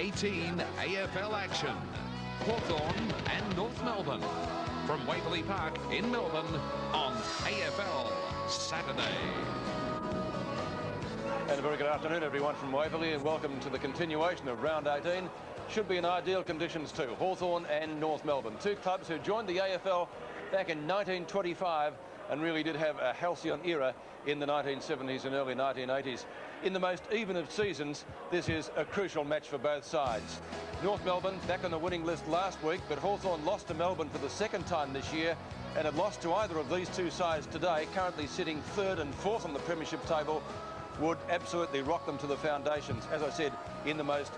18 AFL action. Hawthorn and North Melbourne. From Waverley Park in Melbourne on AFL Saturday. And a very good afternoon everyone from Waverley, and welcome to the continuation of round 18. Should be in ideal conditions too. Hawthorn and North Melbourne, two clubs who joined the AFL back in 1925 and really did have a halcyon era in the 1970s and early 1980s. In the most even of seasons, this is a crucial match for both sides. North Melbourne back on the winning list last week, but Hawthorn lost to Melbourne for the second time this year and had lost to either of these two sides today, currently sitting third and fourth on the premiership table, would absolutely rock them to the foundations, as I said, in the most...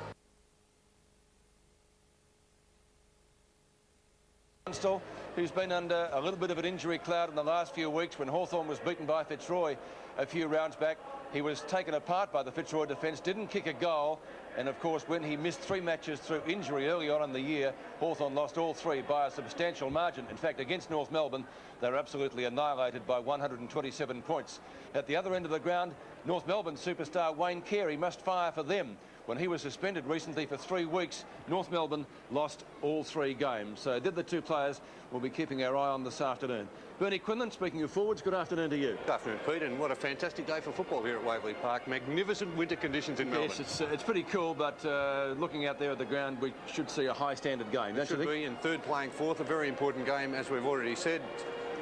Tunstall, who's been under a little bit of an injury cloud in the last few weeks. When Hawthorn was beaten by Fitzroy a few rounds back, he was taken apart by the Fitzroy defence, didn't kick a goal, and of course when he missed 3 matches through injury early on in the year, Hawthorn lost all 3 by a substantial margin. In fact, against North Melbourne, they were absolutely annihilated by 127 points. At the other end of the ground, North Melbourne superstar Wayne Carey must fire for them. When he was suspended recently for 3 weeks, North Melbourne lost all 3 games. So did the two players we'll be keeping our eye on this afternoon. Bernie Quinlan, speaking of forwards, good afternoon to you. Good afternoon, Pete, and what a fantastic day for football here at Waverley Park. Magnificent winter conditions in Melbourne. Yes, it's pretty cool, but looking out there at the ground, we should see a high-standard game. It should be, in third playing fourth, a very important game, as we've already said.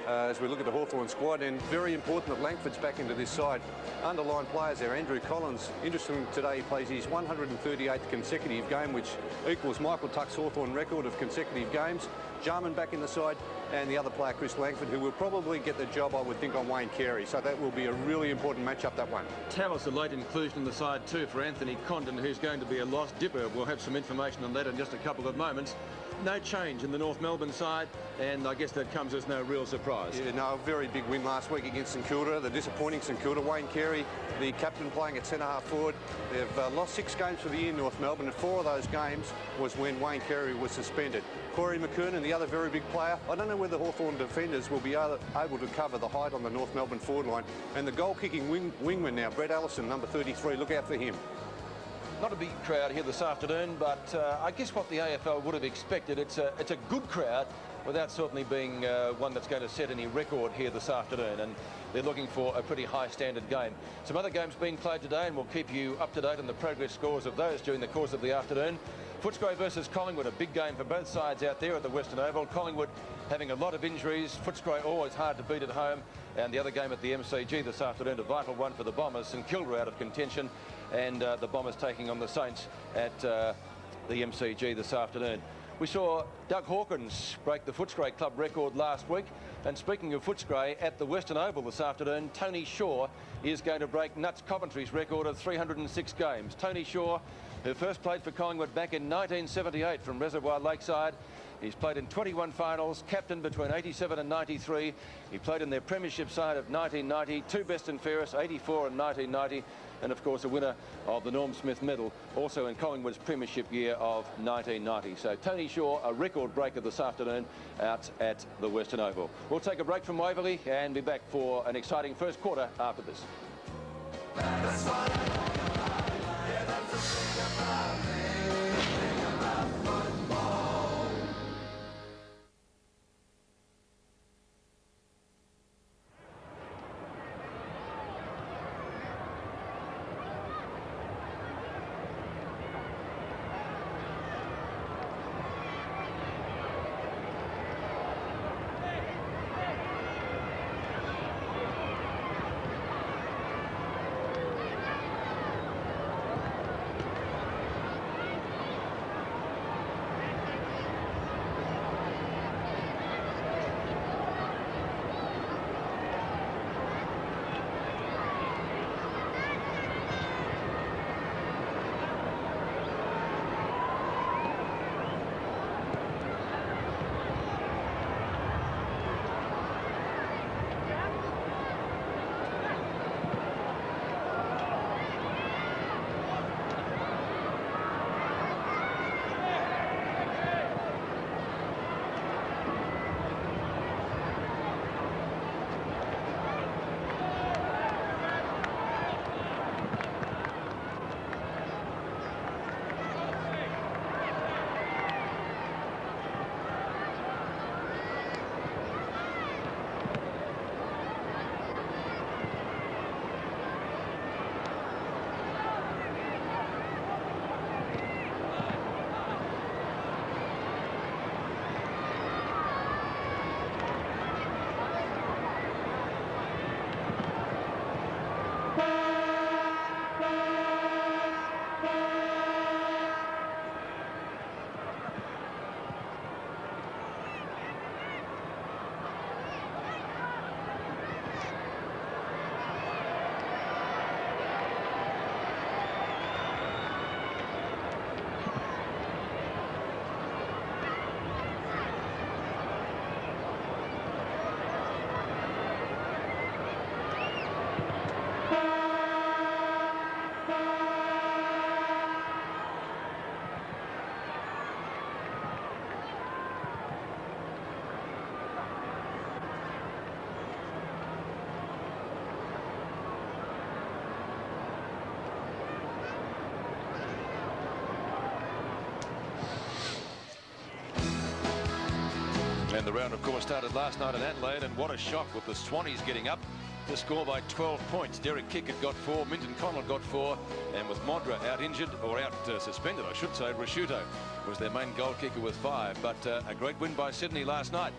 As we look at the Hawthorn squad, and very important that Langford's back into this side. Underlined players there, Andrew Collins, interesting today, he plays his 138th consecutive game, which equals Michael Tuck's Hawthorn record of consecutive games. Jarman back in the side, and the other player, Chris Langford, who will probably get the job, I would think, on Wayne Carey. So that will be a really important matchup, that one. Tallis, a late inclusion in the side too for Anthony Condon, who's going to be a lost dipper. We'll have some information on that in just a couple of moments. No change in the North Melbourne side, and I guess that comes as no real surprise. Yeah, no, a very big win last week against St Kilda, the disappointing St Kilda. Wayne Carey, the captain, playing at centre-half forward. They've lost 6 games for the year, North Melbourne, and 4 of those games was when Wayne Carey was suspended. Corey McKernan, the other very big player. I don't know whether the Hawthorn defenders will be able to cover the height on the North Melbourne forward line. And the goal-kicking wingman now, Brett Allison, number 33, look out for him. Not a big crowd here this afternoon, but I guess what the AFL would have expected, it's a good crowd without certainly being one that's going to set any record here this afternoon, and they're looking for a pretty high standard game. Some other games being played today, and we'll keep you up to date on the progress scores of those during the course of the afternoon. Footscray versus Collingwood, a big game for both sides out there at the Western Oval. Collingwood having a lot of injuries, Footscray always hard to beat at home, and the other game at the MCG this afternoon, a vital one for the Bombers. St Kilda out of contention, and the Bombers taking on the Saints at the MCG this afternoon. We saw Doug Hawkins break the Footscray club record last week, and speaking of Footscray, at the Western Oval this afternoon, Tony Shaw is going to break Nuts Coventry's record of 306 games. Tony Shaw, who first played for Collingwood back in 1978 from Reservoir Lakeside. He's played in 21 finals, captain between 87 and 93. He played in their premiership side of 1990, 2 best and fairest, 84 and 1990, and of course a winner of the Norm Smith medal, also in Collingwood's premiership year of 1990. So Tony Shaw, a record breaker this afternoon out at the Western Oval. We'll take a break from Waverley and be back for an exciting first quarter after this. And the round, of course, started last night in Adelaide, and what a shock with the Swannies getting up to score by 12 points. Derek Kickett got 4, Minton Connell got 4, and with Modra out injured, or out suspended, I should say, Rasciuto was their main goal kicker with 5. But a great win by Sydney last night.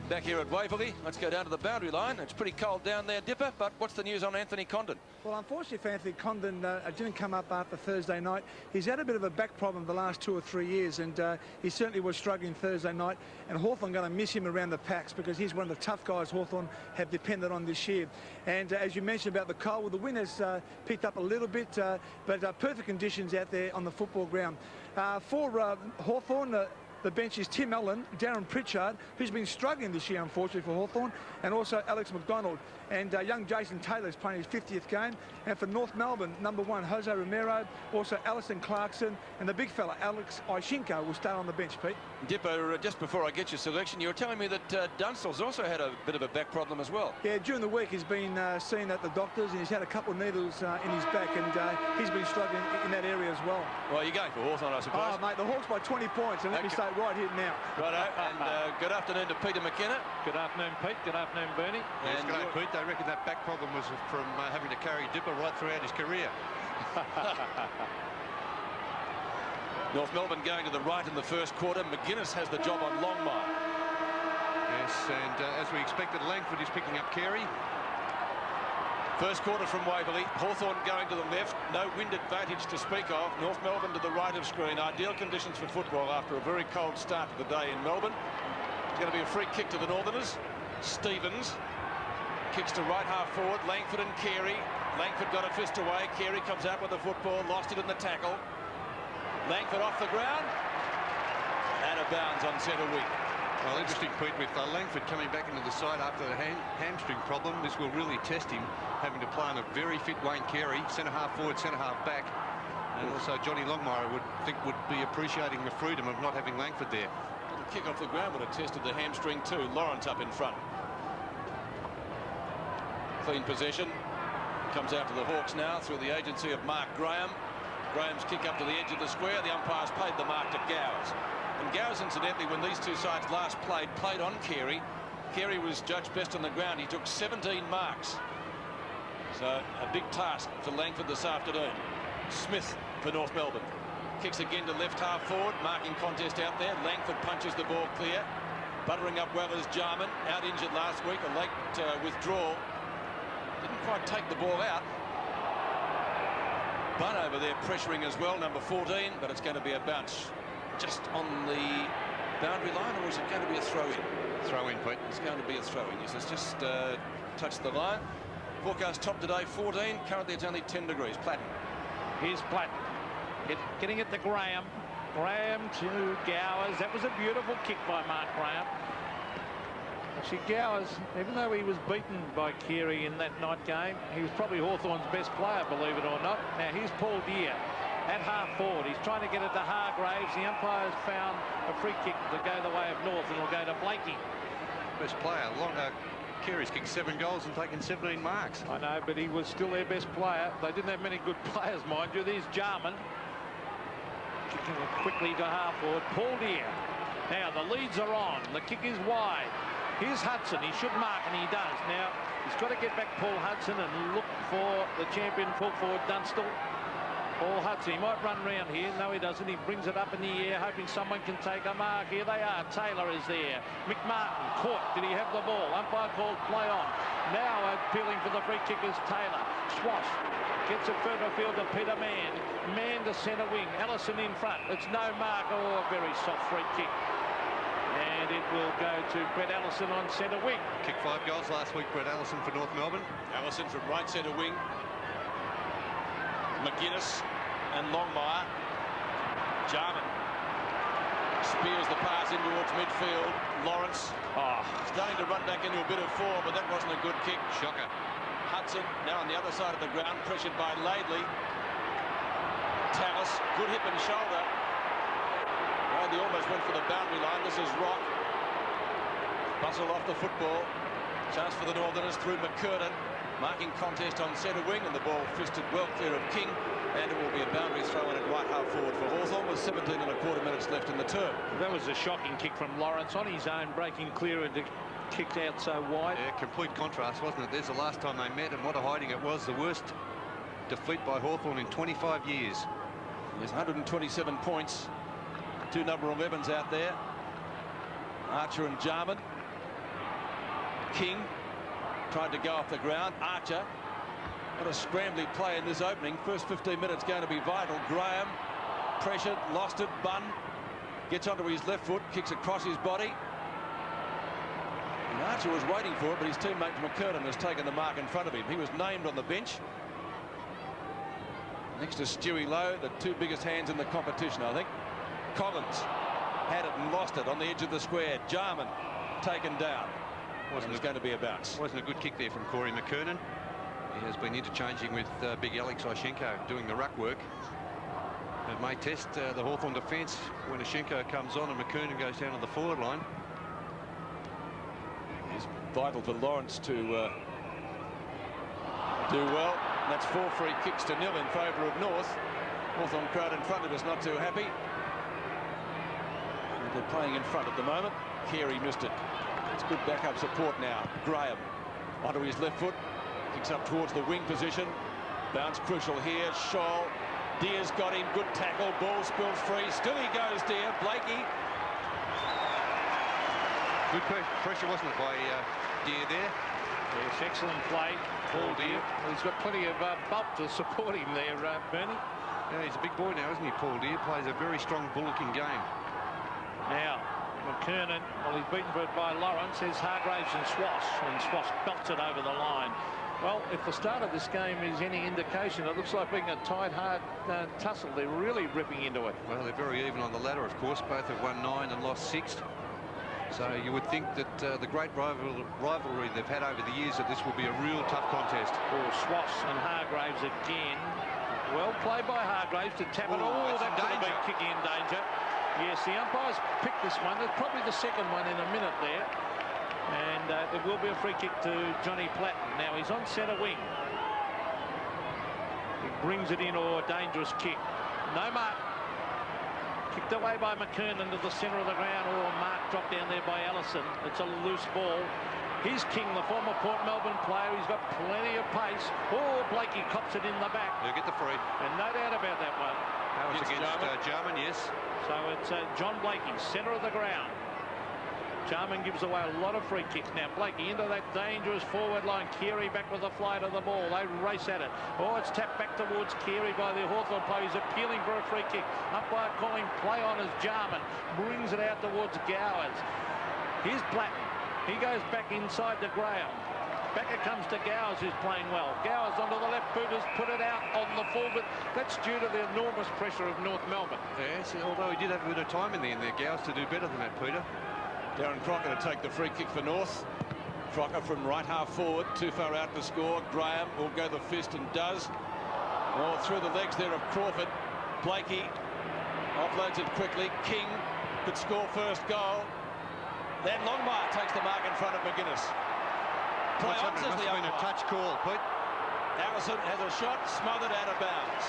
Back here at Waverley, let's go down to the boundary line. It's pretty cold down there, Dipper, but what's the news on Anthony Condon? Well, unfortunately for Anthony Condon, didn't come up after Thursday night. He's had a bit of a back problem the last 2 or 3 years, and he certainly was struggling Thursday night. And Hawthorn going to miss him around the packs because he's one of the tough guys Hawthorn have depended on this year. And as you mentioned about the cold, well, the wind has picked up a little bit, but perfect conditions out there on the football ground. For Hawthorn, the bench is Tim Allen, Darren Pritchard, who's been struggling this year, unfortunately, for Hawthorn, and also Alex McDonald. And young Jason Taylor is playing his 50th game. And for North Melbourne, number 1, Jose Romero, also Alison Clarkson, and the big fella, Alex Ishinko, will start on the bench, Pete. Dipper, just before I get your selection, you were telling me that Dunstall's also had a bit of a back problem as well. Yeah, during the week he's been seen at the doctors, and he's had a couple of needles in his back, and he's been struggling in that area as well. Well, you're going for Hawthorn, I suppose. Oh, mate, the Hawks by 20 points, and let me say it right here now. Righto, and good afternoon to Peter McKenna. Good afternoon, Pete. Good afternoon, Bernie. Yes, good day, Pete. They reckon that back problem was from having to carry Dipper right throughout his career. North Melbourne going to the right in the first quarter. McGuinness has the job on Longmire. Yes, and as we expected, Langford is picking up Carey. First quarter from Waverley. Hawthorn going to the left. No wind advantage to speak of. North Melbourne to the right of screen. Ideal conditions for football after a very cold start to the day in Melbourne. It's going to be a free kick to the Northerners. Stevens kicks to right half forward. Langford and Carey. Langford got a fist away. Carey comes out with the football. Lost it in the tackle. Langford off the ground. And a bounce on centre wing. Well, interesting, Pete, with Langford coming back into the side after the hamstring problem. This will really test him, having to play on a very fit Wayne Carey, centre-half forward, centre-half back. And also Johnny Longmire would be appreciating the freedom of not having Langford there. The kick off the ground would have tested the hamstring too. Lawrence up in front. Clean possession. Comes out to the Hawks now through the agency of Mark Graham. Graham's kick up to the edge of the square. The umpires played the mark to Gowers. And Gowers, incidentally, when these two sides last played on Carey. Carey was judged best on the ground. He took 17 marks. So a big task for Langford this afternoon. Smith for North Melbourne. Kicks again to left half forward. Marking contest out there. Langford punches the ball clear. Buttering up well is Jarman. Out injured last week. A late withdrawal. Didn't quite take the ball out. Bunn over there pressuring as well, number 14, but it's going to be a bounce just on the boundary line, or is it going to be a throw-in? Throw-in, Pete. It's going to be a throw-in, yes. It's just touched the line. Forecast top today, 14. Currently it's only 10 degrees. Platten. Here's Platten. Getting it to Graham. Graham to Gowers. That was a beautiful kick by Mark Graham. Actually, Gowers, even though he was beaten by Carey in that night game, he was probably Hawthorn's best player, believe it or not. Now, here's Paul Deere at half forward. He's trying to get it to Hargraves. The umpires found a free kick to go the way of North, and will go to Blakey. Best player. Carey's kicked 7 goals and taken 17 marks. I know, but he was still their best player. They didn't have many good players, mind you. There's Jarman. Kicking it quickly to half forward. Paul Deere. Now, the leads are on. The kick is wide. Here's Hudson. He should mark, and he does. Now, he's got to get back Paul Hudson and look for the champion full forward, Dunstall. Paul Hudson. He might run round here. No, he doesn't. He brings it up in the air, hoping someone can take a mark. Here they are. Taylor is there. McMartin caught. Did he have the ball? Umpire called play on. Now appealing for the free kick is Taylor. Swash gets it further field to Peter Mann. Mann to centre wing. Allison in front. It's no mark. Oh, a very soft free kick. And it will go to Brett Allison on centre wing. Kicked 5 goals last week, Brett Allison for North Melbourne. Allison from right centre wing. McGuinness and Longmire. Jarman spears the pass in towards midfield. Lawrence starting to run back into a bit of form, but that wasn't a good kick. Shocker. Hudson now on the other side of the ground, pressured by Laidley. Tallis, good hip and shoulder. They almost went for the boundary line. This is Rock. Bustle off the football. Chance for the Northerners through McCurtain. Marking contest on centre wing, and the ball fisted well clear of King. And it will be a boundary throw in at right half half forward for Hawthorn with 17.25 minutes left in the term. That was a shocking kick from Lawrence on his own, breaking clear and kicked out so wide. Yeah, complete contrast, wasn't it? There's the last time they met, and what a hiding it was. The worst defeat by Hawthorn in 25 years. There's 127 points. 2 number 11s out there. Archer and Jarman. King tried to go off the ground. Archer. What a scrambly play in this opening. First 15 minutes going to be vital. Graham pressured, lost it. Bunn gets onto his left foot, kicks across his body. And Archer was waiting for it, but his teammate McKernan has taken the mark in front of him. He was named on the bench. Next to Stewie Lowe, the 2 biggest hands in the competition, I think. Collins had it and lost it on the edge of the square. Jarman taken down. Wasn't going to be a bounce. Wasn't a good kick there from Corey McKernan. He has been interchanging with big Alex Oshenko, doing the ruck work. It may test the Hawthorn defence when Oshenko comes on and McKernan goes down to the forward line. It's vital for Lawrence to do well. That's 4 free kicks to 0 in favour of North. Hawthorn crowd in front of us not too happy. They're playing in front at the moment. Carey missed it. It's good backup support now. Graham onto his left foot. Kicks up towards the wing position. Bounce crucial here. Scholl. Deer's got him. Good tackle. Ball spills free. Still he goes, Deer. Blakey. Good pressure, wasn't it, by Deer there? Yes, excellent play. Paul Deer. Well, he's got plenty of bulk to support him there, Bernie. Yeah, he's a big boy now, isn't he, Paul Deer? Plays a very strong bullocking game. Now, McKernan, well, he's beaten by Lawrence. There's Hargraves and Swass belts it over the line. Well, if the start of this game is any indication, it looks like being a tight, hard tussle. They're really ripping into it. Well, they're very even on the ladder, of course. Both have won 9 and lost 6. So you would think that the great rivalry they've had over the years, that this will be a real tough contest. Oh, Swass and Hargraves again. Well played by Hargraves to tap it. Oh, that could have been kicking in danger. Yes, the umpires picked this one. It's probably the second one in a minute there. And it will be a free kick to Johnny Platten. Now he's on centre wing. He brings it in, or a dangerous kick. No mark. Kicked away by McKernan to the centre of the ground, or a mark dropped down there by Allison. It's a loose ball. Here's King, the former Port Melbourne player. He's got plenty of pace. Oh, Blakey cops it in the back. He'll get the free. And no doubt about that one. That was against Jarman, yes. So it's John Blakey, centre of the ground. Jarman gives away a lot of free kicks. Now Blakey into that dangerous forward line. Carey back with the flight of the ball. They race at it. Oh, it's tapped back towards Carey by the Hawthorn player. He's appealing for a free kick. Umpire calling play on as Jarman brings it out towards Gowers. Here's Platten. He goes back inside to Graham. Back it comes to Gowers, who's playing well. Gowers onto the left boot has put it out on the full, but that's due to the enormous pressure of North Melbourne. Yes, although he did have a bit of time in the end there, Gowers, to do better than that, Peter. Darren Crocker to take the free kick for North. Crocker from right half forward, too far out to score. Graham will go the fist and does. Oh, through the legs there of Crawford. Blakey offloads it quickly. King could score first goal. Then Longmire takes the mark in front of McGuinness. Play on, says the umpire. Must have been a touch call, Pete. Allison has a shot smothered out of bounds.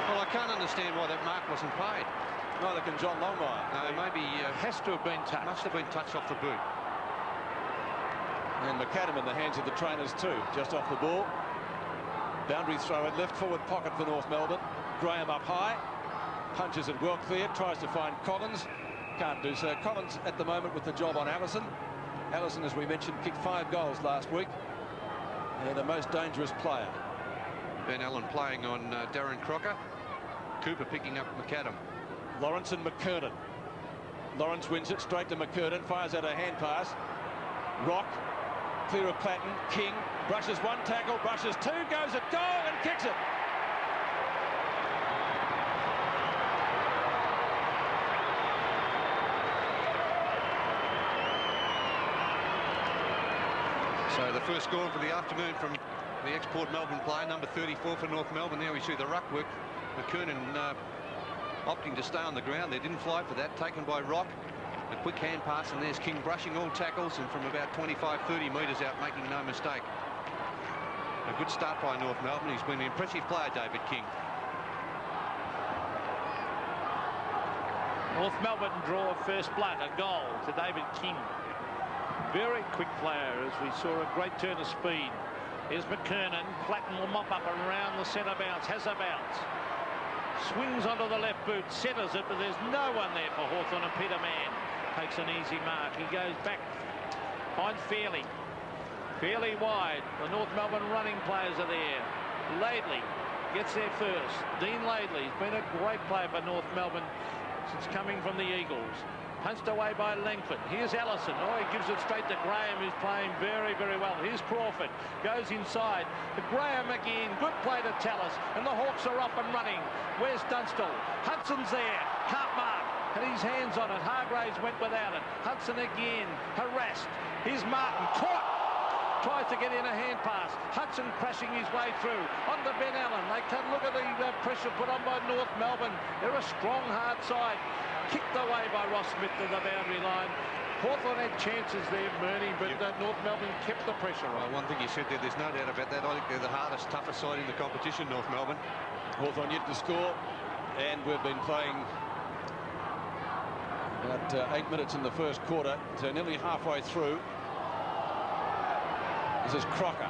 Well, I can't understand why that mark wasn't paid. Neither can John Longmire. No, maybe Has to have been touched. must have been touched off the boot. And McAdam in the hands of the trainers too, just off the ball. Boundary throw in left forward pocket for North Melbourne. Graham up high, punches it well clear, tries to find Collins. Can't do so. Collins at the moment with the job on Allison. Allison, as we mentioned, kicked 5 goals last week. And the most dangerous player. Ben Allen playing on Darren Crocker. Cooper picking up McAdam. Lawrence and McKernan. Lawrence wins it straight to McKernan, fires out a hand pass. Rock, clear of Platten. King brushes one tackle, brushes 2, goes at goal and kicks it. So the first score for the afternoon from the ex-Port Melbourne player, number 34 for North Melbourne. There we see the ruck work. McKernan opting to stay on the ground. They didn't fly for that. Taken by Rock. A quick hand pass, and there's King brushing all tackles, and from about 25-30 metres out, making no mistake. A good start by North Melbourne. He's been an impressive player, David King. North Melbourne draw first blood, a goal to David King. Very quick player, as we saw a great turn of speed. Here's McKernan. Platten will mop up around the centre bounce, has a bounce. Swings onto the left boot, centres it, but there's no one there for Hawthorn, and Peter Mann takes an easy mark. He goes back, finds Fairley. Fairley wide. The North Melbourne running players are there. Laidley gets there first. Dean Laidley's been a great player for North Melbourne since coming from the Eagles. Punched away by Langford. Here's Allison. Oh, he gives it straight to Graham, who's playing very, very well. Here's Crawford. Goes inside to Graham again. Good play to Tallis. And the Hawks are up and running. Where's Dunstall? Hudson's there. Can't mark. Had his hands on it. Hargraves went without it. Hudson again. Harassed. Here's Martin. Caught. Tries to get in a hand pass. Hudson crashing his way through. On to Ben Allen. They can look at the pressure put on by North Melbourne. They're a strong, hard side. Kicked away by Ross Smith to the boundary line. Hawthorn had chances there, Bernie, but North Melbourne kept the pressure on. One thing you said there, there's no doubt about that. I think they're the hardest, toughest side in the competition, North Melbourne. Hawthorn yet to score, and we've been playing about 8 minutes in the first quarter, so nearly halfway through. This is Crocker.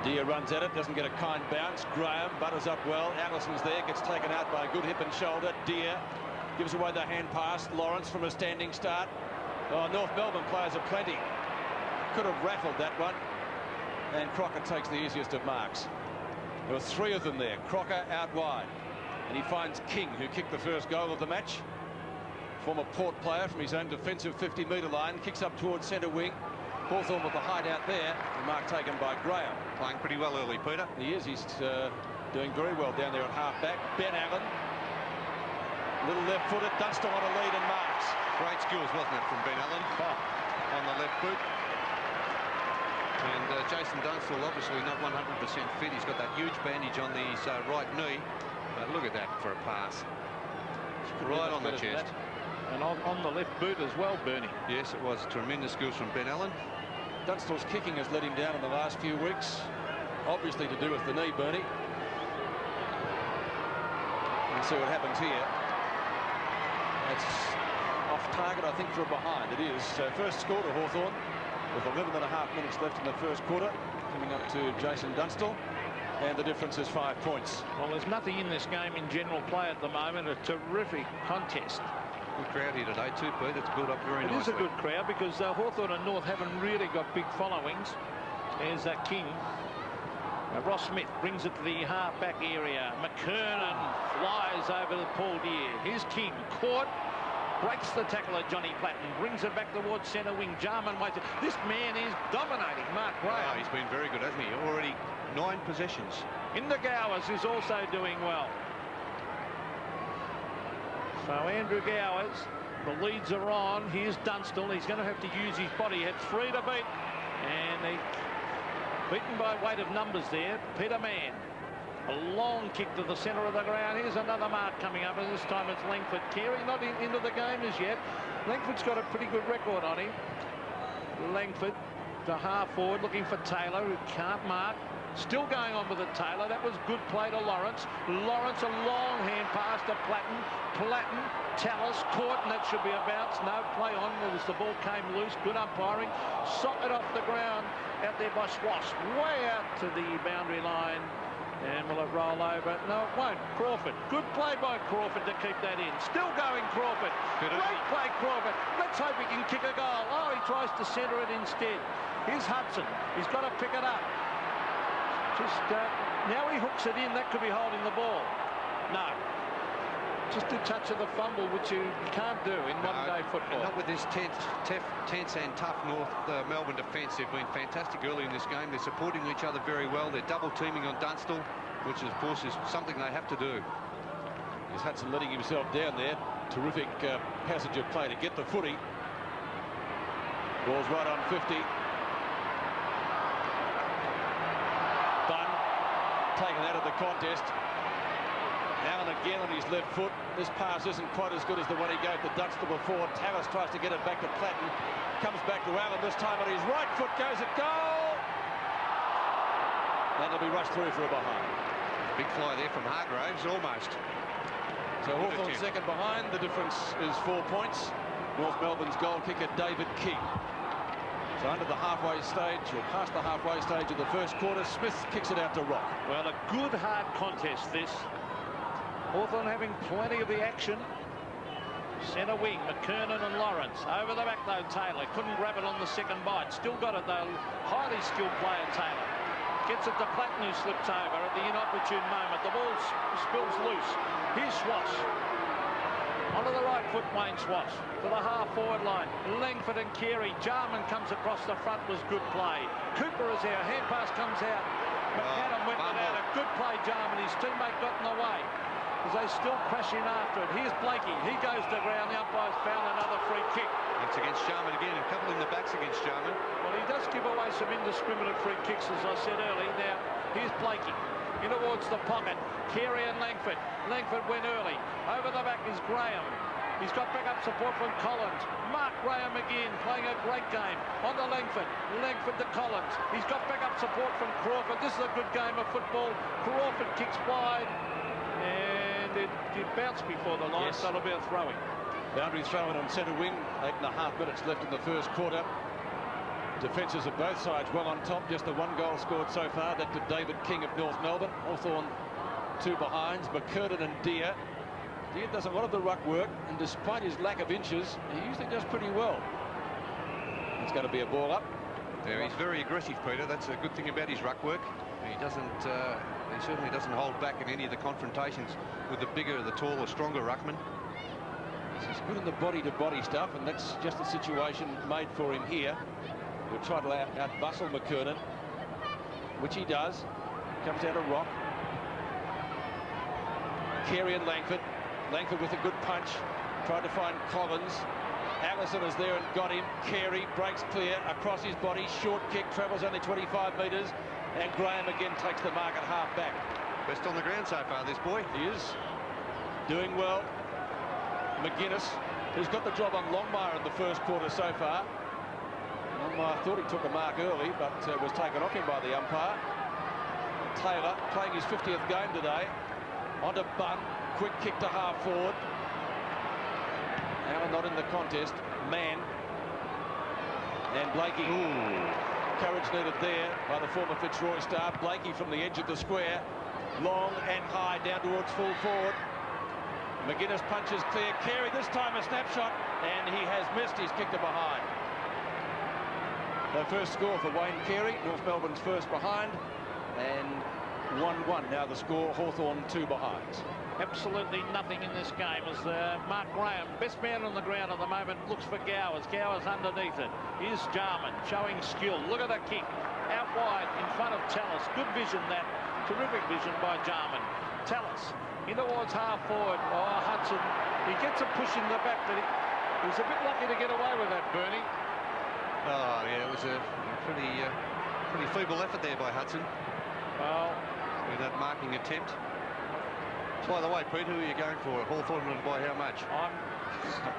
Deer runs at it, doesn't get a kind bounce. Graham butters up well. Allison's there, gets taken out by a good hip and shoulder. Deer gives away the hand pass. Lawrence from a standing start. Oh, North Melbourne players are plenty. Could have raffled that one. And Crocker takes the easiest of marks. There were 3 of them there. Crocker out wide. And he finds King, who kicked the first goal of the match. Former Port player from his own defensive 50-metre line. Kicks up towards centre wing. Hawthorn with the hideout there. The mark taken by Graham. Playing pretty well early, Peter. He is. He's doing very well down there at half-back. Ben Allen. Little left-footed. Dunstall on a lead and marks. Great skills, wasn't it, from Ben Allen? On the left boot. And Jason Dunstall obviously not 100% fit. He's got that huge bandage on his right knee. But look at that for a pass. Right on the chest. And on the left boot as well, Bernie. Yes, it was tremendous skills from Ben Allen. Dunstall's kicking has let him down in the last few weeks. Obviously to do with the knee, Bernie. Let's see what happens here. It's off target, I think, for a behind. It is. First score to Hawthorn with 11.5 minutes left in the first quarter. Coming up to Jason Dunstall. And the difference is 5 points. Well, there's nothing in this game in general play at the moment. A terrific contest. Good crowd here today too, Pete. It's built up very nicely. It is a good crowd because Hawthorn and North haven't really got big followings. There's King. Ross Smith brings it to the half-back area. McKernan flies over the Paul Deer. Here's King. Caught. Breaks the tackle of Johnny Platten. Brings it back towards centre wing. Jarman waits. This man is dominating. Mark Graham. Wow, he's been very good, hasn't he? Already 9 possessions. Gowers is also doing well. So Andrew Gowers, the leads are on. Here's Dunstall. He's going to have to use his body. He had 3 to beat. And he beaten by weight of numbers there. Peter Mann. A long kick to the centre of the ground. Here's another mark coming up, and this time it's Langford. Carey not into the game as yet. Langford's got a pretty good record on him. Langford to half forward, looking for Taylor, who can't mark. Still going on with it, Taylor. That was good play to Lawrence. Lawrence, a long hand pass to Platten. Platten, Tallis, caught, and that should be a bounce. No play on as the ball came loose. Good umpiring. Socket off the ground out there by Swass. Way out to the boundary line. And will it roll over? No, it won't. Crawford. Good play by Crawford to keep that in. Still going, Crawford. Great play, Crawford. Let's hope he can kick a goal. Oh, he tries to centre it instead. Here's Hudson. He's got to pick it up. Just now he hooks it in. That could be holding the ball. No. Just a touch of the fumble, which you can't do in modern-day football. Not with this tense and tough North Melbourne defence. They've been fantastic early in this game. They're supporting each other very well. They're double-teaming on Dunstall, which, of course, is something they have to do. Here's Hudson letting himself down there. Terrific passage of play to get the footy. Ball's right on 50. Bunn taken out of the contest. Allen again on his left foot. This pass isn't quite as good as the one he gave to Dunstall before. Tallis tries to get it back to Platten. Comes back to Allen. This time on his right foot goes at goal. And it'll be rushed through for a behind. Big fly there from Hargraves, almost. So Hawthorn second behind. The difference is 4 points. North Melbourne's goal kicker, David King. So under the halfway stage, or past the halfway stage of the first quarter, Smith kicks it out to Rock. Well, a good hard contest this. Hawthorn having plenty of the action. Centre wing, McKernan and Lawrence. Over the back though, Taylor. Couldn't grab it on the second bite. Still got it though. Highly skilled player, Taylor. Gets it to Platten, who slips over at the inopportune moment. The ball spills loose. Here's Swash. Onto the right foot, Wayne Swash. To the half-forward line. Langford and Carey. Jarman comes across the front, was good play. Cooper is there. Hand pass comes out. McAdam went without a good play, Jarman. His teammate got in the way. As they still crash in after it. Here's Blakey. He goes to ground. The umpire's found another free kick. It's against Jarman again. A couple in the backs against Jarman. Well, he does give away some indiscriminate free kicks, as I said earlier. Now, here's Blakey. In towards the pocket. Carey and Langford. Langford went early. Over the back is Graham. He's got backup support from Collins. Mark Graham again, playing a great game. On to Langford. Langford to Collins. He's got backup support from Crawford. This is a good game of football. Crawford kicks wide. And it bounced before the line, so it'll be a throw-in. Boundary throw-in on centre wing. 8.5 minutes left in the first quarter. Defences of both sides well on top. Just the one goal scored so far. That to David King of North Melbourne. Hawthorn 2 behinds. McKernan and Deere. Deere does a lot of the ruck work, and despite his lack of inches, he usually does pretty well. It's going to be a ball up. Yeah, he's very aggressive, Peter. That's a good thing about his ruck work. He certainly doesn't hold back in any of the confrontations with the bigger, the taller, stronger ruckman. He's good in the body-to-body stuff, and that's just the situation made for him here. He'll try to out-bustle McKernan, which he does. Comes out of Rock. Carey and Langford. Langford with a good punch. Tried to find Collins. Allison is there and got him. Carey breaks clear across his body. Short kick, travels only 25 metres. And Graham again takes the mark at half back. Best on the ground so far, this boy. He is doing well. McGuinness, who's got the job on Longmire in the first quarter so far. Longmire thought he took a mark early, but was taken off him by the umpire. Taylor playing his 50th game today. Onto Bunn. Quick kick to half forward. Allen not in the contest. Mann. And Blakey. Courage needed there by the former Fitzroy star. Blakey from the edge of the square. Long and high down towards full forward. McGuinness punches clear. Carey this time a snapshot. And he has missed. He's kicked it behind. The first score for Wayne Carey. North Melbourne's first behind. And 1-1 now the score. Hawthorn 2 behinds. Absolutely nothing in this game as Mark Graham, best man on the ground at the moment, looks for Gowers. Gowers underneath it. Here's Jarman showing skill. Look at the kick. Out wide in front of Tallis. Good vision that. Terrific vision by Jarman. Tallis in towards half forward. Oh, Hudson. He gets a push in the back, but he's a bit lucky to get away with that, Bernie. Oh, yeah, it was a pretty feeble effort there by Hudson. Well, with that marking attempt. By the way, Pete, who are you going for? Hawthorn, and by how much? I'm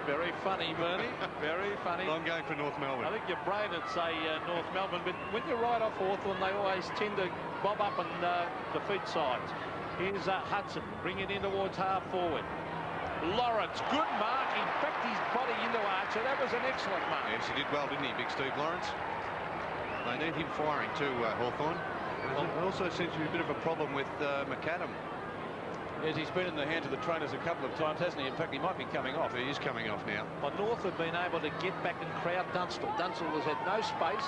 very funny, Bernie. Very funny. I'm going for North Melbourne. I think your brain would say North Melbourne, but when you ride off Hawthorn, they always tend to bob up and defeat sides. Here's Hudson, bring it in towards half forward. Lawrence, good mark. In fact, his body into Archer. That was an excellent mark. Yes, he did well, didn't he, Big Steve Lawrence? They need him firing too, Hawthorn. There also seems to be a bit of a problem with McAdam. Yes, he's been in the hands of the trainers a couple of times, hasn't he? In fact, he might be coming off. He is coming off now. Well, North have been able to get back and crowd Dunstall. Dunstall has had no space,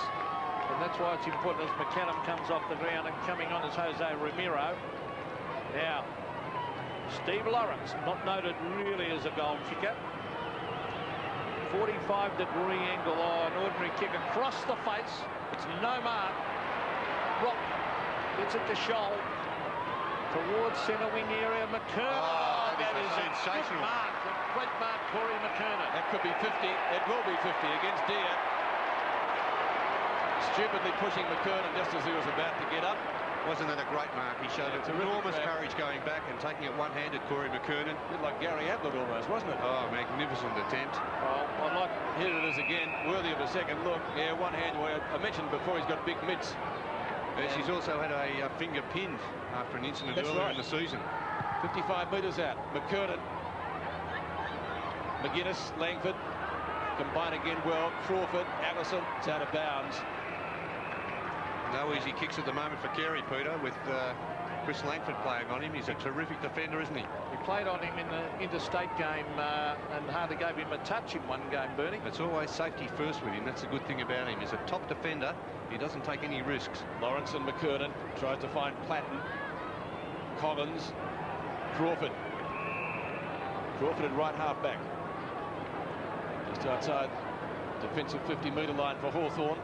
and that's why it's important as McAdam comes off the ground, and coming on is Jose Ramiro. Now, Steve Lawrence, not noted really as a goal kicker. 45-degree angle, an ordinary kick across the face. It's no mark. Rock gets it to Scholl. Towards centre wing area, McKernan. Oh, that is A sensational mark, a great mark, Corey McKernan. That could be 50. It will be 50 against Deere. Stupidly pushing McKernan just as he was about to get up. Wasn't that a great mark? He showed enormous courage going back and taking it one-handed, Corey McKernan. A bit like Gary Ablett almost, wasn't it? Oh, magnificent attempt. Oh, I like. Here it is again, worthy of a second look. Yeah, one hand where I mentioned before he's got big mitts. Yes, he's also had a finger pinned after an incident earlier in the season. 55 metres out. McKernan McGuinness, Langford, combine again well. Crawford, Allison, it's out of bounds. No easy kicks at the moment for Carey, Peter, with Chris Langford playing on him. He's a terrific defender, isn't he? He played on him in the interstate game and hardly gave him a touch in one game, Bernie. It's always safety first with him. That's a good thing about him. He's a top defender. He doesn't take any risks. Lawrence and McKernan tries to find Platten. Collins, Crawford. Crawford at right half back. Just outside defensive 50-metre line for Hawthorn.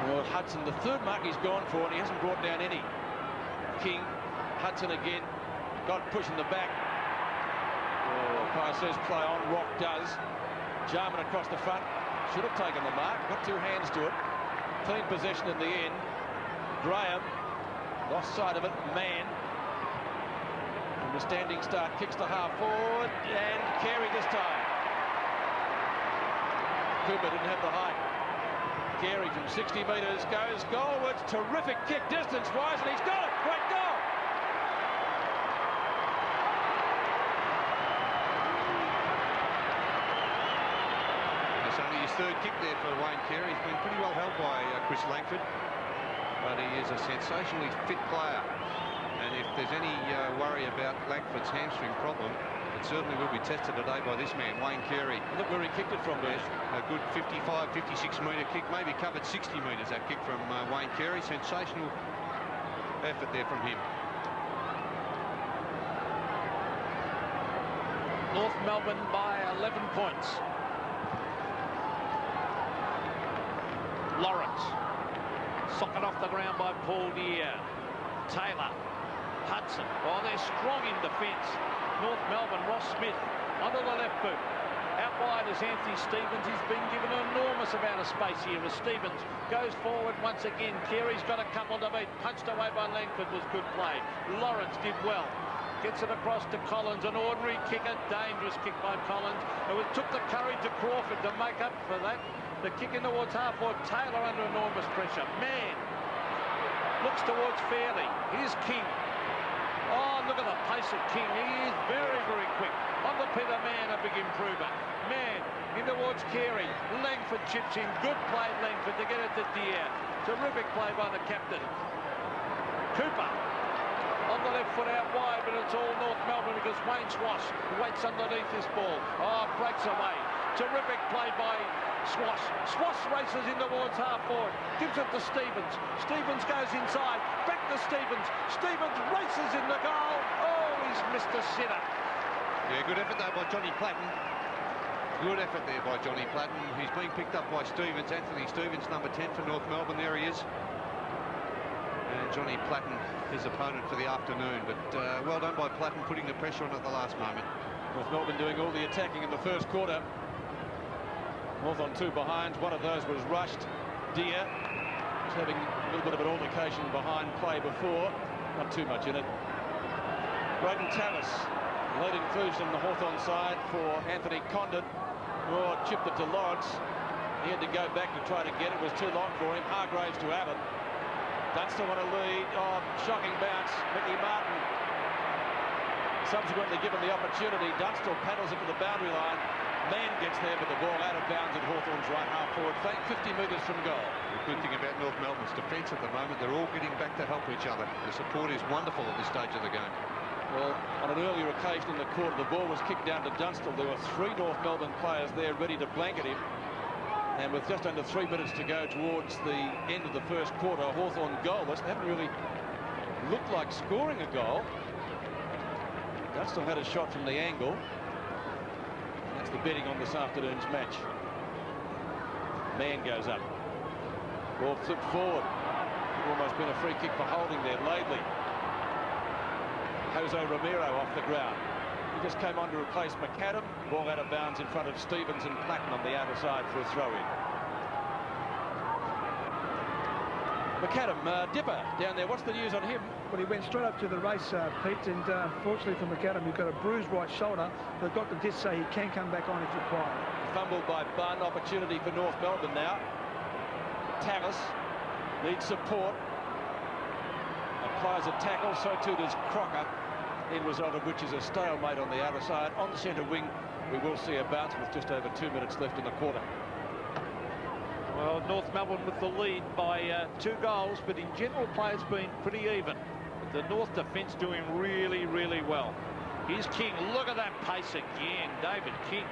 Well, Hudson, the third mark he's gone for, and he hasn't brought down any. King, Hudson again, got push in the back. Oh, Pye says play on, Rock does. Jarman across the front, should have taken the mark, got two hands to it. Clean possession in the end. Graham lost sight of it. Mann from the standing start kicks to half forward, and Carey this time. Cooper didn't have the height. Carey from 60 metres goes goalwards. Terrific kick distance-wise, and he's got it. Great goal. It's only his third kick there for Wayne Carey. He's been pretty well held by Chris Langford, but he is a sensationally fit player. And if there's any worry about Langford's hamstring problem, it certainly will be tested today by this man, Wayne Carey. Look where he kicked it from, there. A good 55, 56-metre kick, maybe covered 60 metres, that kick from Wayne Carey. Sensational effort there from him. North Melbourne by 11 points. Lawrence. Socket off the ground by Paul Deere. Taylor. Hudson. Oh, they're strong in defence. North Melbourne, Ross Smith onto the left boot. Out wide is Anthony Stevens. He's been given an enormous amount of space here as Stevens goes forward once again. Carey's got a couple to beat. Punched away by Langford was good play. Lawrence did well. Gets it across to Collins. An ordinary kick, a dangerous kick by Collins. It took the courage of Crawford to make up for that. The kick in towards half-forward. Taylor under enormous pressure. Mann looks towards Fairley. Here's King. Oh, look at the pace of King. He is very, very quick. On the Peter Mann, a big improver. Mann in towards Carey. Langford chips in. Good play, Langford, to get it to Deere. Terrific play by the captain. Cooper on the left foot out wide, but it's all North Melbourne because Wayne Swash waits underneath this ball. Oh, breaks away. Terrific play by Swash. Swash races in towards half forward. Gives it to Stevens. Stevens goes inside. Back to Stevens. Stevens races in the goal. Oh, he's missed a sitter. Yeah, good effort though by Johnny Platten. Good effort there by Johnny Platten. He's being picked up by Stevens. Anthony Stevens, number 10 for North Melbourne. There he is. And Johnny Platten, his opponent for the afternoon. But well done by Platten, putting the pressure on at the last moment. North Melbourne doing all the attacking in the first quarter. North on two behind. One of those was rushed. Deere was having a little bit of an altercation behind play before. Not too much in it. Braden Tallis, late inclusion on the Hawthorn side for Anthony Condon. Oh, chipped it to Lawrence. He had to go back to try to get it. It was too long for him. Hargraves to Allen. Dunstall on a lead. Oh, shocking bounce. Mickey Martin subsequently given the opportunity. Dunstall paddles it to the boundary line. Mann gets there, but the ball out of bounds at Hawthorn's right half forward, 50 metres from goal. The good thing about North Melbourne's defence at the moment, they're all getting back to help each other. The support is wonderful at this stage of the game. Well, on an earlier occasion in the quarter, the ball was kicked down to Dunstall. There were three North Melbourne players there ready to blanket him. And with just under 3 minutes to go towards the end of the first quarter, Hawthorn goalless. They haven't really looked like scoring a goal. Dunstall had a shot from the angle. That's the betting on this afternoon's match. Mann goes up. Ball flipped forward. Almost been a free kick for holding there. Laidley. Jose Romero off the ground. He just came on to replace McAdam. Ball out of bounds in front of Stevens and Platten on the outer side for a throw-in. McAdam, Dipper down there. What's the news on him? Well, he went straight up to the race, Pete, and fortunately for McAdam, he's got a bruised right shoulder. The doctor did say he can come back on if required. Fumbled by Bunn. Opportunity for North Melbourne now. Tallis needs support. Applies a tackle, so too does Crocker. end result of which is a stalemate on the outer side. On the centre wing, we will see a bounce with just over 2 minutes left in the quarter. Well, North Melbourne with the lead by 2 goals, but in general play it's been pretty even. The North defence doing really, really well. Here's King. Look at that pace again. David King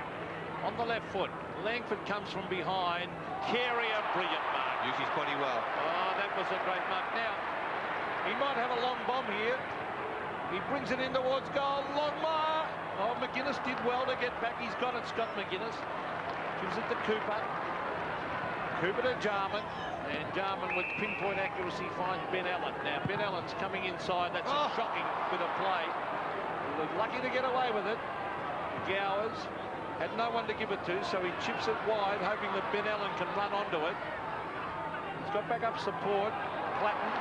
on the left foot. Langford comes from behind. Carey, a brilliant mark. Used his body well. Oh, that was a great mark. Now, he might have a long bomb here. He brings it in towards goal. Long mark. Oh, McGuinness did well to get back. He's got it, Scott McGuinness. Gives it to Cooper. Cooper to Jarman. And Jarman with pinpoint accuracy finds Ben Allen. Now, Ben Allen's coming inside. That's a shocking bit of play. Lucky to get away with it. Gowers had no one to give it to, so he chips it wide, hoping that Ben Allen can run onto it. He's got backup support. Platten.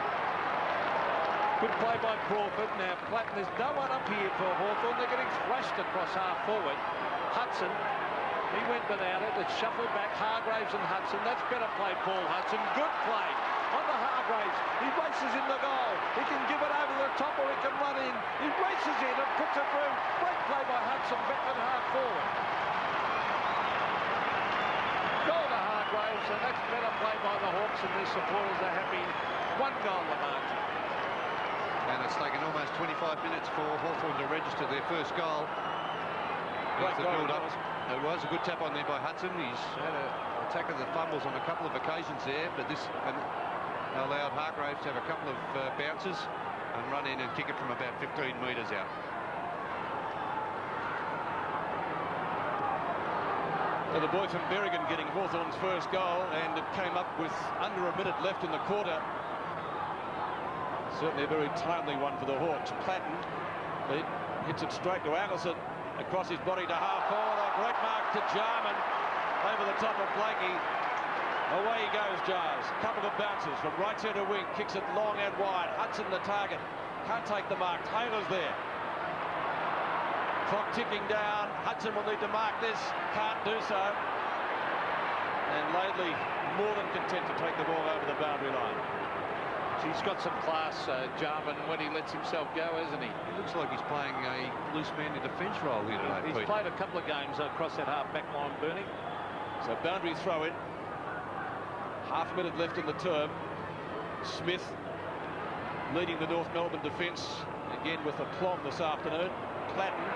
Good play by Crawford. Now, Platten, there's no one up here for Hawthorn. They're getting thrashed across half forward. Hudson, he went without it. It's shuffled back. Hargraves and Hudson. That's better play, Paul Hudson. Good play on the Hargraves. He races in the goal. He can give it over the top or he can run in. He races in and puts it through. Great play by Hudson back at half forward. Goal to Hargraves, and that's better play by the Hawks, and their supporters are happy. 1 goal the margin. And it's taken almost 25 minutes for Hawthorn to register their first goal. Great The goal, build-up. It was a good tap on there by Hudson. He's had an attack of the fumbles on a couple of occasions there, but this allowed Hargraves to have a couple of bounces and run in and kick it from about 15 metres out. So the boy from Berrigan getting Hawthorn's first goal, and it came up with under a minute left in the quarter. Certainly a very timely one for the Hawks. Platten hits it straight to Anderson, across his body to half forward. A great mark to Jarman over the top of Blakey. Away he goes, Jars. Couple of bounces from right centre wing, kicks it long and wide. Hudson the target, can't take the mark. Taylor's there. Clock ticking down. Hudson will need to mark this, can't do so. And Laidley more than content to take the ball over the boundary line. He's got some class, Jarman, when he lets himself go, hasn't he? It looks like he's playing a loose man in defence role here today. He's played a couple of games across that half-back line, Bernie. So boundary throw in. Half a minute left in the term. Smith leading the North Melbourne defence, again with aplomb this afternoon. Platten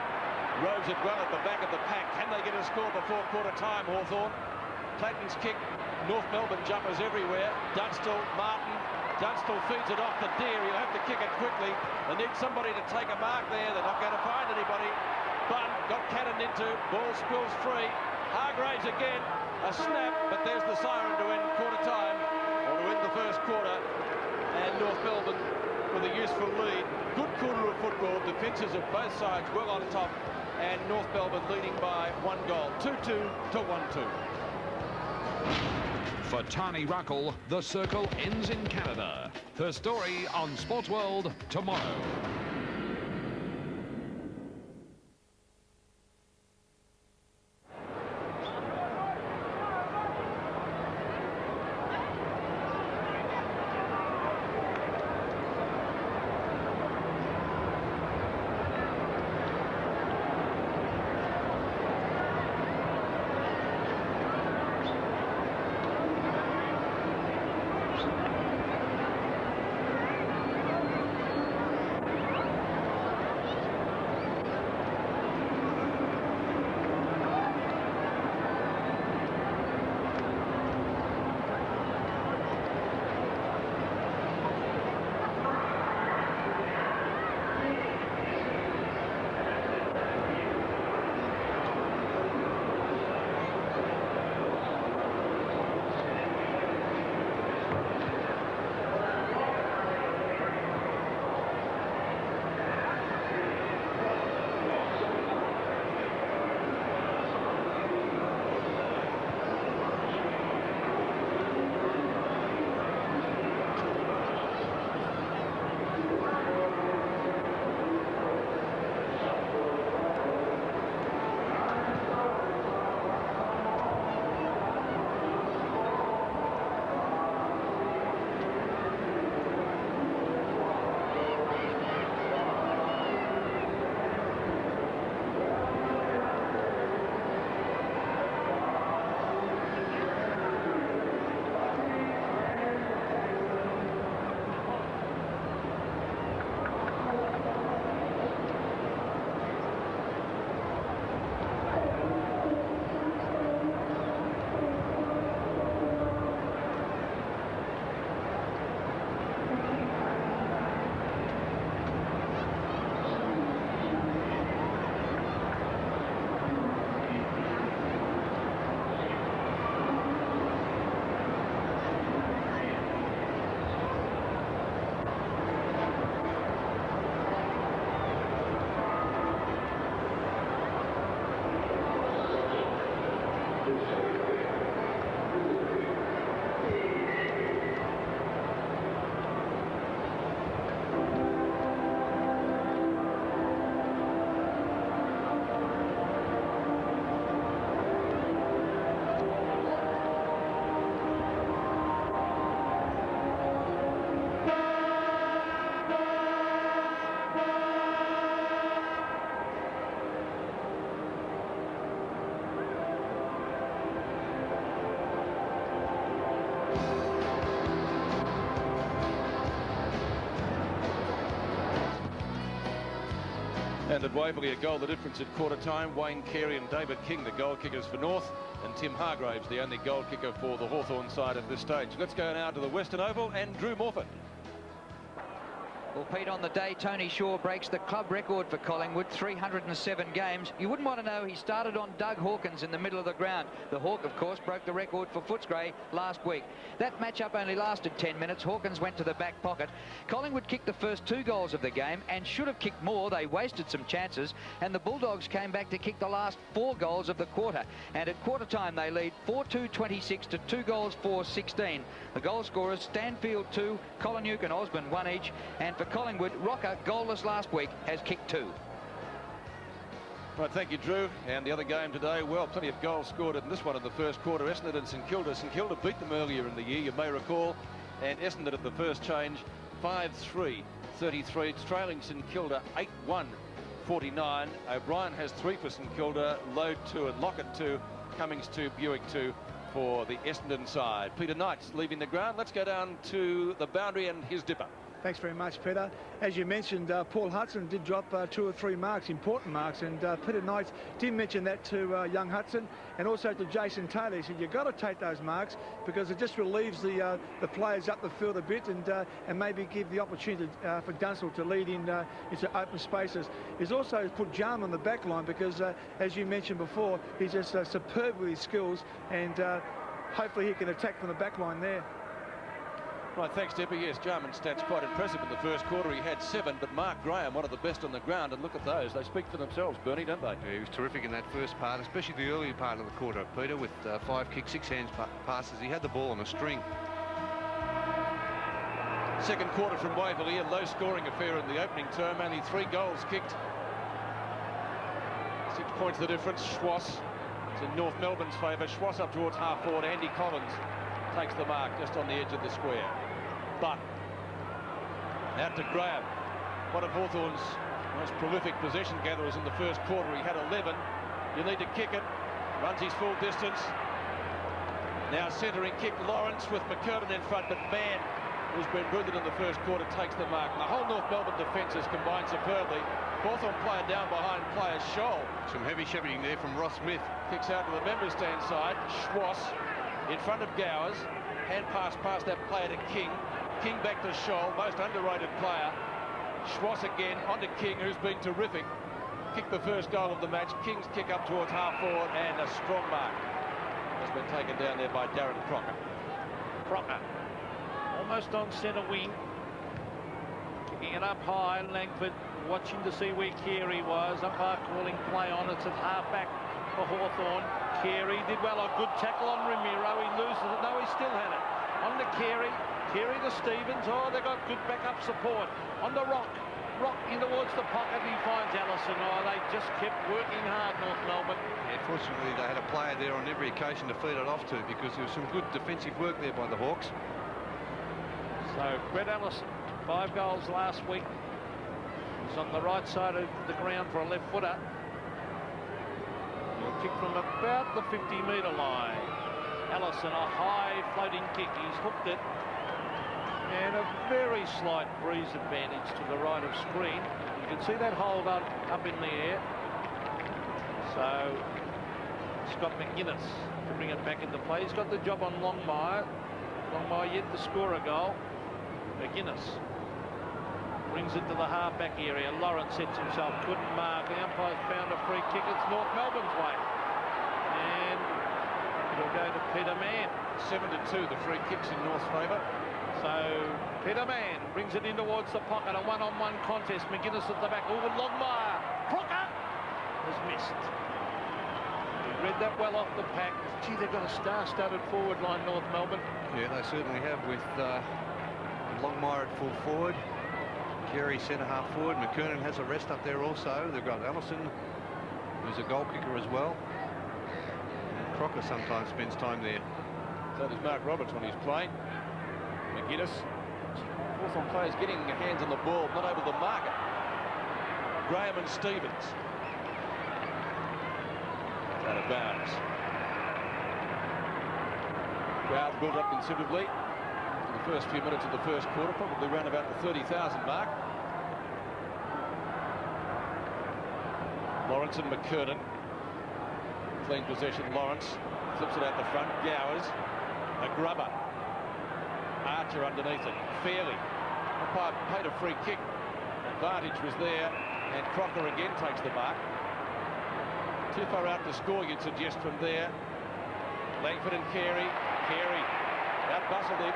rows it well at the back of the pack. Can they get a score before quarter time, Hawthorn? Platten's kick, North Melbourne jumpers everywhere. Dunstall, Martin. Dunstall feeds it off the Deer. He'll have to kick it quickly. They need somebody to take a mark there. They're not going to find anybody. Bunn got cannoned into. Ball spills free. Hargraves again. A snap, but there's the siren to end quarter time, or to end the first quarter. And North Melbourne with a useful lead. Good quarter of football. Defences of both sides well on top. And North Melbourne leading by 1 goal. 2-2 to 1-2. For Tani Ruckle, the circle ends in Canada. Her story on Sports World tomorrow. And at Waverley, a goal the difference at quarter time. Wayne Carey and David King, the goal kickers for North, and Tim Hargraves, the only goal kicker for the Hawthorn side at this stage. Let's go now to the Western Oval and Drew Morford. Well, Pete, on the day, Tony Shaw breaks the club record for Collingwood, 307 games. You wouldn't want to know he started on Doug Hawkins in the middle of the ground. The Hawk, of course, broke the record for Footscray last week. That matchup only lasted 10 minutes. Hawkins went to the back pocket. Collingwood kicked the first 2 goals of the game and should have kicked more. They wasted some chances, and the Bulldogs came back to kick the last 4 goals of the quarter. And at quarter time, they lead 4-2-26 to 2 goals 4-16. The goal scorers, Stanfield 2, Colin and Osborne 1 each, and for Collingwood, Rocker, goalless last week, has kicked 2. Right, thank you, Drew. And the other game today, well, plenty of goals scored in this one in the first quarter. Essendon and St Kilda. St Kilda beat them earlier in the year, you may recall. And Essendon at the first change, 5-3, 33. It's trailing St Kilda 8-1, 49. O'Brien has 3 for St Kilda, Lowe 2 and Lockett 2, Cummings 2, Buick 2 for the Essendon side. Peter Knight's leaving the ground. Let's go down to the boundary and his dipper. Thanks very much, Peter. As you mentioned, Paul Hudson did drop 2 or 3 marks, important marks, and Peter Knight did mention that to young Hudson and also to Jason Taylor. He said, you've got to take those marks because it just relieves the players up the field a bit and maybe give the opportunity for Dunstall to lead into open spaces. He's also put Jarman on the back line because, as you mentioned before, he's just superb with his skills, and hopefully he can attack from the back line there. Right, thanks, Debbie. Yes, Jarman's stats quite impressive in the first quarter. He had 7, but Mark Graham, one of the best on the ground, and look at those. They speak for themselves, Bernie, don't they? Yeah, he was terrific in that first part, especially the early part of the quarter, Peter, with 5 kicks, 6 hands passes. He had the ball on a string. Second quarter from Waverley, a low-scoring affair in the opening term. Only 3 goals kicked. 6 points the difference. Schwass, it's in North Melbourne's favour. Schwass up towards half-forward. Andy Collins takes the mark just on the edge of the square. But out to Graham, one of Hawthorn's most prolific possession gatherers in the first quarter. He had 11. You need to kick it. Runs his full distance. Now centering kick, Lawrence with McKernan in front, but Mann, who's been brilliant in the first quarter, takes the mark. And the whole North Melbourne defence has combined superbly. Hawthorn player down behind player Scholl. Some heavy shepherding there from Ross Smith. Kicks out to the member stand side. Schwass in front of Gowers. Hand pass past that player to King. King back to Scholl, most underrated player. Schwass again onto King, who's been terrific. Kicked the first goal of the match. King's kick up towards half-forward, and a strong mark has been taken down there by Darren Crocker. Crocker, almost on centre wing. Kicking it up high, Langford watching to see where Carey was. Umpire calling play on. It's at half-back for Hawthorn. Carey did well, a good tackle on Ramiro. He loses it. No, he still had it. On to Carey. Carey to Stevens. Oh, they got good backup support. On to Rock. Rock in towards the pocket. He finds Allison. Oh, they just kept working hard, North Melbourne. Yeah, fortunately, they had a player there on every occasion to feed it off to, because there was some good defensive work there by the Hawks. So, Brett Allison, 5 goals last week. He's on the right side of the ground for a left footer. He'll kick from about the 50-metre line. Allison, a high floating kick. He's hooked it. And a very slight breeze advantage to the right of screen. You can see that hold up in the air. So, Scott McGuinness to bring it back into play. He's got the job on Longmire. Longmire yet to score a goal. McGuinness brings it to the half-back area. Lawrence sets himself, couldn't mark. The umpire's found a free kick. It's North Melbourne's way. And it'll go to Peter Mann. 7-2, the free kicks in North's favour. So Peter Mann brings it in towards the pocket. A one-on-one contest. McGuinness at the back. Oh, Longmire. Crocker has missed. He read that well off the pack. Gee, they've got a star-studded forward line, North Melbourne. Yeah, they certainly have, with Longmire at full forward. Carey centre half forward. McKernan has a rest up there also. They've got Allison, who's a goal kicker as well. And Crocker sometimes spends time there. So does Mark Roberts when he's playing. McGuinness. Hawthorn players getting hands on the ball, not able to mark it. Graham and Stevens. Out of bounds. Crowd built up considerably for the first few minutes of the first quarter, probably around about the 30,000 mark. Lawrence and McKernan. Clean possession, Lawrence. Flips it out the front. Gowers. A grubber. Archer underneath it. Fairly. Umpire paid a free kick. Advantage was there. And Crocker again takes the mark. Too far out to score, you'd suggest, from there. Langford and Carey. Carey out-bustled him.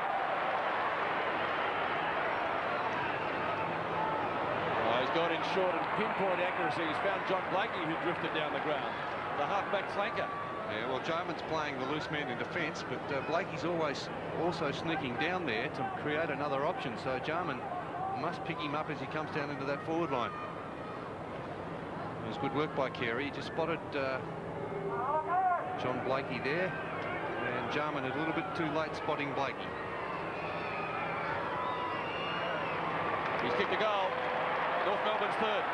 Oh, he's got in short and pinpoint accuracy. He's found John Blakey, who drifted down the ground. The half-back flanker. Yeah, well, Jarman's playing the loose man in defence, but Blakey's always also sneaking down there to create another option. So Jarman must pick him up as he comes down into that forward line. It was good work by Carey. He just spotted John Blakey there, and Jarman a little bit too late spotting Blakey. He's kicked a goal. North Melbourne's third.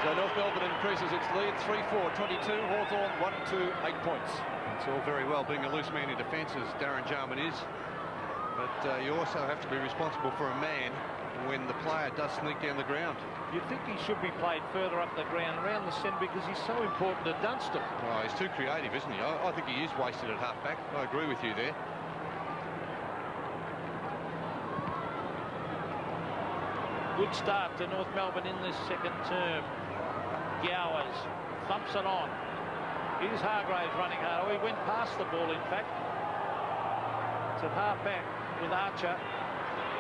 So North Melbourne increases its lead, 3-4, 22. Hawthorn 1-2, 8 points. It's all very well being a loose man in defence, as Darren Jarman is, but you also have to be responsible for a man when the player does sneak down the ground. You'd think he should be played further up the ground, around the centre, because he's so important to Dunstan. Oh, he's too creative, isn't he? I think he is wasted at half-back. I agree with you there. Good start to North Melbourne in this second term. Gowers thumps it on. Here's Hargraves running hard. Oh, he went past the ball, in fact. It's at half-back with Archer.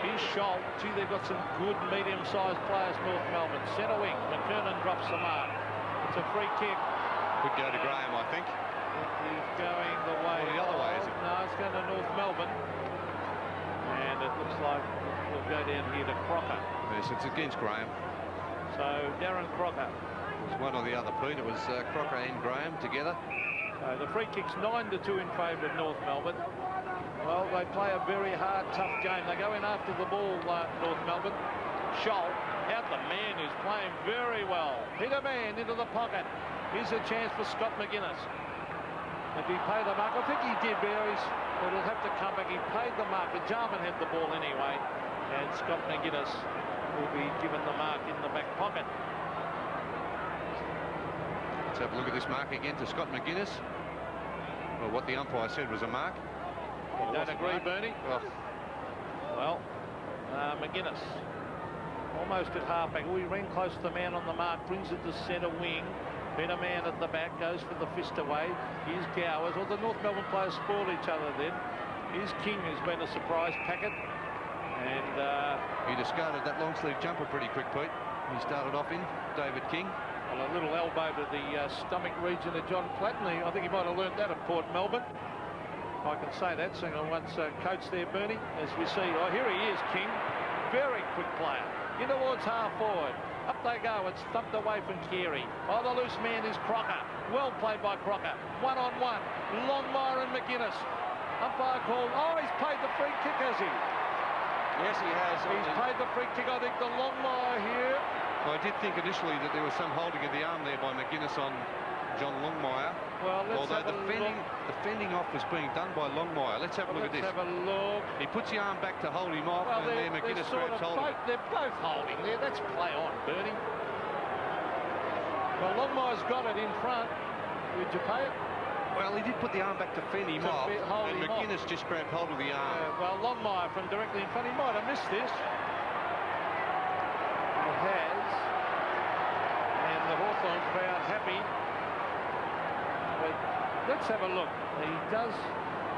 Here's Scholl. Gee, they've got some good medium-sized players, North Melbourne. Centre wing. McKernan drops the mark. It's a free kick. Could go to Graham, I think. It is going the way. Well, the other way, is it? No, it's going to North Melbourne. And it looks like we'll go down here to Crocker. Yes, it's against Graham. So Darren Crocker. It was one or the other, Pete. It was Crocker and Graham together. So the free kick's 9-2 in favour of North Melbourne. Well, they play a very hard, tough game. They go in after the ball, North Melbourne. Scholl, out the man, who's playing very well. Hit a man into the pocket. Here's a chance for Scott McGuinness. Did he pay the mark? I think he did, Berries, but he'll have to come back. He paid the mark, but Jarman had the ball anyway, and Scott McGuinness will be given the mark in the back pocket. Let's have a look at this mark again to Scott McGuinness. Well, what the umpire said was a mark. You don't agree, Bernie? Oh. Well, McGuinness almost at halfback. Oh, he ran close to the man on the mark, brings it to centre wing. Then a man at the back goes for the fist away. Here's Gowers. Well, the North Melbourne players spoiled each other then. Here's King, who's been a surprise packet. And he discarded that long sleeve jumper pretty quick, Pete. He started off in David King. well, a little elbow to the stomach region of John Platney. I think he might have learned that at Port Melbourne. I can say that, seeing I once coached there, Bernie. As we see, oh, here he is, King. Very quick player. In towards half forward. Up they go. It's thumped away from Carey. Oh, the loose man is Crocker. Well played by Crocker. One-on-one. Longmire and McGuinness. Umpire called. Oh, he's paid the free kick, has he? Yes, he has. He's paid the free kick, I think, to Longmire here. Well, I did think initially that there was some holding of the arm there by McGuinness on John Longmire. Well, let's although have a the fending off was being done by Longmire. Let's have a look at this. Let's have a look. He puts the arm back to hold him off, Well, and there McGuinness grabs hold of it. They're both holding there. That's play on, Bernie. Well, Longmire's got it in front. Would you pay it? Well, he did put the arm back to fend him off, and McGuinness just grabbed hold of the arm. Well, Longmire from directly in front. He might have missed this. He has. And the Hawthorn crowd happy. But let's have a look. He does.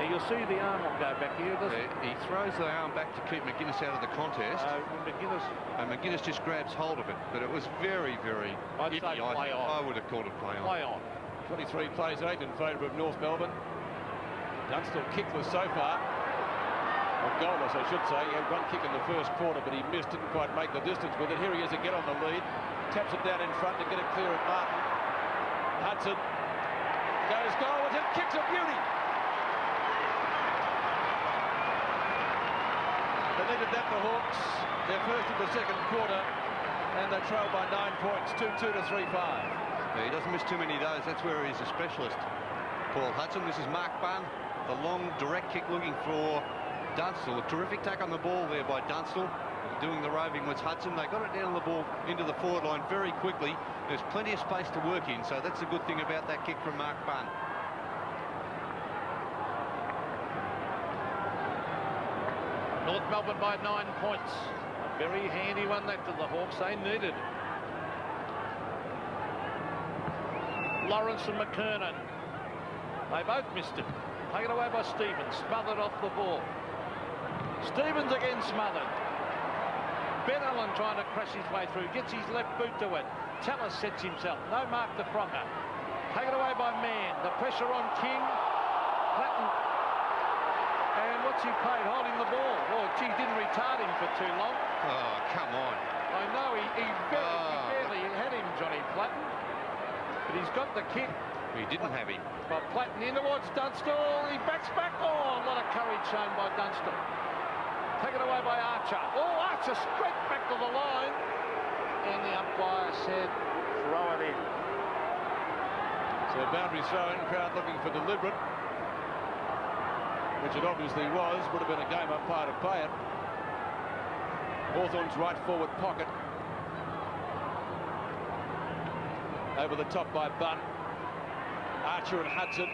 You'll see the arm will go back here. He throws the arm back to keep McGuinness out of the contest. And McGuinness just grabs hold of it. But it was very, very I'd say play on. I would have called it play on. Play on. 23 plays 8 in favour of North Melbourne. Dunstan kickless so far. Well, goalless, I should say. He had one kick in the first quarter, but he missed, didn't quite make the distance with it. Here he is again on the lead. Taps it down in front to get it clear of Martin. Hudson goes goal with it, kicks a beauty. They needed that, the Hawks. They're first in the second quarter, and they trail by 9 points, 2-2 to 3-5. Yeah, he doesn't miss too many of those. That's where he's a specialist. Paul Hudson. This is Mark Bunn. The long direct kick looking for Dunstall. A terrific tack on the ball there by Dunstall. Doing the roving was Hudson. They got it down the ball into the forward line very quickly. There's plenty of space to work in, so that's a good thing about that kick from Mark Bunn. North Melbourne by 9 points. A very handy one that to the Hawks. They needed. Lawrence and McKernan. They both missed it. Taken away by Stevens. Smothered off the ball. Stevens again smothered. Ben Allen trying to crash his way through. Gets his left boot to it. Tallis sets himself. No mark to Crocker. Taken away by Mann. The pressure on King. Platten. And what's he played? Holding the ball. Oh, gee, didn't retard him for too long. Oh, come on. I know, he barely had him, Johnny Platten. But he's got the kick. He didn't have him. But Platten in towards Dunstall. He backs back. Oh, a lot of courage shown by Dunstall. Taken away by Archer. Oh, Archer straight back to the line. And the umpire said, throw it in. So boundary throw-in, crowd looking for deliberate, which it obviously was. Would have been a game umpire to play it. Hawthorn's right forward pocket. Over the top by Bunn. Archer and Hudson.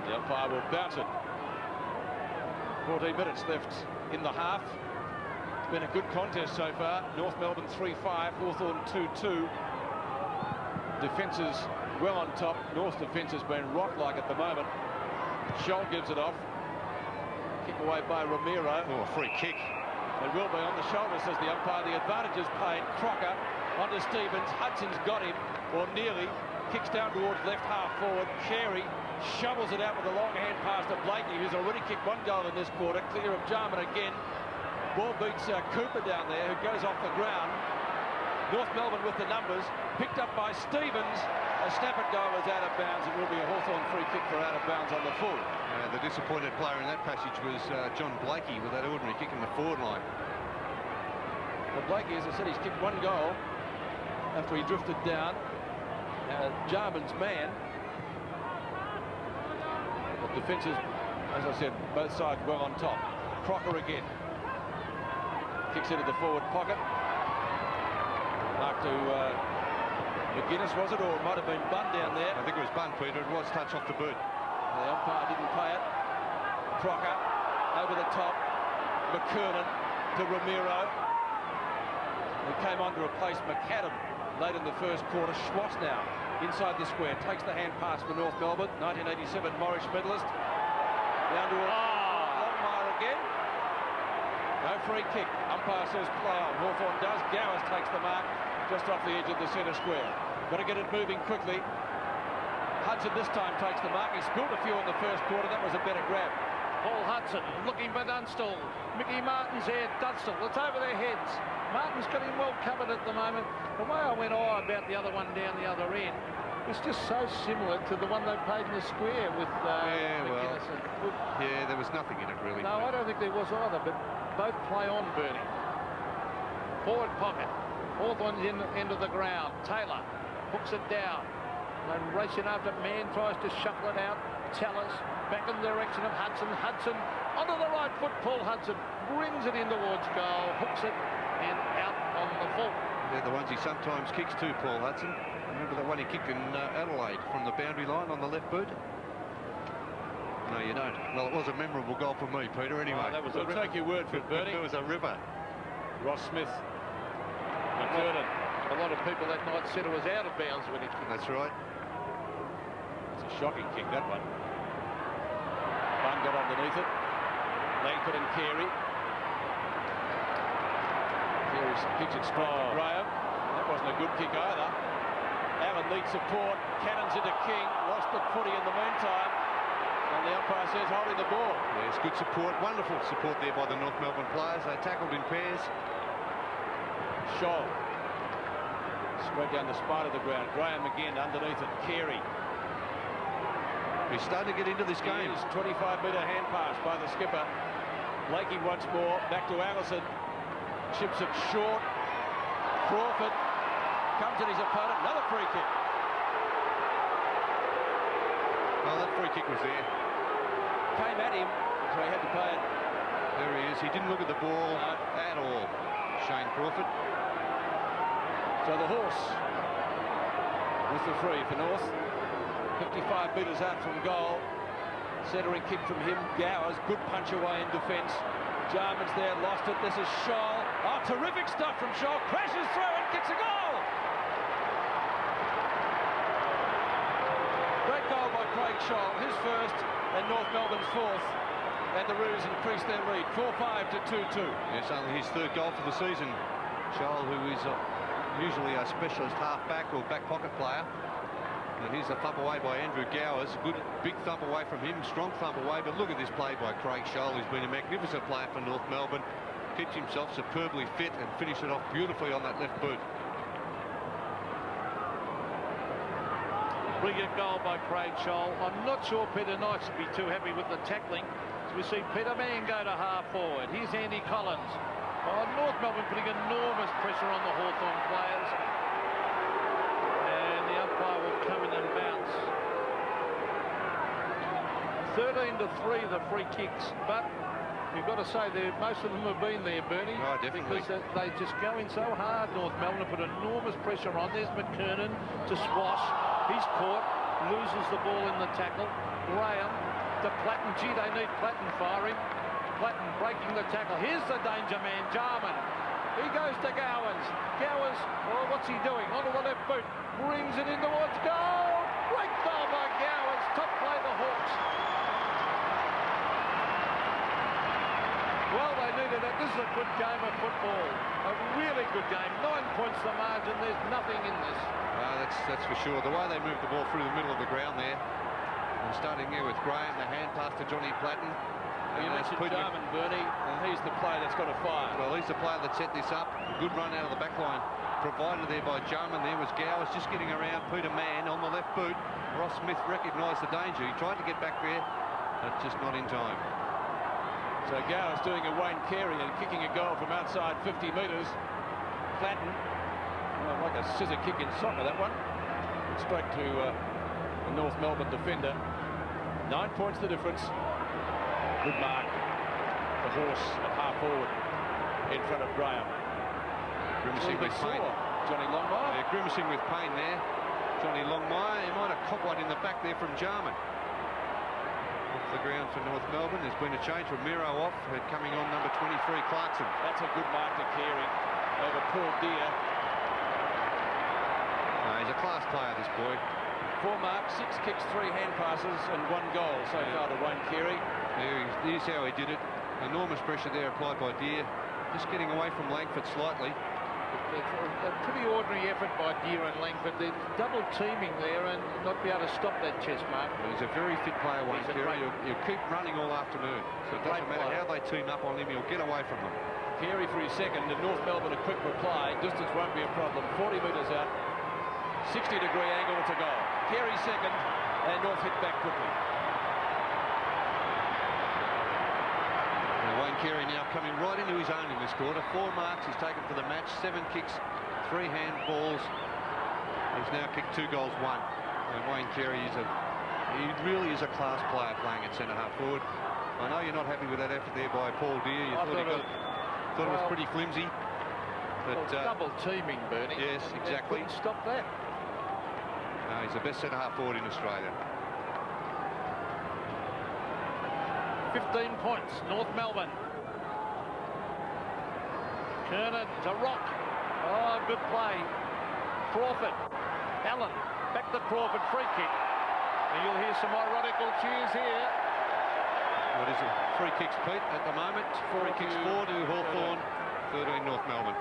The umpire will bounce it. 14 minutes left in the half. It's been a good contest so far. North Melbourne 3-5, Hawthorn 2-2. Defences well on top. North's defence has been rock-like at the moment. Scholl gives it off. Kick away by Romero. Oh, a free kick. It will be on the shoulder, says the umpire. The advantage is paid. Crocker onto Stevens. Hudson's got him, or nearly. Kicks down towards left half forward. Carey shovels it out with a long hand pass to Blakey, who's already kicked 1 goal in this quarter. Clear of Jarman again. Ball beats Cooper down there, who goes off the ground. North Melbourne with the numbers. Picked up by Stevens. A snap at goal is out of bounds. It will be a Hawthorn free kick for out of bounds on the full. The disappointed player in that passage was John Blakey with that ordinary kick in the forward line. But Blakey, as I said, he's kicked 1 goal after he drifted down. Jarman's man. The defences, as I said, both sides well on top. Crocker again. Kicks into the forward pocket. Mark to McGuinness, was it? Or it might have been Bunn down there. I think it was Bunn, Peter. It was touch off the boot. The umpire didn't play it. Crocker over the top. McKernan to Romero. He came on to replace McAdam late in the first quarter. Schwartz now inside the square. Takes the hand pass for North Melbourne. 1987 Morris medalist. Down to Longmire again. No free kick. Umpire says play on. Hawthorn does. Gowers takes the mark just off the edge of the centre square. Got to get it moving quickly. Hudson this time takes the mark. He spilled a few in the first quarter. That was a better grab. Paul Hudson looking for Dunstall. Mickey Martin's there. Dunstall. It's over their heads. Martin's got him well covered at the moment. The way I went about the other one down the other end, it's just so similar to the one they played in the square with McGuinness and Cook. Yeah, there was nothing in it really. No, I don't think there was either, but both play on, Bernie. Forward pocket. Hawthorn's in the end of the ground. Taylor hooks it down. They're racing after. Mann tries to shuffle it out. Tallis back in the direction of Hudson. Hudson onto the right foot. Paul Hudson brings it in towards goal. Hooks it and out on the full. They're the ones he sometimes kicks to, Paul Hudson. Remember that one he kicked in Adelaide from the boundary line on the left boot? No, you don't. Well, it was a memorable goal for me, Peter, anyway. Oh, that was I'll take your word for it, Bernie. It was a ripper. Ross Smith. McKernan. A lot of people that night said it was out of bounds when he kicked. That's right. It's a shocking kick, that one. Bunn got underneath it. Langford and Carey. Carey kicks it straight to Graham. That wasn't a good kick either. Allen needs support. Cannons into King. Lost the footy in the meantime. And the umpire says holding the ball. Yes, good support. Wonderful support there by the North Melbourne players. They tackled in pairs. Scholl. Straight down the spine of the ground. Graham again underneath it. Carey. He's starting to get into this game. 25-metre hand pass by the skipper. Blakey once more. Back to Allison. Chips it short. Crawford comes at his opponent. Another free kick. Oh, that free kick was there. Came at him, so he had to pay it. He didn't look at the ball at all, Shane Crawford. So the horse with the free for North. 55 metres out from goal. Centering kick from him. Gowers, good punch away in defence. Jarman's there, lost it. This is Scholl. Oh, terrific stuff from Scholl. Crashes through and kicks a goal. Great goal by Craig Scholl, his first and North Melbourne's fourth. And the Roos increased their lead, 4-5 to 2-2. Yes, only his third goal for the season. Scholl, who is usually a specialist half-back or back pocket player. And here's a thump away by Andrew Gowers. Good big thump away from him, strong thump away. But look at this play by Craig Scholl, who's been a magnificent player for North Melbourne. Keeps himself superbly fit and finished it off beautifully on that left boot. Brilliant goal by Craig Scholl. I'm not sure Peter Knights would be too happy with the tackling. So we see Peter Mann go to half forward. Here's Andy Collins. Oh, North Melbourne putting enormous pressure on the Hawthorn players. And the umpire will come in and bounce. 13-3 the free kicks, but you've got to say most of them have been there, Bernie. Oh, definitely. Because they just go in so hard, North Melbourne, to put enormous pressure on. There's McKernan to Swash. He's caught, loses the ball in the tackle. Graham to Platten. Gee, they need Platten firing. Platten breaking the tackle. Here's the danger man, Jarman. He goes to Gowers. Gowers, oh, what's he doing? Onto the left boot. Brings it in towards goal. Great goal by Gowers. Top play the Hawks. Well, they needed it. This is a good game of football. A really good game. 9 points the margin. There's nothing in this. That's for sure. The way they moved the ball through the middle of the ground there. And starting there with Graham, the hand pass to Johnny Platten. You mentioned Jarman, Bernie, and he's the player that's got to fire. Well, he's the player that set this up. A good run out of the back line. Provided there by Jarman. There was Gowers just getting around Peter Mann on the left boot. Ross Smith recognised the danger. He tried to get back there, but just not in time. So Gowers doing a Wayne Carey and kicking a goal from outside 50 metres. Platten, well, like a scissor kick in soccer, that one. Straight to the North Melbourne defender. 9 points the difference. Good mark. The horse at half forward in front of Graham. Grimacing with pain. Johnny Longmire. Yeah, grimacing with pain there. Johnny Longmire. He might have caught one in the back there from Jarman. Off the ground for North Melbourne. There's been a change from Miro off. Coming on number 23, Clarkson. That's a good mark to Carey over Paul Deere. He's a class player, this boy. 4 marks, 6 kicks, 3 hand passes and 1 goal so far to Wayne Carey. Here's how he did it. Enormous pressure there applied by Deere. Just getting away from Langford slightly. A pretty ordinary effort by Deere and Langford. They're double teaming there and not be able to stop that chest mark. He's a very fit player, Wayne Carey. He'll keep running all afternoon. So it doesn't matter how they team up on him, he'll get away from them. Carey for his second, and North Melbourne a quick reply. Distance won't be a problem. 40 metres out. 60-degree angle to goal. Carey second, and North hit back quickly. Wayne Carey now coming right into his own in this quarter. 4 marks he's taken for the match, 7 kicks, 3 hand balls. He's now kicked 2 goals, 1. And Wayne Carey he really is a class player playing at centre half forward. I know you're not happy with that effort there by Paul Deere. You thought it was pretty flimsy. But double teaming, Bernie. Yes, exactly. Couldn't stop that. No, he's the best centre half forward in Australia. 15 points, North Melbourne. Kernan to Rock. Oh, good play. Crawford. Allen. Back to Crawford. Free kick. And you'll hear some ironical cheers here. What is it? Free kicks, Pete, at the moment. Free kicks 4 to Hawthorn, 13 North Melbourne.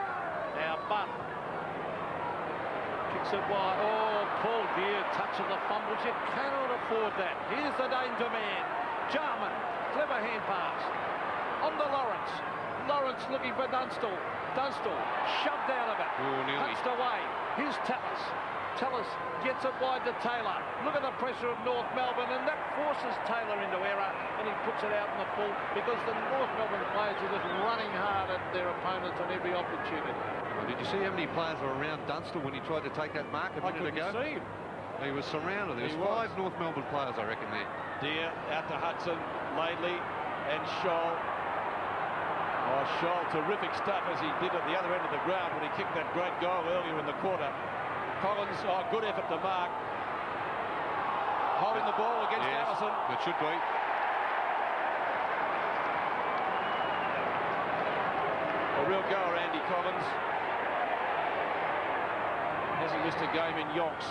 Now Butt. Kicks it wide. Oh, Paul Deere touching the fumbles. You cannot afford that. Here's the danger man. Jarman. Clever hand pass. On to Lawrence. Lawrence looking for Dunstall. Dunstall shoved out of it. Oh, nearly. Touched away. Here's Tallis. Tallis gets it wide to Taylor. Look at the pressure of North Melbourne, and that forces Taylor into error, and he puts it out in the full because the North Melbourne players are just running hard at their opponents on every opportunity. Well, did you see how many players were around Dunstall when he tried to take that mark a minute ago? See him. He was surrounded. There was 5 North Melbourne players, I reckon, there. Deere out to Hudson, Laidley and Scholl. Scholl, terrific stuff as he did at the other end of the ground when he kicked that great goal earlier in the quarter. Collins, good effort to mark. Holding the ball against Allison. It should be. A real goer, Andy Collins. Hasn't missed a game in yonks.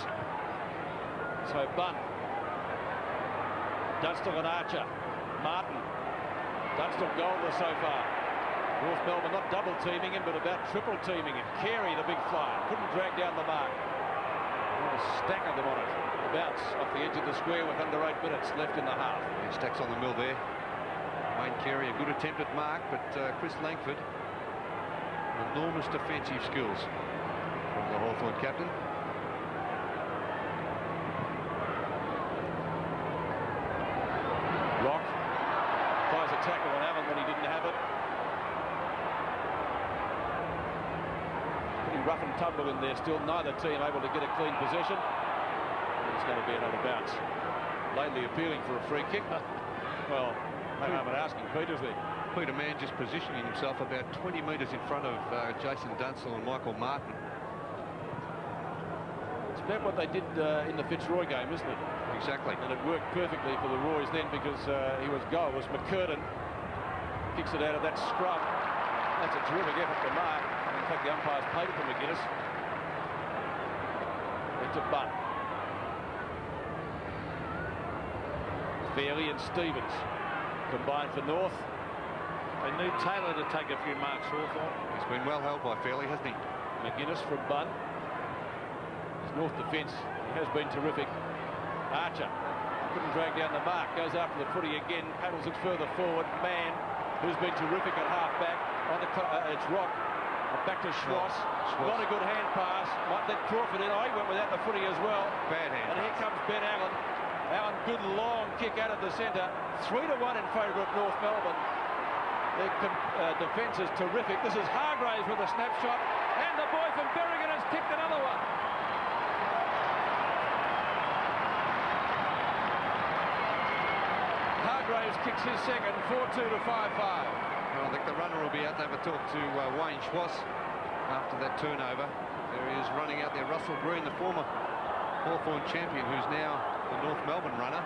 So Bunn. Dunstall and Archer. Martin. Dunstall goalless so far. North Melbourne not double teaming him, but about triple teaming him. Carey, the big flyer, couldn't drag down the mark. A stack of them on it. The bounce off the edge of the square with under 8 minutes left in the half. Yeah, stacks on the mill there. Wayne Carey, a good attempt at mark, but Chris Langford, enormous defensive skills from the Hawthorn captain. Rock tries a tackle on Allen when he didn't have it. Pretty rough and tumble in there still. Neither team able to get a clean possession. It's going to be another bounce. Lately appealing for a free kick. Well, no harm in asking, Peter's there. Peter Mann just positioning himself about 20 metres in front of Jason Dunstall and Michael Martin. It's about what they did in the Fitzroy game, isn't it? Exactly. And it worked perfectly for the Roys then because he was goalless. McCurtain kicks it out of that scrum. That's a terrific effort to mark. In fact, the umpires paid it to McGuinness. It's a butt. Fairley and Stevens combined for North. They need Taylor to take a few marks, Hawthorn. He's been well held by Fairley, hasn't he? McGuinness from Bunn. His North defence, he has been terrific. Archer couldn't drag down the mark, goes after the footy again, paddles it further forward. Mann, who's been terrific at half-back. On the it's Rock. Back to Schwartz. Not a good hand pass. Might let Crawford in. Oh, he went without the footy as well. Bad hand. And here comes Ben Allen. Allen, good long kick out of the centre. 3-1 in favour of North Melbourne. Their defence is terrific. This is Hargraves with a snapshot. And the boy from Berrigan has kicked another one. Hargraves kicks his second, 4-2 to 5-5. Well, I think the runner will be out to have a talk to Wayne Schwartz after that turnover. There he is running out there. Russell Green, the former Hawthorn champion, who's now the North Melbourne runner.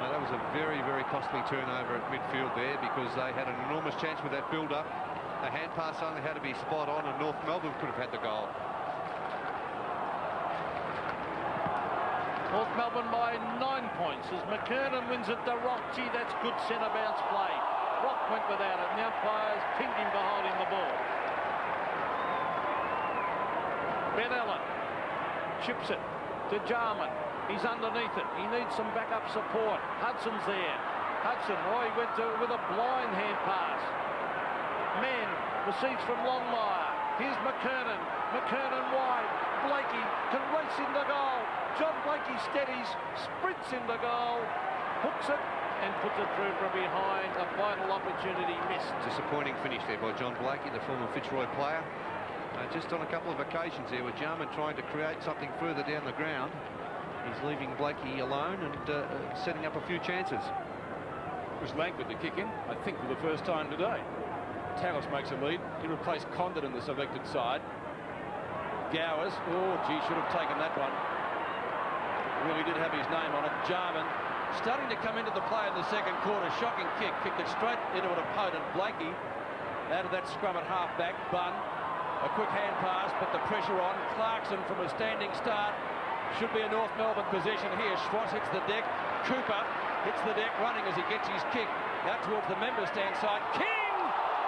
That was a very, very costly turnover at midfield there because they had an enormous chance with that build-up. The hand pass only had to be spot on and North Melbourne could have had the goal. North Melbourne by 9 points as McKernan wins it to Rock. Gee, that's good centre bounce play. Rock went without it and the umpires pinged him for holding the ball. Ben Allen chips it to Jarman. He's underneath it. He needs some backup support. Hudson's there. Hudson, he went with a blind hand pass. Mann receives from Longmire. Here's McKernan. McKernan wide. Blakey can race into goal. John Blakey steadies, sprints into goal, hooks it and puts it through from behind. A vital opportunity missed. Disappointing finish there by John Blakey, the former Fitzroy player. Just on a couple of occasions there with Jarman trying to create something further down the ground. He's leaving Blakey alone and setting up a few chances. It was Langford to kick in, I think, for the first time today. Tallis makes a lead. He replaced Condon in the selected side. Gowers, should have taken that one. Really did have his name on it. Jarman starting to come into the play in the second quarter. Shocking kick. Kicked it straight into an opponent. Blakey out of that scrum at half-back. Bunn, a quick hand pass, put the pressure on. Clarkson from a standing start. Should be a North Melbourne possession here. Schwartz hits the deck. Cooper hits the deck running as he gets his kick out towards the member stand side. King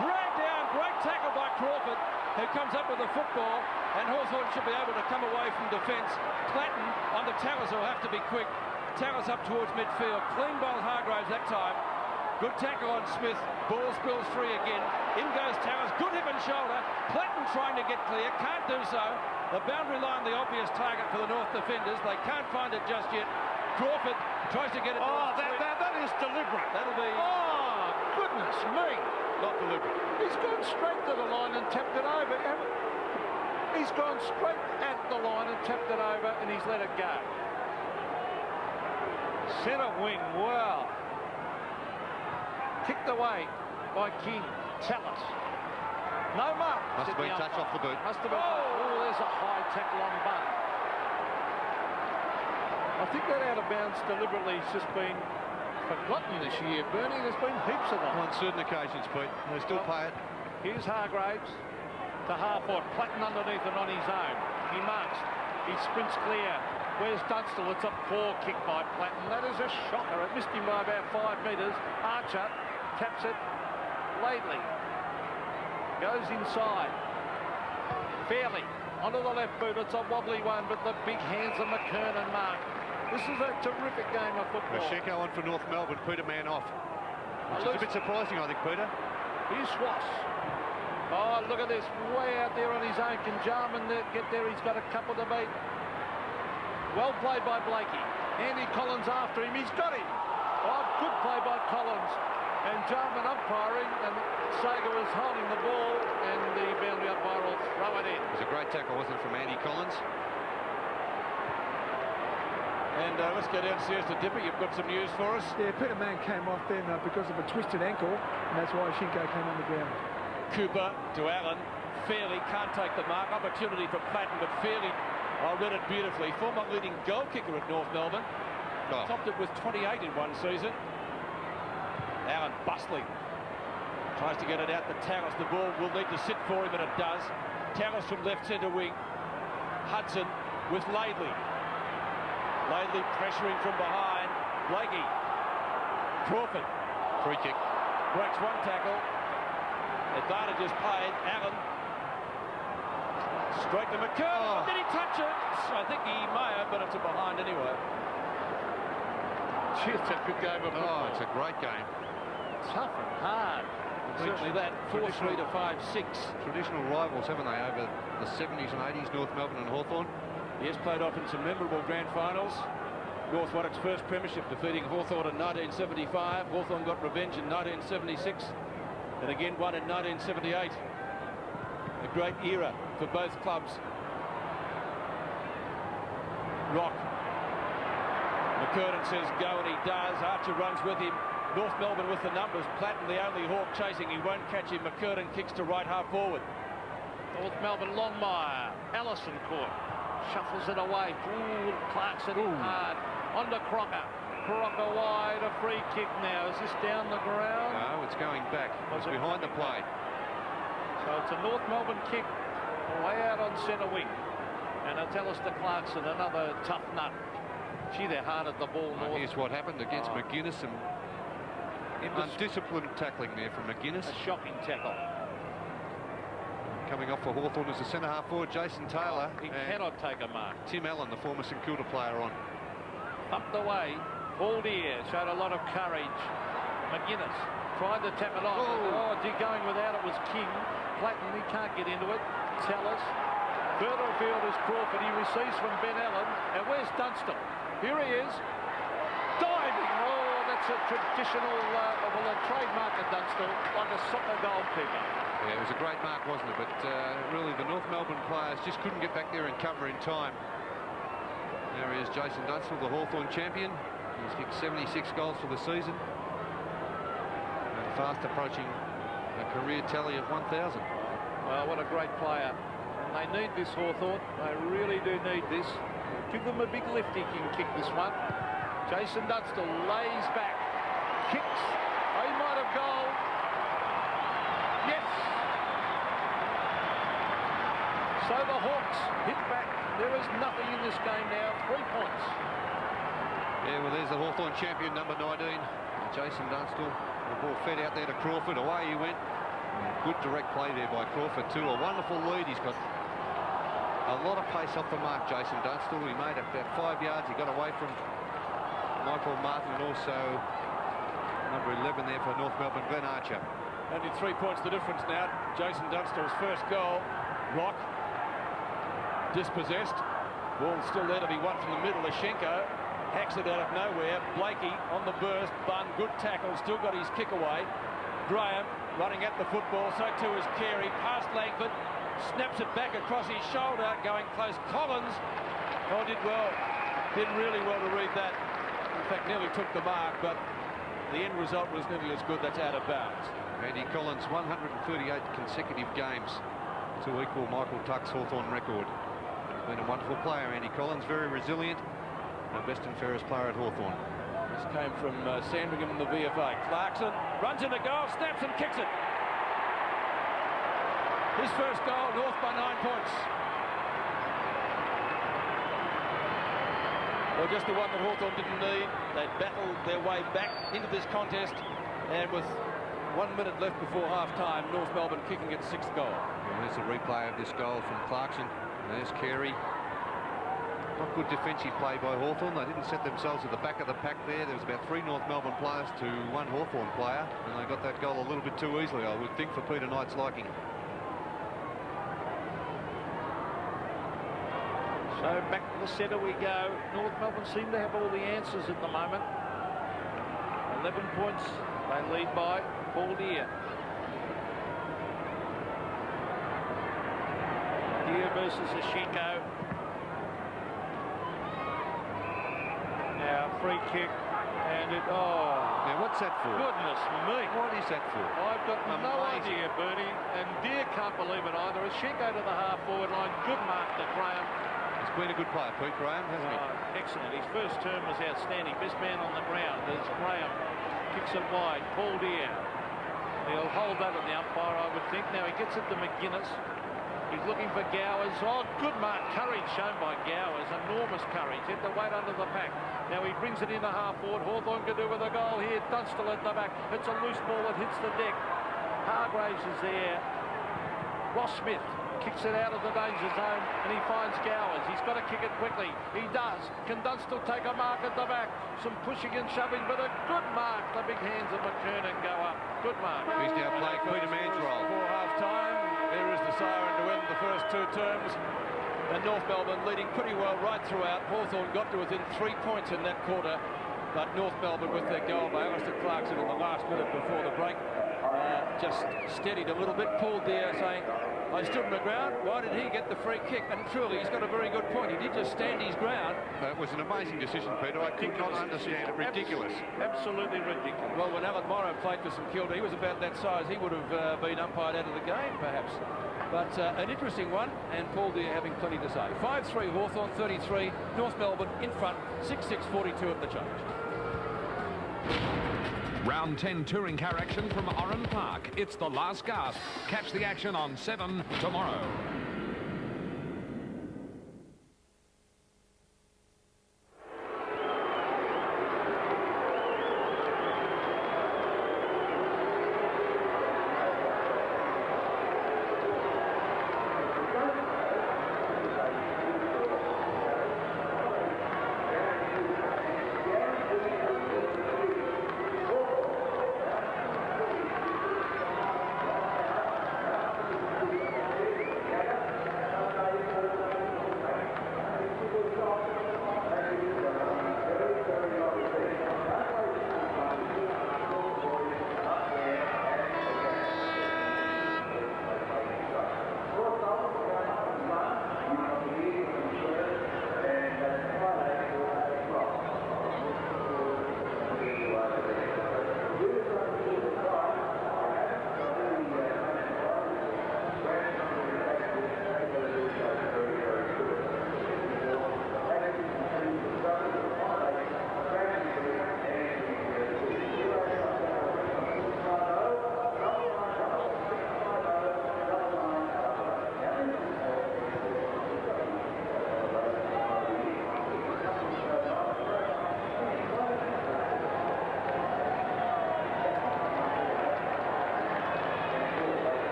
dragged down. Great tackle by Crawford, who comes up with the football, and Hawthorn should be able to come away from defence. Clatton on the Tallis will have to be quick. Tallis up towards midfield. Clean ball Hargraves that time. Good tackle on Smith. Ball spills free again. In goes Tallis. Good hip and shoulder. Clatton trying to get clear. Can't do so. The boundary line, the obvious target for the North defenders. They can't find it just yet. Crawford tries to get it. That is deliberate. That'll be... Oh, goodness me. Not deliberate. He's gone straight to the line and tapped it over. He's gone straight at the line and tapped it over and he's let it go. Centre wing, wow. Kicked away by King. Tell us. No mark. Must have been touch off the boot. Must have been. Oh, there's a high tackle on Bunt. I think that out of bounds deliberately has just been forgotten this year, Bernie. There's been heaps of them. On certain occasions, Pete. They still pay it. Here's Hargraves to Hawthorn. Platten underneath and on his own. He marks. He sprints clear. Where's Dunstall? It's a poor kick by Platten. That is a shocker. It missed him by about 5 metres. Archer taps it. Laidley goes inside. Fairly onto the left boot. It's a wobbly one, but the big hands of McKernan mark. This is a terrific game of football. Mashenko on for North Melbourne. Peter man off. Which is a bit surprising, I think, Peter. Here's Swass. Oh, look at this. Way out there on his own. Can Jarman get there? He's got a couple to beat. Well played by Blakey. Andy Collins after him. He's got him. Oh, good play by Collins. And Jarman umpiring, and Sager was holding the ball, and the boundary umpire will throw it in. It was a great tackle, wasn't it, from Andy Collins? And let's go downstairs to Dipper. You've got some news for us. Yeah, Peter Mann came off then because of a twisted ankle, and that's why Shinko came on the ground. Cooper to Allen. Fairley can't take the mark. Opportunity for Platten, but Fairley, I read it beautifully. Former leading goal kicker at North Melbourne. Oh. Topped it with 28 in one season. Allen bustling. Tries to get it out to Tallis. The ball will need to sit for him, and it does. Tallis from left centre wing. Hudson with Laidley. Laidley pressuring from behind. Blakey. Crawford. Free kick. Breaks one tackle. Advantage is played. Allen. Straight to McKernan. Did he touch it? I think he may have, but it's a behind anyway. Gee, it's a good game of football. Oh, it's a great game. Tough and hard. Certainly that 4-3 to 5-6. Traditional rivals, haven't they, over the 70s and 80s, North Melbourne and Hawthorn? Yes, played off in some memorable grand finals. North won its first premiership, defeating Hawthorn in 1975. Hawthorn got revenge in 1976, and again won in 1978. A great era for both clubs. Rock. McKernan says go, and he does. Archer runs with him. North Melbourne with the numbers. Platten, the only Hawk chasing. He won't catch him. McKernan kicks to right half forward. North Melbourne, Longmire. Allison caught. Shuffles it away. Ooh, Clarkson in hard. On to Crocker. Crocker wide. A free kick now. Is this down the ground? No, it's going back. It's behind the play. So it's a North Melbourne kick way out on centre wing. And a Tallis to Clarkson, another tough nut. Gee, they're hard at the ball, North. Here's what happened against McGuinness, and undisciplined tackling there from McGuinness. A shocking tackle. Coming off for Hawthorn is the centre half forward, Jason Taylor. He cannot take a mark. Tim Allen, the former St Kilda player, on. Up the way, Paul Deere showed a lot of courage. McGuinness tried to tap it on. Oh, going without it was King. Platten, he can't get into it. Tallis. Further afield is Crawford. He receives from Ben Allen. And where's Dunstall? Here he is. Diving. Oh, that's a traditional, a trademark of Dunstall, like a soccer goalkeeper. Yeah, it was a great mark, wasn't it? But really, the North Melbourne players just couldn't get back there and cover in time. There he is, Jason Dunstall, the Hawthorn champion. He's kicked 76 goals for the season. And fast approaching a career tally of 1,000. Well, what a great player. And they need this, Hawthorn. They really do need this. Give them a big lift. He can kick this one. Jason Dunstall lays back. Kicks. Oh, he might have goal. Yes. So the Hawks hit back. There is nothing in this game now. 3 points. Yeah, well, there's the Hawthorn champion, number 19, Jason Dunstall. The ball fed out there to Crawford. Away he went. Good direct play there by Crawford too. A wonderful lead. He's got a lot of pace off the mark, Jason Dunstall. He made it about 5 yards. He got away from Michael Martin, and also number 11 there for North Melbourne, Glenn Archer. Only 3 points the difference now. Jason Dunstall's first goal. Rock. Dispossessed. Ball still there to be won from the middle. Lashenko hacks it out of nowhere. Blakey on the burst. Bunn, good tackle. Still got his kick away. Graham running at the football. So too is Carey. Past Langford. Snaps it back across his shoulder. Going close. Collins. Oh, did well. Did really well to read that. In fact, nearly took the mark, but the end result was nearly as good. That's out of bounds. Andy Collins, 138 consecutive games to equal Michael Tuck's Hawthorn record. He's been a wonderful player, Andy Collins, very resilient, and best and fairest player at Hawthorn. This came from Sandringham in the VFA. Clarkson runs into goal, snaps and kicks it. His first goal, North by 9 points. Well, just the one that Hawthorn didn't need. They battled their way back into this contest, and with 1 minute left before half-time, North Melbourne kicking its 6th goal. Well, there's a replay of this goal from Clarkson. There's Carey. Not good defensive play by Hawthorn. They didn't set themselves at the back of the pack there. There was about 3 North Melbourne players to 1 Hawthorn player, and they got that goal a little bit too easily, I would think, for Peter Knight's liking. So back to the centre we go. North Melbourne seem to have all the answers at the moment. 11 points they lead by. Paul Deere. Deere versus Ashiko. Now free kick, and it, Now what's that for? goodness me. What is that for? I've got no Amazing. idea, Bernie, and Deere can't believe it either. Ashiko to the half-forward line. Good mark to Graham. He's been a good player, Pete Graham, hasn't he? Excellent. His first term was outstanding. Best man on the ground. There's Graham. Kicks it wide. Paul Deere. He'll hold that on the umpire, I would think. Now he gets it to McGuinness. He's looking for Gowers. Oh, good mark. Courage shown by Gowers. Enormous courage. Hit the weight under the pack. Now he brings it into half-forward. Hawthorn can do with a goal here. Dunstall at the back. It's a loose ball that hits the deck. Hargraves is there. Ross Smith kicks it out of the danger zone, and he finds Gowers. He's got to kick it quickly. He does. Can Dunstall take a mark at the back? Some pushing and shoving, but a good mark. The big hands of McKernan go up. Good mark. He's now playing Peter Mann's role. Before half-time, there is the siren to end the first 2 terms. And North Melbourne leading pretty well right throughout. Hawthorn got to within 3 points in that quarter, but North Melbourne, with their goal by Alistair Clarkson in the last minute before the break, just steadied a little bit. Paul Deere saying, I stood on the ground. Why did he get the free kick? And truly, he's got a very good point. He did just stand his ground. It was an amazing decision, Peter. I could not understand it. Ridiculous. Absolutely ridiculous. Well, when Alan Morrow played for St Kilda, he was about that size. He would have been umpired out of the game, perhaps. But an interesting one, and Paul Deere having plenty to say. 5-3 Hawthorn, 33. North Melbourne in front, 6-6-42 at the change. Round 10 touring car action from Oran Park. It's the last gasp. Catch the action on 7 tomorrow.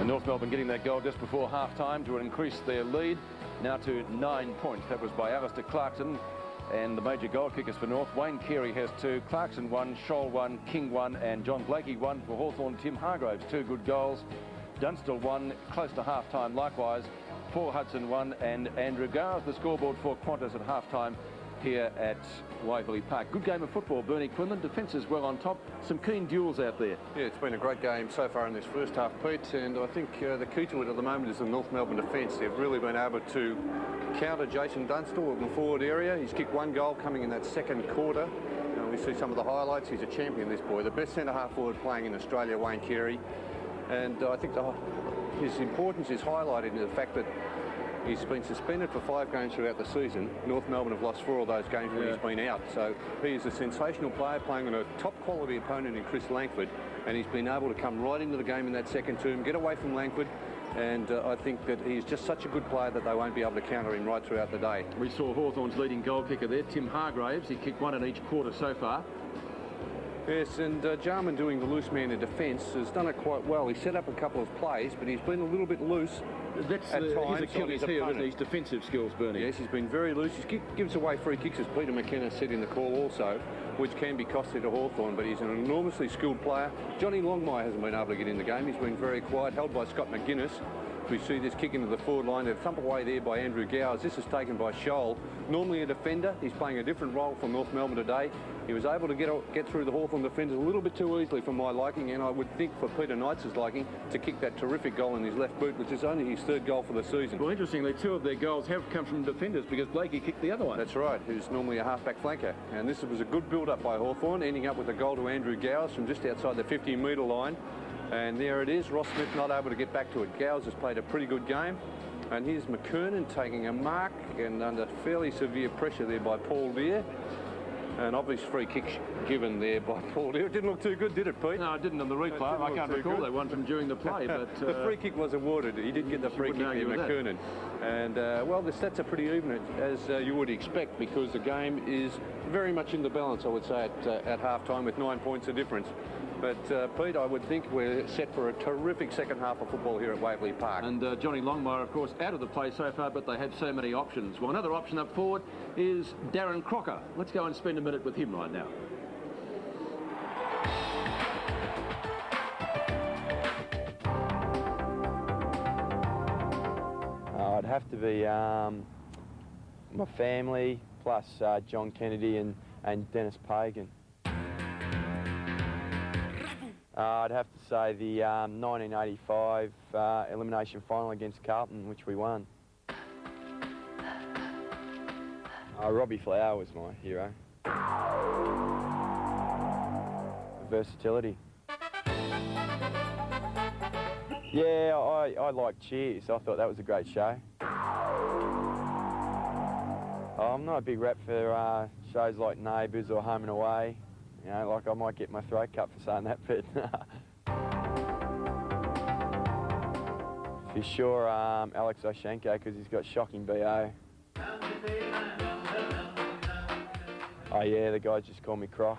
And North Melbourne getting that goal just before half-time to increase their lead now to 9 points. That was by Alistair Clarkson. And the major goal kickers for North, Wayne Carey has 2, Clarkson 1, Scholl 1, King 1, and John Blakey 1 for Hawthorn. Tim Hargraves 2 good goals. Dunstall 1, close to half-time likewise. Paul Hudson 1, and Andrew Gowers the scoreboard for Qantas at half-time here at Waverley Park. Good game of football, Bernie Quinlan. Defences well on top. Some keen duels out there. Yeah, it's been a great game so far in this first half, Pete, and I think the key to it at the moment is the North Melbourne defence. They've really been able to counter Jason Dunstall in the forward area. He's kicked 1 goal coming in that second quarter. We see some of the highlights. He's a champion, this boy. The best centre-half forward playing in Australia, Wayne Carey. And I think his importance is highlighted in the fact that he's been suspended for 5 games throughout the season. North Melbourne have lost 4 of those games when he's been out. So he is a sensational player playing on a top-quality opponent in Chris Langford, and he's been able to come right into the game in that second term, get away from Langford, and I think that he's just such a good player that they won't be able to counter him right throughout the day. We saw Hawthorn's leading goal kicker there, Tim Hargraves. He kicked 1 in each quarter so far. Yes, and Jarman, doing the loose man in defence, has done it quite well. He set up a couple of plays, but he's been a little bit loose. That's his Achilles heel, isn't his defensive skills, Bernie? Yes, he's been very loose. He gives away free kicks, as Peter McKenna said in the call also, which can be costly to Hawthorn, but he's an enormously skilled player. Johnny Longmire hasn't been able to get in the game. He's been very quiet, held by Scott McGuinness. We see this kick into the forward line. They're thumped away there by Andrew Gowers. This is taken by Scholl. Normally a defender. He's playing a different role for North Melbourne today. He was able to get through the Hawthorn defenders a little bit too easily for my liking, and I would think for Peter Knight's liking, to kick that terrific goal in his left boot, which is only his 3rd goal for the season. Well, interestingly, 2 of their goals have come from defenders because Blakey kicked the other one. That's right, who's normally a half-back flanker. And this was a good build-up by Hawthorn, ending up with a goal to Andrew Gowers from just outside the 50-metre line. And there it is, Ross Smith not able to get back to it. Gowers has played a pretty good game. And here's McKernan taking a mark and under fairly severe pressure there by Paul Deere. An obvious free kick given there by Paul Deere. It didn't look too good, did it, Pete? No, it didn't on the replay. I can't recall that one from during the play. But the free kick was awarded. He did get the free kick there, McKernan. And, well, the stats are pretty even, as you would expect, because the game is very much in the balance, I would say, at half-time with 9 points of difference. But, Pete, I would think we're set for a terrific second half of football here at Waverley Park. And Johnny Longmire, of course, out of the play so far, but they have so many options. Well, another option up forward is Darren Crocker. Let's go and spend a minute with him right now. I'd have to be my family, plus John Kennedy and Dennis Pagan. I'd have to say the 1985 elimination final against Carlton, which we won. Robbie Flower was my hero. Versatility. Yeah, I like Cheers. I thought that was a great show. I'm not a big rap for shows like Neighbours or Home and Away. You know, like I might get my throat cut for saying that, but for sure, Alex Oshenko, because he's got shocking BO. Oh yeah, the guys just call me Croc.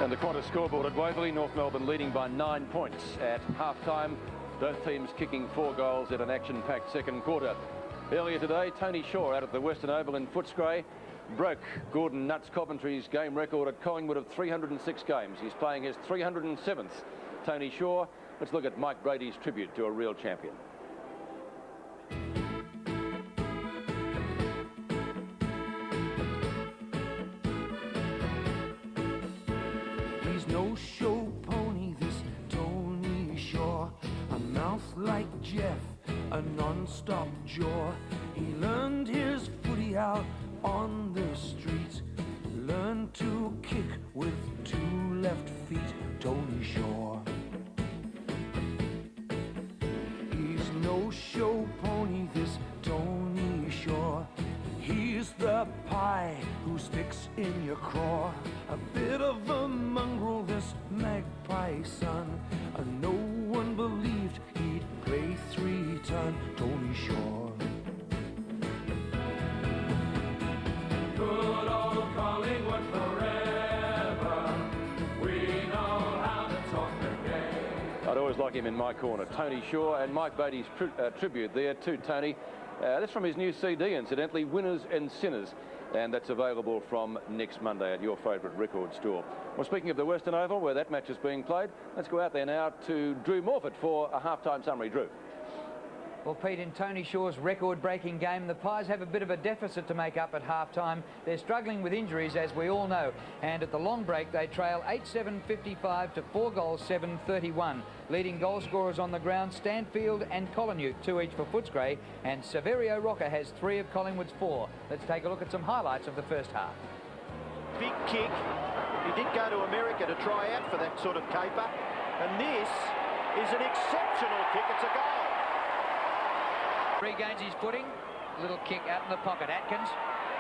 And the Qantas scoreboard at Waverley, North Melbourne leading by 9 points at half-time. Both teams kicking 4 goals in an action-packed second quarter. Earlier today, Tony Shaw out at the Western Oval in Footscray broke Gordon Nutt's Coventry's game record at Collingwood of 306 games. He's playing his 307th. Tony Shaw. Let's look at Mike Brady's tribute to a real champion. He's no show pony, this Tony Shaw. A mouth like Jeff, a non-stop jaw. He learned his footy out on the street. Learned to kick with 2 left feet. Tony Shaw. He's no show pony, this Tony Shaw. He's the pie who sticks in your craw. A bit of a mongrel, this magpie son. No one believed he'd play 3-ton. Tony Shaw. Good old Collingwood forever. We know how to talk the game. I'd always like him in my corner. Tony Shaw, and Mike Brady's tribute there to Tony. That's from his new CD, incidentally, Winners and Sinners. And that's available from next Monday at your favourite record store. Well, speaking of the Western Oval, where that match is being played, let's go out there now to Drew Morford for a half-time summary. Drew. Well, Pete, in Tony Shaw's record-breaking game, the Pies have a bit of a deficit to make up at half-time. They're struggling with injuries, as we all know. And at the long break, they trail 8-7-55 to 4 goals, 7-31. Leading goal scorers on the ground, Stanfield and Collingham, 2 each for Footscray. And Severio Rocker has 3 of Collingwood's 4. Let's take a look at some highlights of the first half. Big kick. He did go to America to try out for that sort of caper. And this is an exceptional kick. It's a goal. Regains his footing. Little kick out in the pocket. Atkins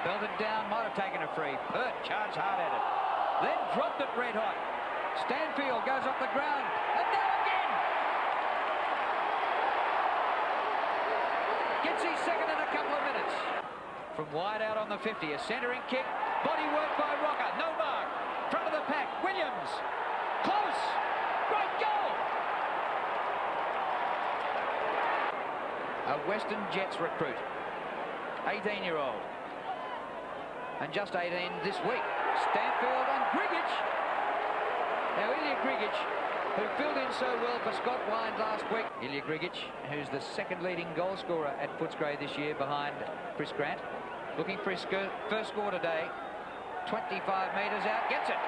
belted down, might have taken a free. Pert charged hard at it. Then dropped it red hot. Stanfield goes off the ground. And now again. Gets his second in a couple of minutes. From wide out on the 50, a centering kick. Body work by Rocker. No mark. Front of the pack. Williams. Close. Great goal. A Western Jets recruit, 18-year-old, and just 18 this week. Stanfield and Grigich. Now Ilya Grigich, who filled in so well for Scott Wine last week. Ilya Grigich, who's the second leading goal scorer at Footscray this year behind Chris Grant. Looking for his first score today. 25 metres out, gets it.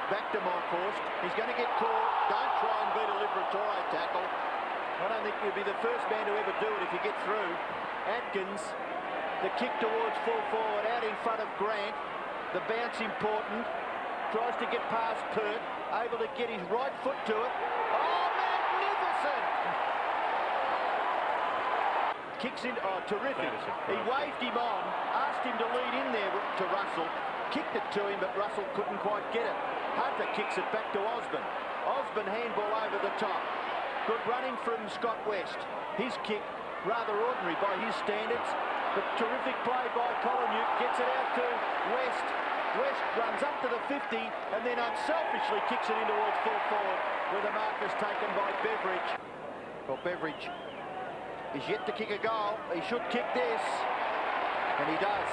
Back to Monkhorst. He's going to get caught. Don't try and beat a Liberatore tackle. I don't think you'll be the first man to ever do it if you get through. Atkins, the kick towards full forward, out in front of Grant. The bounce important. Tries to get past Pert. Able to get his right foot to it. Oh, magnificent! Kicks in. Oh, terrific. He waved him on. Asked him to lead in there to Russell. Kicked it to him, but Russell couldn't quite get it. Hunter kicks it back to Osborne. Osborne handball over the top. Good running from Scott West. His kick, rather ordinary by his standards, but terrific play by Collingham. Gets it out to West. West runs up to the 50 and then unselfishly kicks it in towards full forward, where the mark is taken by Beveridge. Well, Beveridge is yet to kick a goal. He should kick this, and he does.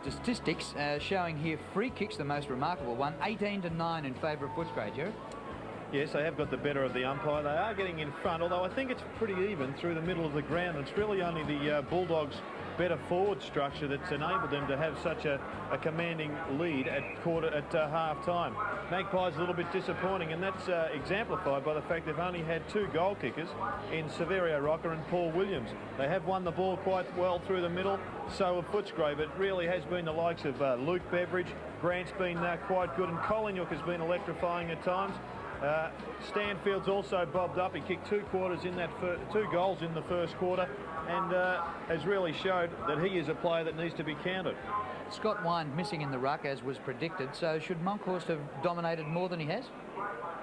The statistics showing here free kicks, the most remarkable one, 18-9 in favour of Footscray, Jared. Yes, they have got the better of the umpire. They are getting in front, although I think it's pretty even through the middle of the ground. It's really only the Bulldogs' better forward structure that's enabled them to have such a commanding lead at half-time. Magpies a little bit disappointing, and that's exemplified by the fact they've only had 2 goal kickers in Severio Rocker and Paul Williams. They have won the ball quite well through the middle, so have Footscray, but it really has been the likes of Luke Beveridge. Grant's been quite good, and Collingham has been electrifying at times. Stanfield's also bobbed up. He kicked 2 goals in the first quarter, and has really showed that he is a player that needs to be counted. Scott Wine missing in the ruck, as was predicted, so should Monkhorst have dominated more than he has?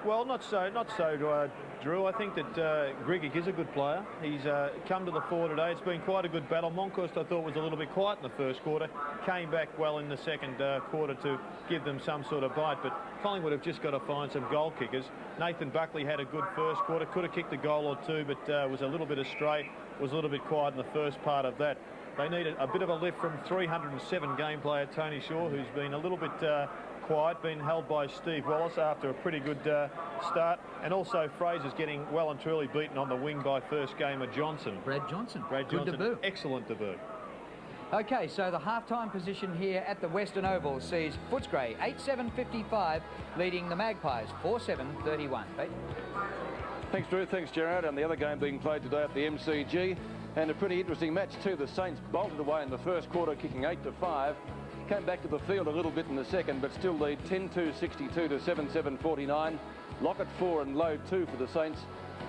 Well, not so, Drew. I think that Grigic is a good player. He's come to the fore today. It's been quite a good battle. Monkhorst, I thought, was a little bit quiet in the first quarter. Came back well in the second quarter to give them some sort of bite. But Collingwood have just got to find some goal kickers. Nathan Buckley had a good first quarter. Could have kicked a goal or two, but was a little bit astray. Was a little bit quiet in the first part of that. They need a bit of a lift from 307 game player Tony Shaw, who's been a little bit quiet, been held by Steve Wallace after a pretty good start. And also Fraser's getting well and truly beaten on the wing by first gamer Johnson. Brad Johnson. Good debut. Excellent debut. Okay, so the half-time position here at the Western Oval sees Footscray 8-7-55 leading the Magpies 4-7-31. Pete? Thanks, Drew. Thanks, Gerard. And the other game being played today at the MCG. And a pretty interesting match too. The Saints bolted away in the first quarter, kicking 8-5. Came back to the field a little bit in the second, but still lead 10-2, 62 to 7-7, 49. Lockett 4 and Lowe 2 for the Saints.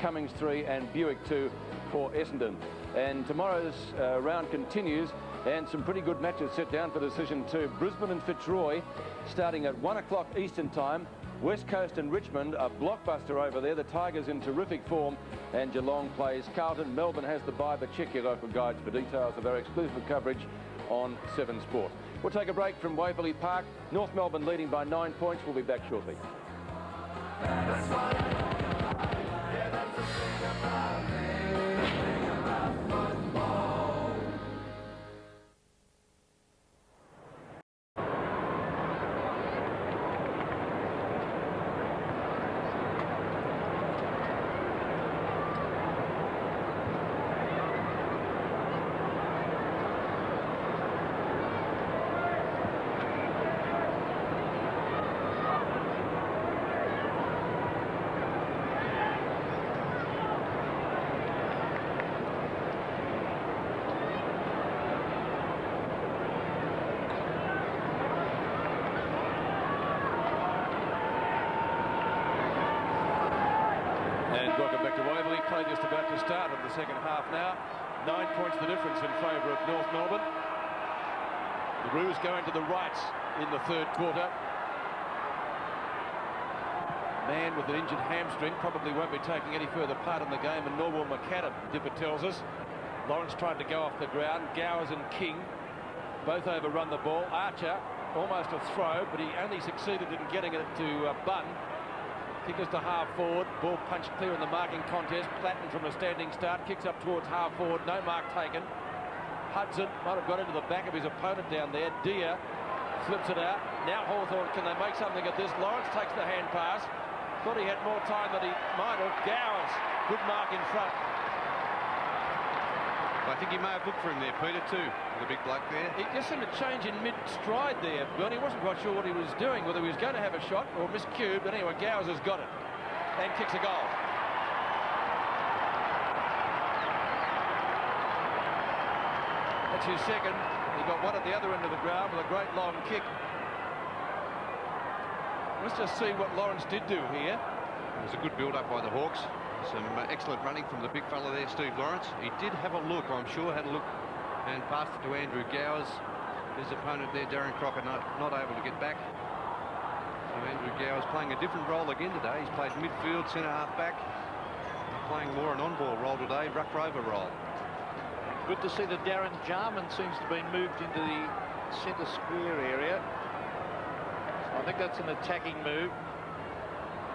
Cummings 3 and Buick 2 for Essendon. And tomorrow's round continues, and some pretty good matches set down for decision 2. Brisbane and Fitzroy starting at 1 o'clock Eastern time. West Coast and Richmond, a blockbuster over there. The Tigers in terrific form, and Geelong plays Carlton. Melbourne has the bye, but check your local guides for details of our exclusive coverage on 7 Sport. We'll take a break from Waverley Park. North Melbourne leading by 9 points. We'll be back shortly. Start of the second half now. 9 points the difference in favour of North Melbourne. The Roos going to the right in the third quarter. Man with an injured hamstring probably won't be taking any further part in the game, and nor will McAdam, Dipper tells us. Lawrence tried to go off the ground. Gowers and King both overrun the ball. Archer almost a throw, but he only succeeded in getting it to Bunn. Kickers to half forward, ball punched clear in the marking contest. Platten from a standing start, kicks up towards half forward, no mark taken. Hudson might have got into the back of his opponent down there. Deer flips it out. Now Hawthorn, can they make something of this? Lawrence takes the hand pass. Thought he had more time than he might have. Gowers, good mark in front. I think he may have looked for him there, Peter, too. The big bloke there. He just seemed to change in mid-stride there. Bernie wasn't quite sure what he was doing, whether he was going to have a shot or miscued. But anyway, Gowers has got it and kicks a goal. That's his second. He got one at the other end of the ground with a great long kick. Let's just see what Lawrence did do here. It was a good build-up by the Hawks. Some excellent running from the big fella there, Steve Lawrence. He did have a look, I'm sure, had a look and passed it to Andrew Gowers. His opponent there, Darren Crocker, not able to get back. So Andrew Gowers playing a different role again today. He's played midfield, centre-half back. Playing more an on-ball role today, ruck rover role. Good to see that Darren Jarman seems to be moved into the centre square area. I think that's an attacking move.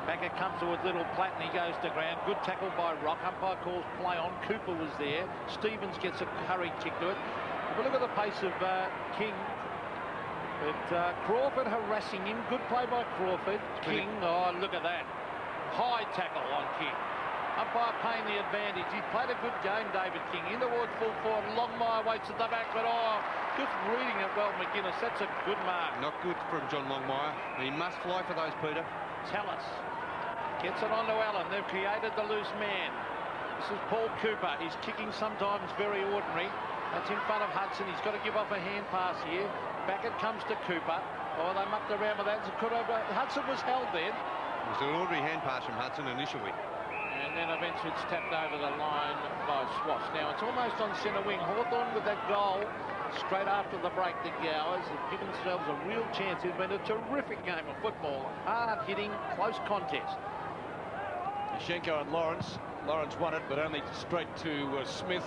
Back it comes towards Little Platten. He goes to ground. Good tackle by Rock. Umpire calls play on. Cooper was there. Stevens gets a hurried kick to it. But look at the pace of King. But Crawford harassing him. Good play by Crawford. King, oh, look at that. High tackle on King. Umpire paying the advantage. He played a good game, David King. In towards full forward. Longmire waits at the back, but just reading it well, McGuinness. That's a good mark. Not good from John Longmire. He must fly for those, Peter. Tallis gets it on to Allen. They've created the loose man. This is Paul Cooper. He's kicking sometimes very ordinary. That's in front of Hudson. He's got to give off a hand pass here. Back it comes to Cooper. Oh, they mucked around with that. Hudson was held then. It was an ordinary hand pass from Hudson initially. And then eventually it's tapped over the line by Swash. Now it's almost on centre wing. Hawthorn with that goal straight after the break, the Gowers have given themselves a real chance. It's been a terrific game of football. Hard hitting, close contest. Schenko and Lawrence. Lawrence won it, but only straight to Smith.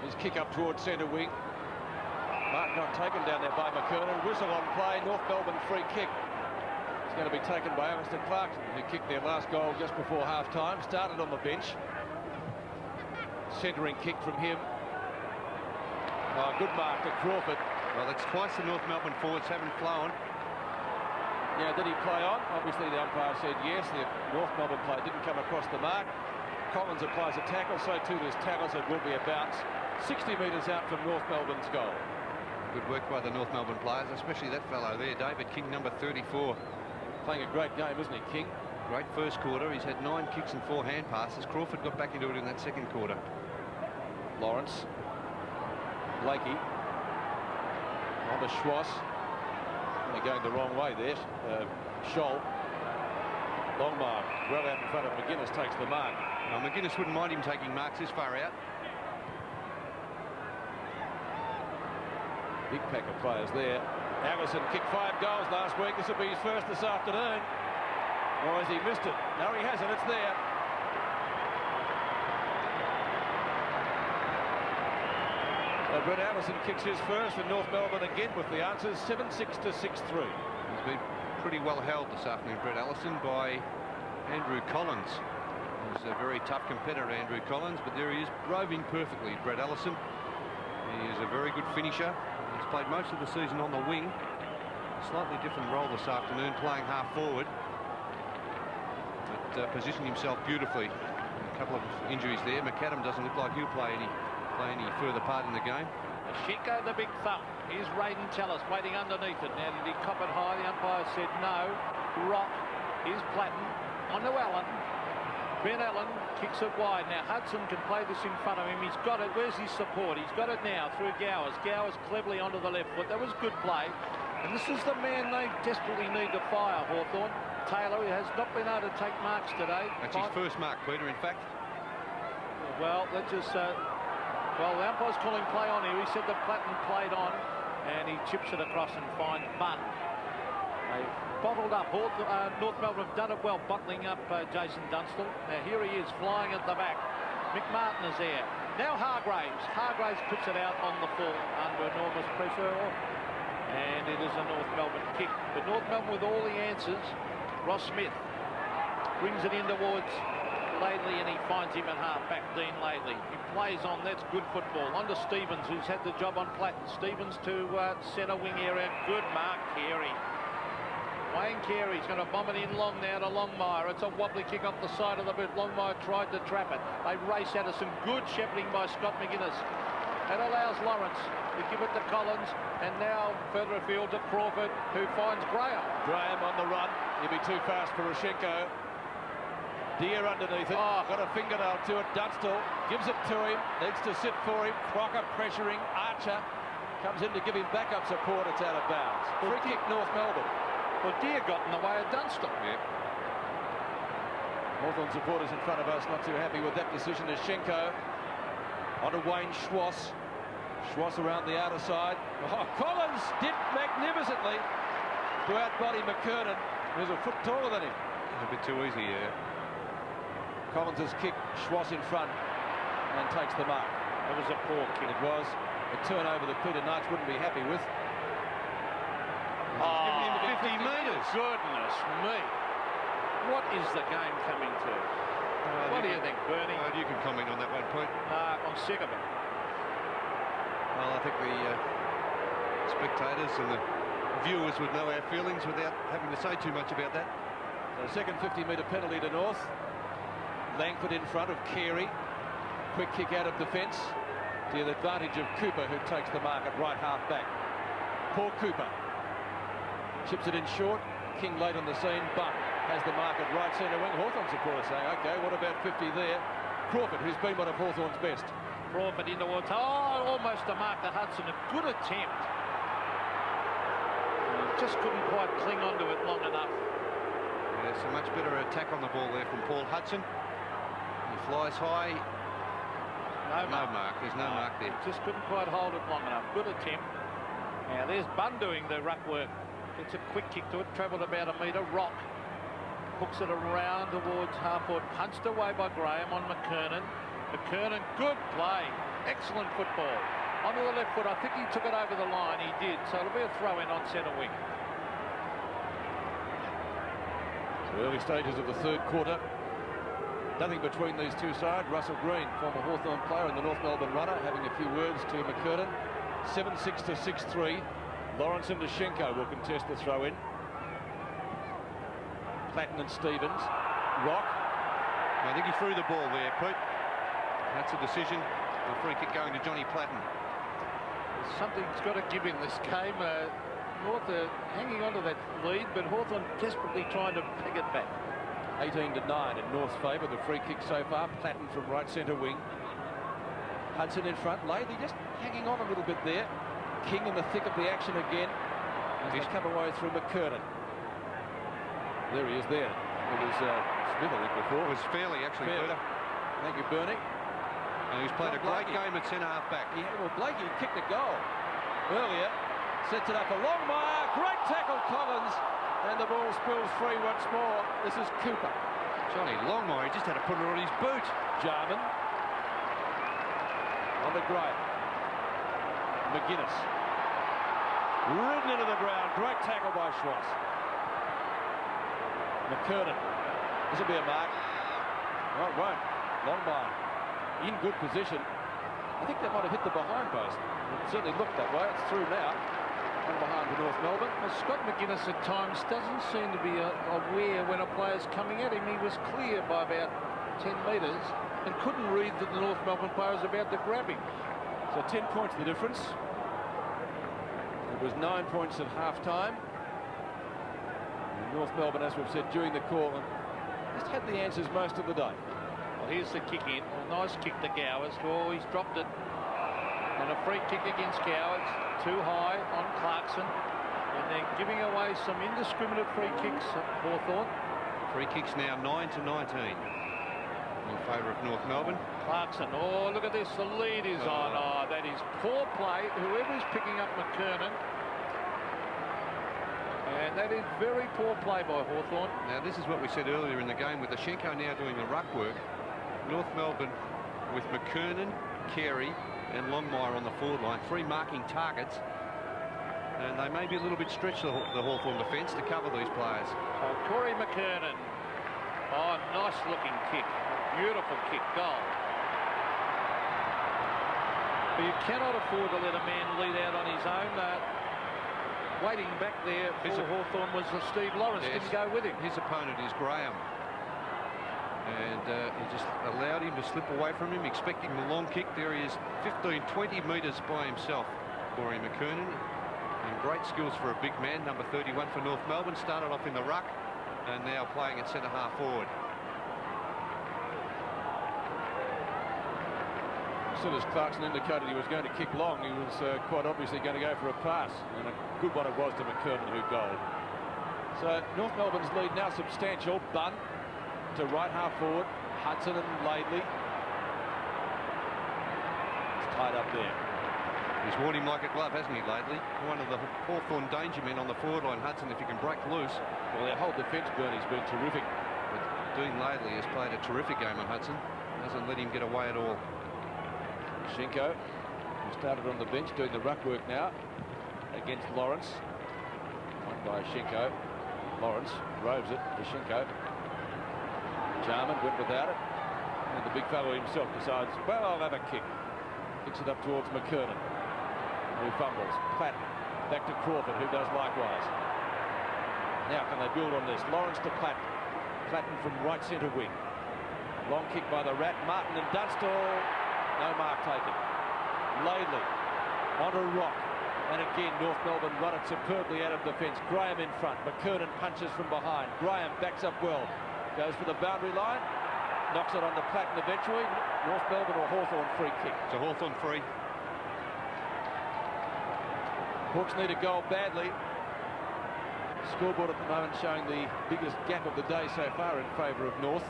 His kick up towards centre wing. Mark not taken down there by McKernan. Whistle on play. North Melbourne free kick. It's going to be taken by Alistair Clarkson, who kicked their last goal just before half-time. Started on the bench. Centering kick from him. Oh, good mark to Crawford. Well, it's twice the North Melbourne forwards haven't flown. Yeah, did he play on? Obviously the umpire said yes. The North Melbourne player didn't come across the mark. Collins applies a tackle, so too does Tallis. It will be a bounce 60 metres out from North Melbourne's goal. Good work by the North Melbourne players, especially that fellow there, David King, number 34. Playing a great game, isn't he, King? Great first quarter. He's had 9 kicks and 4 hand passes. Crawford got back into it in that second quarter. Lawrence. Blakey. On to Schwass. They're going the wrong way there. Scholl. Long mark. Well out in front of McGuinness, takes the mark. Now, McGuinness wouldn't mind him taking marks this far out. Big pack of players there. Allison kicked 5 goals last week. This will be his first this afternoon. Or has he missed it? No, he hasn't. It's there. Brett Allison kicks his first, and North Melbourne again with the answers. 7-6 to 6-3. He's been pretty well held this afternoon, Brett Allison, by Andrew Collins. He's a very tough competitor, Andrew Collins, but there he is, roving perfectly, Brett Allison. He is a very good finisher. He's played most of the season on the wing. A slightly different role this afternoon, playing half forward. But positioned himself beautifully. A couple of injuries there. McAdam doesn't look like he'll play any further part in the game. Schenko, the big thump. Here's Raiden Tallis waiting underneath it. Now, did he cop it high? The umpire said no. Rock. Here's Platten. On to Allen. Ben Allen kicks it wide. Now, Hudson can play this in front of him. He's got it. Where's his support? He's got it now through Gowers. Gowers cleverly onto the left foot. That was good play. And this is the man they desperately need to fire, Hawthorn. Taylor has not been able to take marks today. That's his first mark, Peter, in fact. Well, let's just... well, the umpire's calling play on here. He said that Platten played on, and he chips it across and finds Bunn. They've bottled up. North Melbourne have done it well, bottling up Jason Dunstall. Now here he is, flying at the back. McMartin is there. Now Hargraves. Hargraves puts it out on the full under enormous pressure, and it is a North Melbourne kick. But North Melbourne with all the answers. Ross Smith brings it in towards Laidley, and he finds him at half-back, Dean Laidley. He plays on, that's good football. On to Stevens, who's had the job on Platten. Stevens to centre wing area. Good mark, Carey. Wayne Carey's going to bomb it in long now to Longmire. It's a wobbly kick off the side of the boot. Longmire tried to trap it. They race out of some good shepherding by Scott McGuinness. That allows Lawrence to give it to Collins, and now further afield to Crawford, who finds Graham. Graham on the run. He'll be too fast for Schenko. Deer underneath it. Oh, got a fingernail to it. Dunstall gives it to him. Needs to sit for him. Crocker pressuring. Archer comes in to give him backup support. It's out of bounds. Free kick, North Melbourne. Well, Deer got in the way of Dunstall. Yeah. Hawthorn supporters in front of us not too happy with that decision. As Schenko onto Wayne Schwass. Schwass around the outer side. Oh, Collins did magnificently to outbody McKernan, who's a foot taller than him. A bit too easy, yeah. Collins has kicked Schwass in front and takes the mark. It was a poor kick. It was a turnover that Peter Knights wouldn't be happy with. Oh, 50 metres. Goodness me. What is the game coming to? What do you think, Bernie? You can comment on that one point. I'm sick of it. Well, I think the spectators and the viewers would know our feelings without having to say too much about that. The second 50-metre penalty to North. Langford in front of Carey. Quick kick out of defence to the advantage of Cooper, who takes the mark at right half back. Poor Cooper. Chips it in short. King late on the scene. Buck has the mark at right centre wing. Hawthorn supporters saying, OK, what about 50 there? Crawford, who's been one of Hawthorn's best. Crawford in towards, almost a mark to Hudson. A good attempt. Just couldn't quite cling onto it long enough. Yeah, so much better attack on the ball there from Paul Hudson. He flies high. No mark. There's no mark there. Just couldn't quite hold it long enough. Good attempt. Now there's Bunn doing the ruck work. It's a quick kick to it. Travelled about a metre. Rock. hooks it around towards half-forward, punched away by Graham on McKernan. McKernan, good play, excellent football. Onto the left foot, I think he took it over the line, he did, so it'll be a throw-in on centre wing. So early stages of the third quarter. Nothing between these two sides. Russell Green, former Hawthorn player and the North Melbourne runner, having a few words to McKernan. 7-6 to 6-3. Lawrence and Dashenko will contest the throw-in. Platten and Stevens. Rock. I think he threw the ball there, Pete. That's a decision. A free kick going to Johnny Platten. Something's got to give in this game. North are hanging on to that lead, but Hawthorn desperately trying to pick it back. 18 to 9 in North's favour. The free kick so far. Platten from right centre wing. Hudson in front. Laidley just hanging on a little bit there. King in the thick of the action again. As they come away through McKernan. There he is there. It was Smith, I think, before. It was Fairley, actually, Peter. Thank you, Bernie. And he's played a great game at centre-half back. Yeah, well, Blakey kicked a goal earlier. Sets it up for Longmire. Great tackle, Collins. And the ball spills free once more. This is Cooper. Johnny Longmire, he just had to put it on his boot. Jarman. On the Graham. McGuinness. Ridden into the ground. Great tackle by Schwartz. McKernan. This will be a mark. No, it won't. Longmire. In good position. I think that might have hit the behind post. It certainly looked that way. It's through now. One behind the North Melbourne. Well, Scott McGuinness at times doesn't seem to be aware when a player's coming at him. He was clear by about 10 metres and couldn't read that the North Melbourne player was about to grab him. So 10 points the difference. It was 9 points at half-time. North Melbourne, as we've said during the call, just had the answers most of the day. Well, here's the kick in. A nice kick to Gowers. Oh, he's dropped it. And a free kick against Gowers. Too high on Clarkson. And they're giving away some indiscriminate free kicks at Hawthorn. Free kicks now 9 to 19 in favour of North Melbourne. Clarkson. Oh, look at this. The lead is on. Oh, that is poor play. Whoever's picking up McKernan. And that is very poor play by Hawthorn. Now, this is what we said earlier in the game with Dashenko now doing the ruck work. North Melbourne with McKernan, Carey and Longmire on the forward line. 3 marking targets. And they may be a little bit stretched, the Hawthorn defence, to cover these players. Oh, Corey McKernan. Oh, nice looking kick. Beautiful kick. Goal. But you cannot afford to let a man lead out on his own. Waiting back there for Hawthorn was Steve Lawrence. Yes. Didn't go with him. His opponent is Graham. And he just allowed him to slip away from him, expecting the long kick. There he is, 15, 20 metres by himself, Corey McKernan. And great skills for a big man, number 31 for North Melbourne. Started off in the ruck and now playing at centre-half forward. As soon as Clarkson indicated he was going to kick long, he was quite obviously going to go for a pass. And a good one it was to McKernan, who goaled. So North Melbourne's lead now substantial. Bunn to right half forward. Hudson and Laidley. It's tied up there. He's worn him like a glove, hasn't he, Laidley? One of the Hawthorn danger men on the forward line. Hudson, if he can break loose. Well, their whole defence, Bernie's been terrific. But Dean Laidley has played a terrific game on Hudson. Hasn't let him get away at all. Shinko, who started on the bench, doing the ruck work now against Lawrence. Won by Shinko. Lawrence roves it to Shinko. Jarman went without it. And the big fellow himself decides, well, I'll have a kick. Kicks it up towards McKernan, who fumbles. Platten back to Crawford, who does likewise. Now can they build on this? Lawrence to Platten. Platten from right centre wing. Long kick by the Rat. Martin and Dunstall. No mark taken. Laidley onto Rock. And again, North Melbourne run it superbly out of defence. Graham in front. McKernan punches from behind. Graham backs up well. Goes for the boundary line. Knocks it on the Platten eventually. North Melbourne or Hawthorn free kick. It's a Hawthorn free. Hawks need a goal badly. Scoreboard at the moment showing the biggest gap of the day so far in favour of North.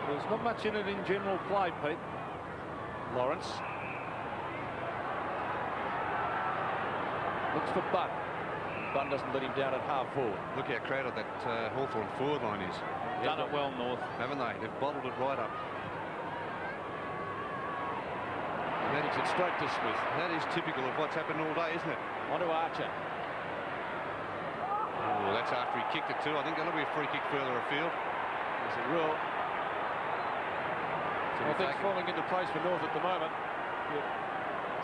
There's not much in it in general play, Pete. Lawrence. Looks for Butt. Bunn doesn't let him down at half forward. Look how crowded that Hawthorn forward line is. Done it well, North. Haven't they? They've bottled it right up. Managed it straight to Smith. That is typical of what's happened all day, isn't it? On to Archer. Oh, that's after he kicked it too. I think that'll be a free kick further afield. Yes, it will. I think it's falling into place for North at the moment.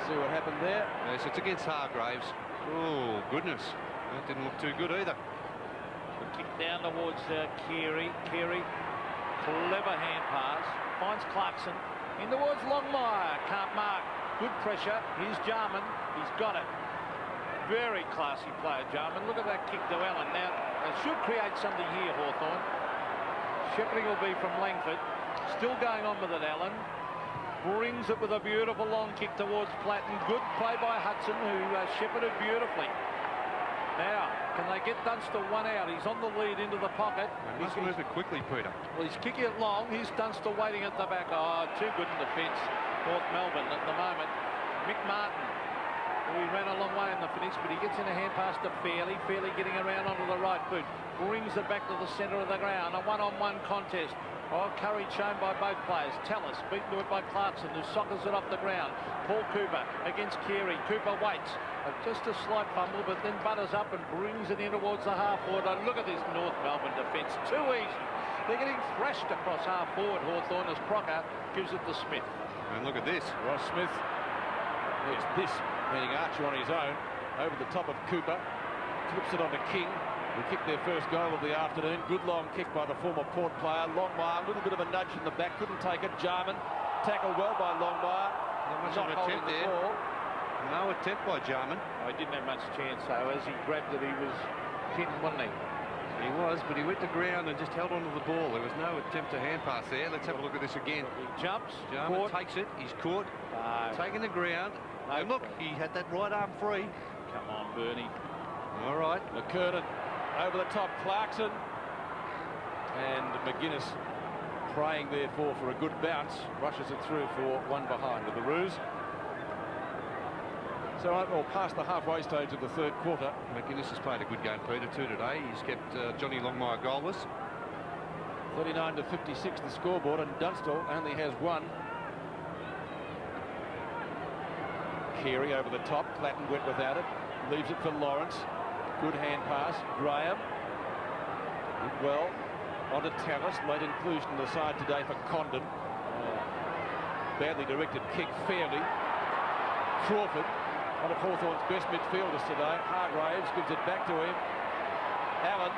See what happened there. Yes, it's against Hargraves. Oh, goodness. That didn't look too good either. Kick down towards Keary. Keary, clever hand pass. Finds Clarkson. In towards Longmire. Can't mark. Good pressure. Here's Jarman. He's got it. Very classy player, Jarman. Look at that kick to Allen. Now, they should create something here, Hawthorn. Shepherding will be from Langford. Still going on with it, Allen. Brings it with a beautiful long kick towards Platten. Good play by Hudson, who shepherded beautifully. Now, can they get Dunstall one out? He's on the lead into the pocket. He must move it quickly, Peter. Well, he's kicking it long. Here's Dunstall waiting at the back. Oh, too good in defence. North Melbourne at the moment. Mick Martin. Well, he ran a long way in the finish, but he gets in a hand pass to Fairley. Fairley getting around onto the right boot. Brings it back to the centre of the ground. A one-on-one contest. Oh, courage shown by both players. Tallis beaten to it by Clarkson, who soccers it off the ground. Paul Cooper against Keary. Cooper waits. Just a slight fumble, but then butters up and brings it in towards the half forward. And look at this North Melbourne defence. Too easy. They're getting thrashed across half forward, Hawthorn, as Crocker gives it to Smith. And look at this. Ross Smith. There's this, meaning Archer on his own, over the top of Cooper. Flips it onto King, who kicked their first goal of the afternoon. Good long kick by the former Port player. Longmire, a little bit of a nudge in the back, couldn't take it. Jarman tackled well by Longmire. Not much of an attempt there. No attempt by Jarman. Oh, he didn't have much chance, though. As he grabbed it, he was pinned, wasn't he? He was, but he went to ground and just held onto the ball. There was no attempt to hand pass there. Let's have a look at this again. He jumps. Jarman takes it. He's caught. Taking the ground. No, and look, he had that right arm free. Come on, Bernie. All right, McKernan over the top, Clarkson. And McGuinness praying therefore for a good bounce. Rushes it through for one behind with the Roos. So overall, past the halfway stage of the third quarter. McGuinness has played a good game, Peter, too, today. He's kept Johnny Longmire goalless. 39 to 56 the scoreboard, and Dunstall only has one. Keary over the top. Platten went without it. Leaves it for Lawrence. Good hand pass. Graham. Did well. Onto Tallis. Late inclusion in the side today for Condon. Badly directed kick. Fairley. Crawford. One of Hawthorn's best midfielders today. Hargraves gives it back to him. Allen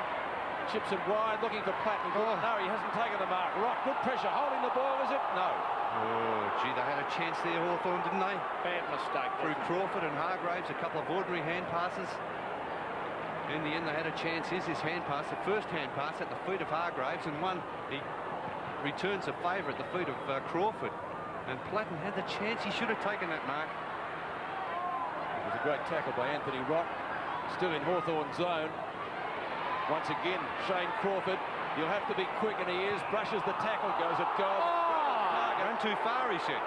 chips it wide, looking for Platten. Oh. No, he hasn't taken the mark. Rock, good pressure. Holding the ball, is it? No. Oh, gee, they had a chance there, Hawthorn, didn't they? Bad mistake. Through Crawford and Hargraves, a couple of ordinary hand passes. In the end, they had a chance. Here's his hand pass, the first hand pass at the feet of Hargraves, and one, he returns a favour at the feet of Crawford. And Platten had the chance. He should have taken that mark. It was a great tackle by Anthony Rock. Still in Hawthorn's zone. Once again, Shane Crawford. You'll have to be quick, and he is. Brushes the tackle, goes at goal. Going too far, he said.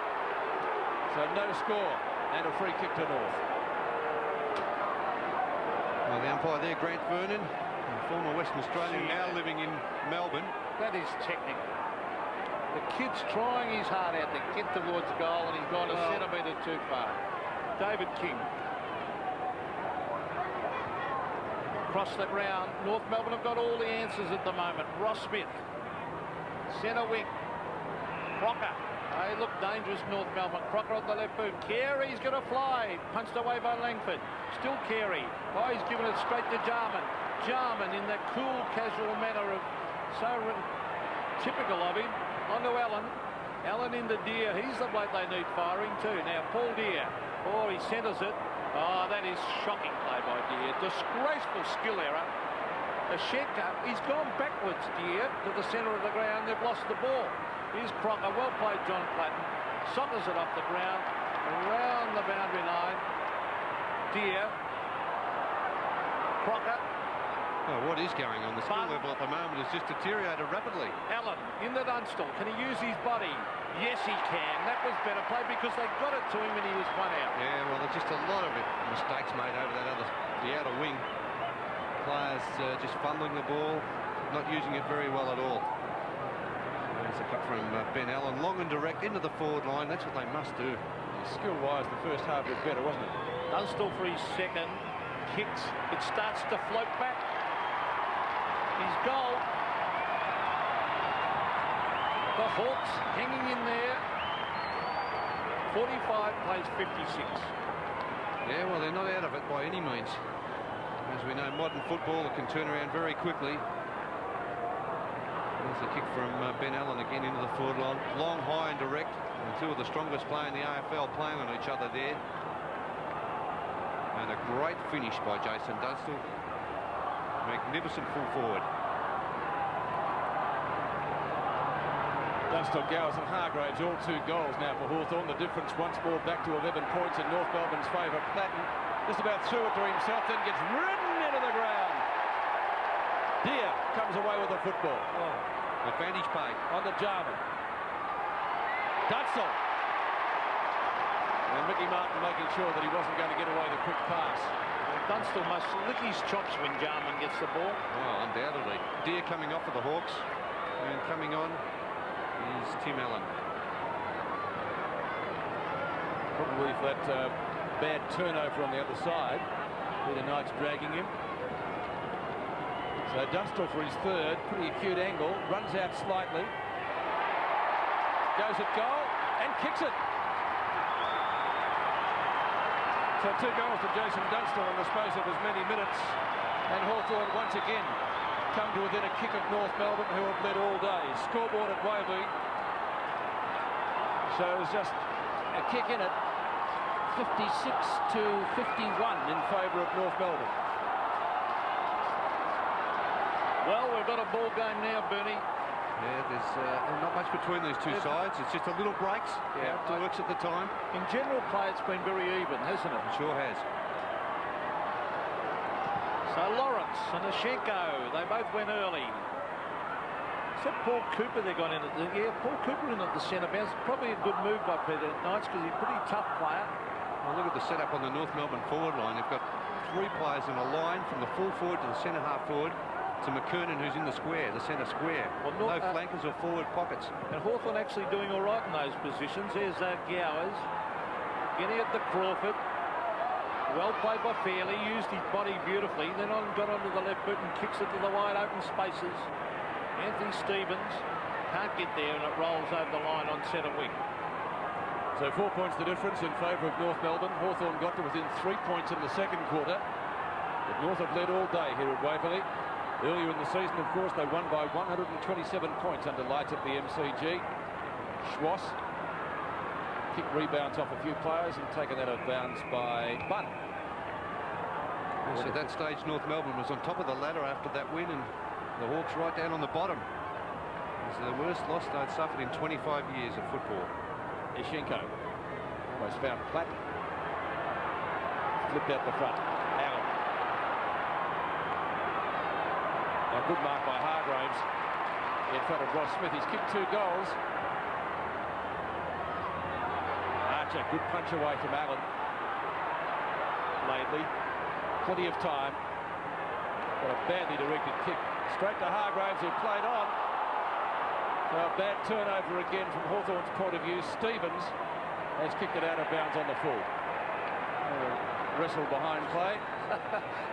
So no score, and a free kick to North. Well, the umpire there, Grant Vernon, former Western Australian, now living in Melbourne. That is technical. The kid's trying his heart out to get towards goal, and he's gone a centimetre too far. David King. Across the ground, North Melbourne have got all the answers at the moment. Ross Smith, centre wing. Crocker. They look dangerous, North Melbourne. Crocker on the left boot. Carey's going to fly. Punched away by Langford. Still Carey. Oh, he's given it straight to Jarman. Jarman in that cool, casual manner of so typical of him. On to Allen. Allen into Deer. He's the bloke they need firing too. Now, Paul Deer. Oh, he centres it. Oh, that is shocking play by Deer. Disgraceful skill error. A shed cut. He's gone backwards, Deer, to the centre of the ground. They've lost the ball. Here's Crocker. Well played, John Platten. Soccers it off the ground. Around the boundary line. Deer. Crocker. Oh, what is going on? The skill level at the moment has just deteriorated rapidly. Allen in the Dunstall. Can he use his body? Yes, he can. That was better play because they got it to him and he was one out. Yeah, well, there's just a lot of mistakes made over that the outer wing. players just fumbling the ball, not using it very well at all. There's a cut from Ben Allen, long and direct into the forward line. That's what they must do. Skill-wise, the first half was better, wasn't it? Dunstall for his second. Kicks. It starts to float back. His goal. The Hawks hanging in there. 45 plays 56. Yeah, well, they're not out of it by any means. As we know, modern football, it can turn around very quickly. There's a kick from Ben Allen again into the forward line. Long, high and direct. And two of the strongest players in the AFL playing on each other there. And a great finish by Jason Dunstall. Magnificent full forward. Dunstall, Gowers and Hargraves, all 2 goals now for Hawthorn. The difference once more back to 11 points in North Melbourne's favour. Platten just about threw it to himself, then gets ridden into the ground. Deer comes away with the football. Oh, advantage play on the Jarman. Dunstall. And Mickey Martin making sure that he wasn't going to get away the quick pass. Dunstall must lick his chops when Jarman gets the ball. Oh, undoubtedly. Deer coming off for the Hawks. And coming on is Tim Allen. Probably for that bad turnover on the other side. Peter Knight's dragging him. So Dunstall for his third, pretty acute angle, runs out slightly. Goes at goal and kicks it. So 2 goals to Jason Dunstall in the space of as many minutes. And Hawthorn once again come to within a kick of North Melbourne, who have led all day. Scoreboard at Waverley shows just a kick in it. 56 to 51 in favour of North Melbourne. Well, we've got a ball game now, Bernie. Yeah, there's not much between these two sides. It's just a little breaks. Yeah, it works at the time. In general play, it's been very even, hasn't it? It sure has. So Lawrence and Ashenko, they both went early. Except Paul Cooper, they got in at the... Yeah, Paul Cooper in at the centre bounce. Probably a good move by Peter Knights because he's a pretty tough player. Well, look at the setup on the North Melbourne forward line. They've got 3 players in a line from the full forward to the centre half forward to McKernan, who's in the square, the centre square. Well, no flankers or forward pockets. And Hawthorn actually doing all right in those positions. There's Gowers getting at the Crawford. Well played by Fairley, used his body beautifully, then got onto the left boot and kicks it to the wide open spaces. Anthony Stevens can't get there and it rolls over the line on centre wing. So 4 points the difference in favour of North Melbourne. Hawthorn got to within 3 points in the second quarter. But North have led all day here at Waverley. Earlier in the season, of course, they won by 127 points under lights at the MCG. Schwass kick rebounds off a few players and taken out of bounds by Bunn. So at that stage, North Melbourne was on top of the ladder after that win, and the Hawks right down on the bottom. It's the worst loss they'd suffered in 25 years of football. Ashenko almost found Platt. Flipped out the front. Allen. A good mark by Hargraves in front of Ross Smith. He's kicked 2 goals. Archer, good punch away from Allen. Lately, plenty of time. Got a badly directed kick straight to Hargraves, who played on. So a bad turnover again from Hawthorn's point of view. Stevens has kicked it out of bounds on the full. Wrestle behind play.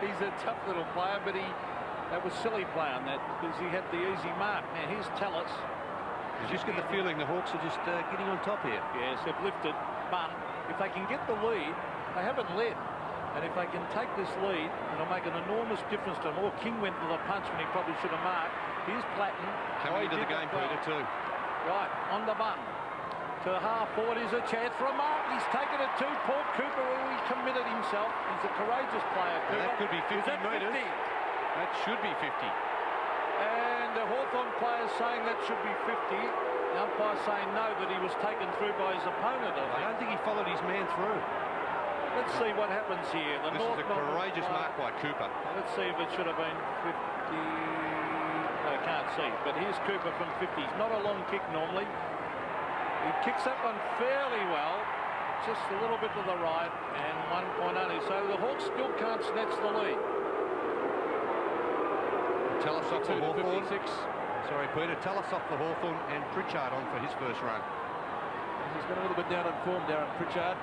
He's a tough little player, but that was silly play on that because he had the easy mark. Now here's Tallis. You just get the feeling the Hawks are just getting on top here. Yes, they've lifted. But if they can get the lead, they haven't led. And if they can take this lead, it'll make an enormous difference to them. Or King went to the punch when he probably should have marked. Here's Platten. Coming into the game, Peter, too. Right, on the button. To half forward is a chance for a mark. He's taken it to Paul Cooper, who he committed himself. He's a courageous player. Now that could be 50 metres. 50? That should be 50. And the Hawthorn players saying that should be 50. The umpire saying no, that he was taken through by his opponent. I don't think he followed his man through. Let's see what happens here. This is a courageous mark by Cooper. Let's see if it should have been 50. I can't see. But here's Cooper from 50. It's not a long kick normally. He kicks that one fairly well. Just a little bit to the right and 1 point only. So the Hawks still can't snatch the lead. Talasov for 52 to Hawthorn. 56. Sorry, Peter. Talasov for Hawthorn and Pritchard on for his first run. He's been a little bit down on form, Darren Pritchard.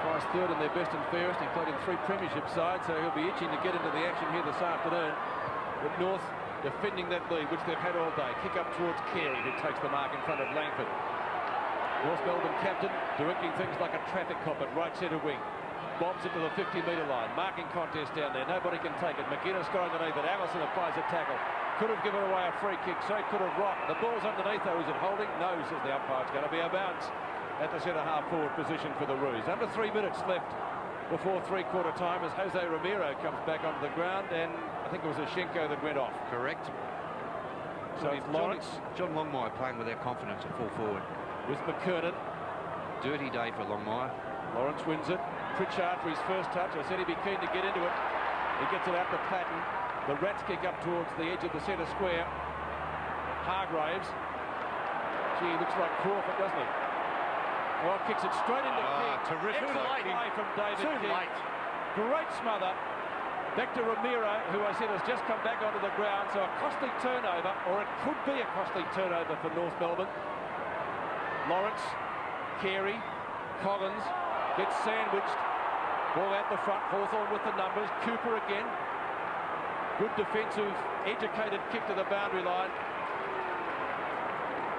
Twice third in their best and fairest. He played in 3 premiership sides, so he'll be itching to get into the action here this afternoon. But North defending that lead, which they've had all day. Kick up towards Carey, who takes the mark in front of Langford. North Melbourne captain directing things like a traffic cop at right centre wing. Bombs into the 50-metre line. Marking contest down there. Nobody can take it. McGuinness got underneath it. Allison applies a tackle. Could have given away a free kick, so could have rocked. The ball's underneath, though. Is it holding? No, says the umpire. It's going to be a bounce at the centre-half forward position for the Roos. Under 3 minutes left before three-quarter time as Jose Romero comes back onto the ground, and I think it was a Schenko that went off. Correct. So it's Lawrence. John Longmire playing with their confidence at full forward. With McKernan. Dirty day for Longmire. Lawrence wins it. Pritchard for his first touch. I said he'd be keen to get into it. He gets it out to Patton. The Rats kick up towards the edge of the centre square. Hargraves. Gee, he looks like Crawford, doesn't he? Oh, kicks it straight into King. Terrific. Excellent play from David Too King. late. Great smother. Back to Romero, who I said has just come back onto the ground. So a costly turnover, or it could be a costly turnover for North Melbourne. Lawrence, Carey, Collins gets sandwiched. Ball out the front. Hawthorn with the numbers. Cooper again. Good defensive, educated kick to the boundary line.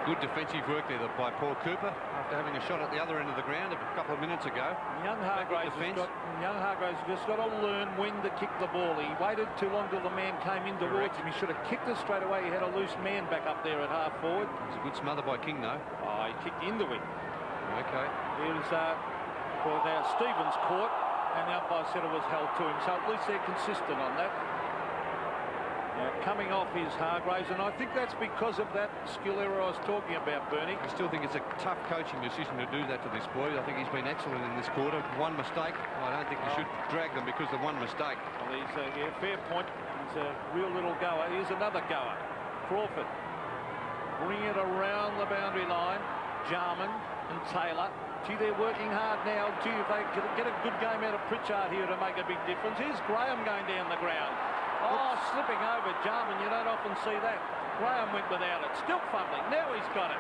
Good defensive work there by Paul Cooper after having a shot at the other end of the ground a couple of minutes ago. Young Hargraves has just got to learn when to kick the ball. He waited too long till the man came in towards him. He should have kicked it straight away. He had a loose man back up there at half forward. It was a good smother by King, though. Oh, he kicked into him. Okay. It was Stevens caught, and the umpire said it was held to him. So at least they're consistent on that. Now, coming off is Hargraves, and I think that's because of that skill error I was talking about, Bernie. I still think it's a tough coaching decision to do that to this boy. I think he's been excellent in this quarter. One mistake. I don't think you should drag them because of one mistake. Well, he's fair point. He's a real little goer. Here's another goer. Crawford. Bring it around the boundary line. Jarman and Taylor. Gee, they're working hard now. Gee, if they can get a good game out of Pritchard here to make a big difference. Here's Graham going down the ground. Oh, slipping over Jarman. You don't often see that. Graham went without it. Still fumbling. Now he's got it.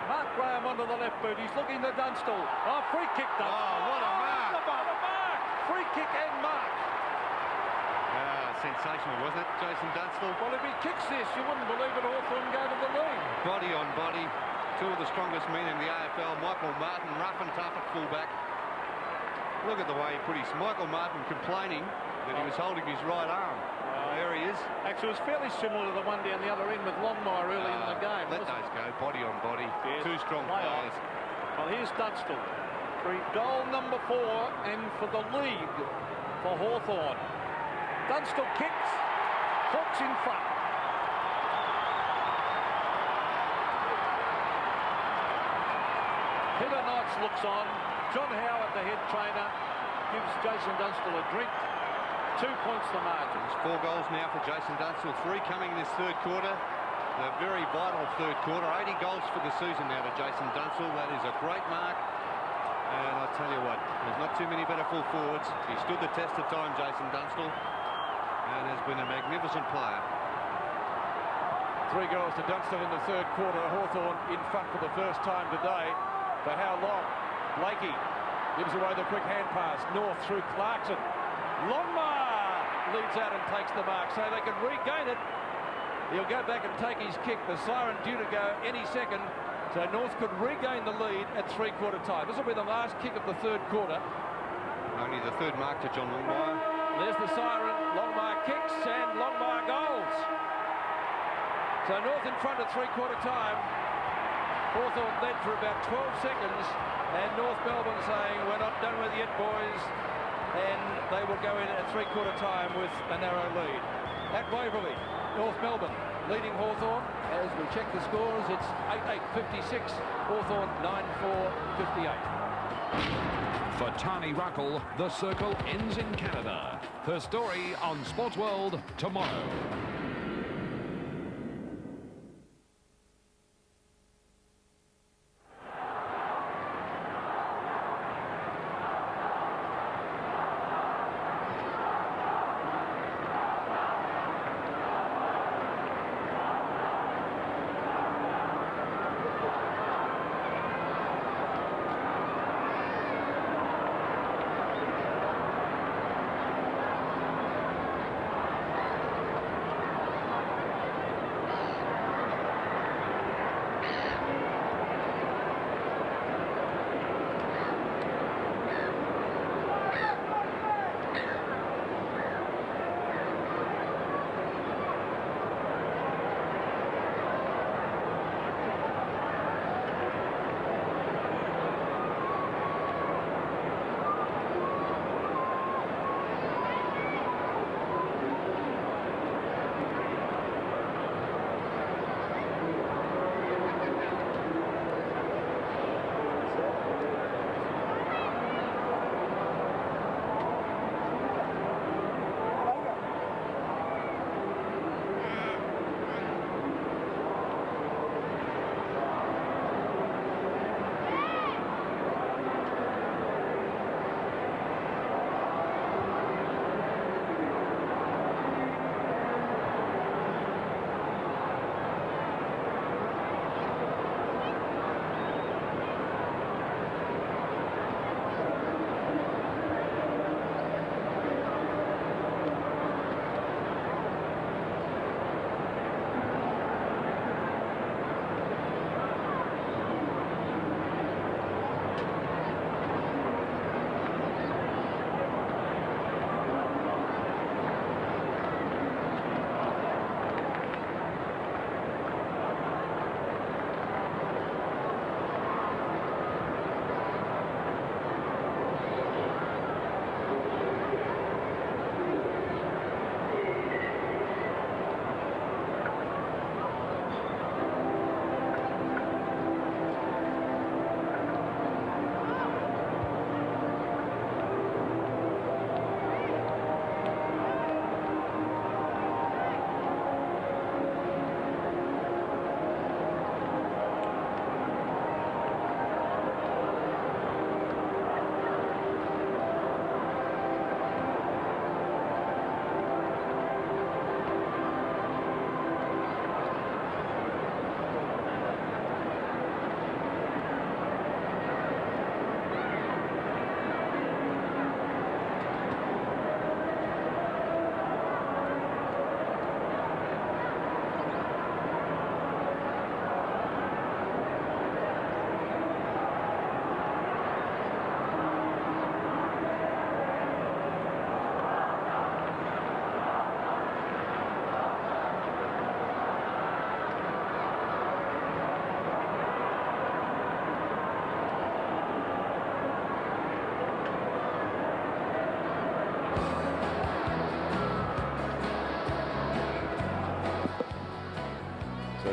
Mark Graham onto the left boot. He's looking to Dunstall. Oh, free kick, Dunstall. Oh, what a mark. What a mark. Free kick and mark. Sensational, wasn't it, Jason Dunstall? Well, if he kicks this, you wouldn't believe it. Hawthorn go to the lead. Body on body. Two of the strongest men in the AFL. Michael Martin, rough and tough at fullback. Look at the way he put his... Michael Martin complaining that he was holding his right arm. There he is. Actually, it was fairly similar to the one down the other end with Longmire early in the game. Let those go, body on body. Yes. Two strong players. Well, here's Dunstall. Goal number 4, and for the lead for Hawthorn. Dunstall kicks, Hawks in front. Peter Knights looks on. John Howard, the head trainer, gives Jason Dunstall a drink. 2 points the margin. There's 4 goals now for Jason Dunstall. 3 coming this third quarter. A very vital third quarter. 80 goals for the season now to Jason Dunstall. That is a great mark. And I tell you what, there's not too many better full forwards. He stood the test of time, Jason Dunstall, and has been a magnificent player. 3 goals to Dunstall in the third quarter. Hawthorn in front for the first time today. For how long? Blakey gives away the quick hand pass. North through Clarkson. Longmire leads out and takes the mark, so they can regain it. He'll go back and take his kick. The siren due to go any second, so North could regain the lead at three-quarter time. This will be the last kick of the third quarter. Only the third mark to John Longmire. There's the siren. Longmire kicks and Longmire goals. So North in front at three-quarter time. Hawthorn led for about 12 seconds, and North Melbourne saying, we're not done with it yet, boys. And they will go in at three-quarter time with a narrow lead. At Waverley, North Melbourne leading Hawthorn. As we check the scores, it's 8-8-56, Hawthorn 9-4-58. For Tani Ruckle, the circle ends in Canada. Her story on Sports World tomorrow.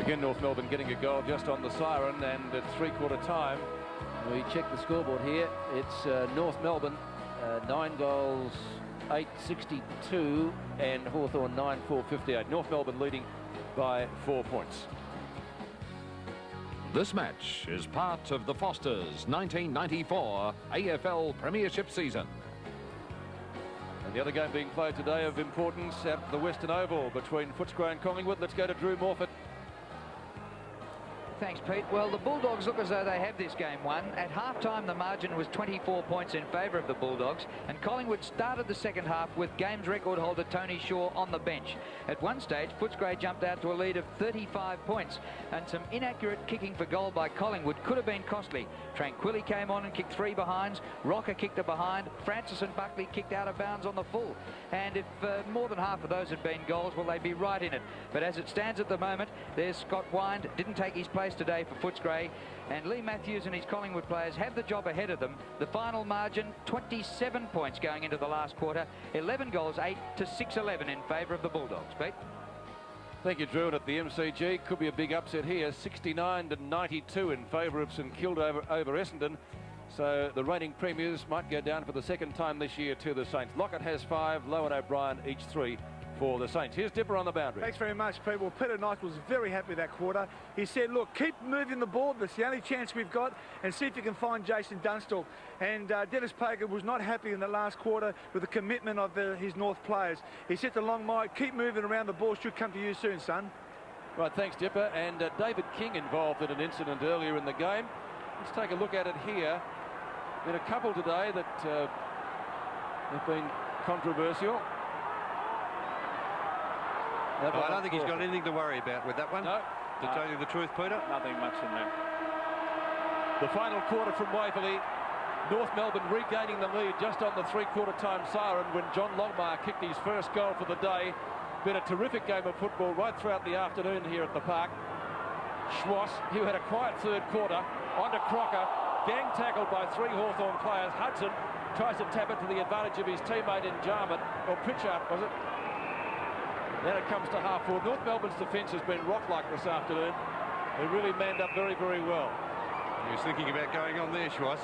Again, North Melbourne getting a goal just on the siren, and at three-quarter time, we check the scoreboard here. It's North Melbourne, 9 goals, 862, and Hawthorn 9-4-58. North Melbourne leading by 4 points. This match is part of the Foster's 1994 AFL Premiership season. And the other game being played today of importance at the Western Oval between Footscray and Collingwood. Let's go to Drew Morfitt. Thanks, Pete. Well, the Bulldogs look as though they have this game won. At half-time, the margin was 24 points in favour of the Bulldogs, and Collingwood started the second half with games record holder Tony Shaw on the bench. At one stage, Footscray jumped out to a lead of 35 points, and some inaccurate kicking for goal by Collingwood could have been costly. Tranquilli came on and kicked 3 behinds. Rocker kicked a behind. Francis and Buckley kicked out of bounds on the full. And if more than half of those had been goals, well, they'd be right in it. But as it stands at the moment, there's Scott Wind, didn't take his place today for Footscray, and Lee Matthews and his Collingwood players have the job ahead of them. The final margin, 27 points going into the last quarter, 11 goals, 8-6-11 in favour of the Bulldogs. Pete? Thank you, Drew. And at the MCG, could be a big upset here, 69-92 in favour of St Kilda over Essendon. So the reigning premiers might go down for the second time this year to the Saints. Lockett has 5, Lowe and O'Brien each 3 for the Saints. Here's Dipper on the boundary. Thanks very much, Pete. Well, Peter Knight was very happy with that quarter. He said, look, keep moving the ball. That's the only chance we've got, and see if you can find Jason Dunstall. And Dennis Pager was not happy in the last quarter with the commitment of his North players. He said to Longmire, keep moving around. The ball should come to you soon, son. Right, thanks, Dipper. And David King involved in an incident earlier in the game. Let's take a look at it here. Been a couple today that have been controversial. I don't think he's got anything to worry about with that one. No. To tell you the truth, Peter. Nothing much in there. The final quarter from Waverley. North Melbourne regaining the lead just on the three-quarter time siren when John Longmire kicked his first goal for the day. Been a terrific game of football right throughout the afternoon here at the park. Schwass, who had a quiet third quarter, onto Crocker. Gang tackled by 3 Hawthorn players. Hudson tries to tap it to the advantage of his teammate in Jarman, or Pritchard, was it? Then it comes to half forward. North Melbourne's defence has been rock-like this afternoon. They really manned up very, very well. He was thinking about going on there, Schwass.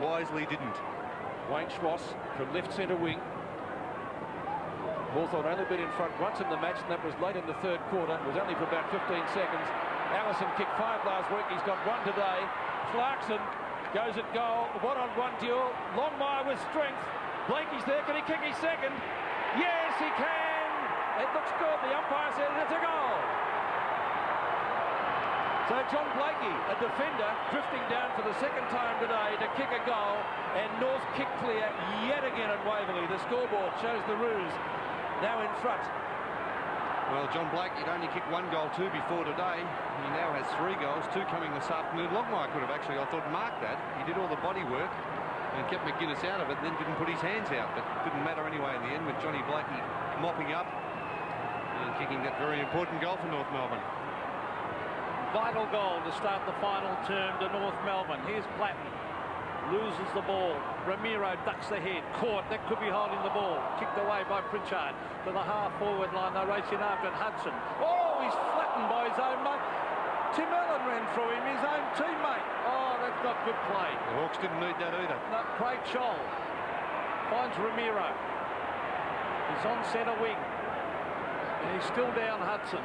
Wisely didn't. Wayne Schwass from left centre wing. Hawthorn only been in front once in the match, and that was late in the third quarter. It was only for about 15 seconds. Allison kicked 5 last week. He's got 1 today. Clarkson goes at goal. One-on-one duel. Longmire with strength. Blakey's there. Can he kick his second? Yes, he can. It looks good. The umpire says it's a goal. So John Blakey, a defender, drifting down for the second time today to kick a goal, and North kick clear yet again at Waverley. The scoreboard shows the Roos now in front. Well, John Blakey had only kicked 1 goal, 2 before today. He now has 3 goals, 2 coming this afternoon. Longmire could have actually, I thought, marked that. He did all the body work and kept McGuinness out of it, and then didn't put his hands out. But it didn't matter anyway in the end with Johnny Blakey mopping up and kicking that very important goal for North Melbourne. Vital goal to start the final term to North Melbourne. Here's Platten. Loses the ball. Ramiro ducks the head. Caught. That could be holding the ball. Kicked away by Pritchard to the half-forward line. They're racing after it. Hudson. Oh, he's flattened by his own mate. Tim Allen ran through him, his own teammate. Oh, that's not good play. The Hawks didn't need that either. No, Craig Scholl finds Ramiro. He's on centre wing. And he's still down Hudson.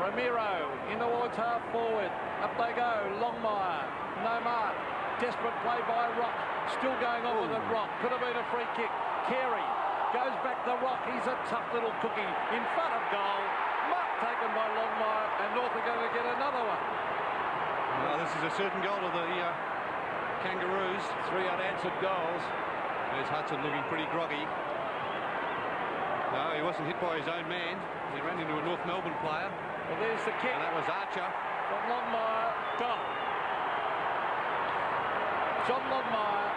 Ramiro in towards half-forward. Up they go. Longmire. No mark. Desperate play by Rock. Still going on with it, Rock. Could have been a free kick. Carey goes back to Rock. He's a tough little cookie in front of goal. Mark taken by Longmire, and North are going to get another one. Well, this is a certain goal to the Kangaroos. 3 unanswered goals. There's Hudson looking pretty groggy. No, he wasn't hit by his own man. He ran into a North Melbourne player. Well, there's the kick. And that was Archer. From Longmire. Goal. John Longmire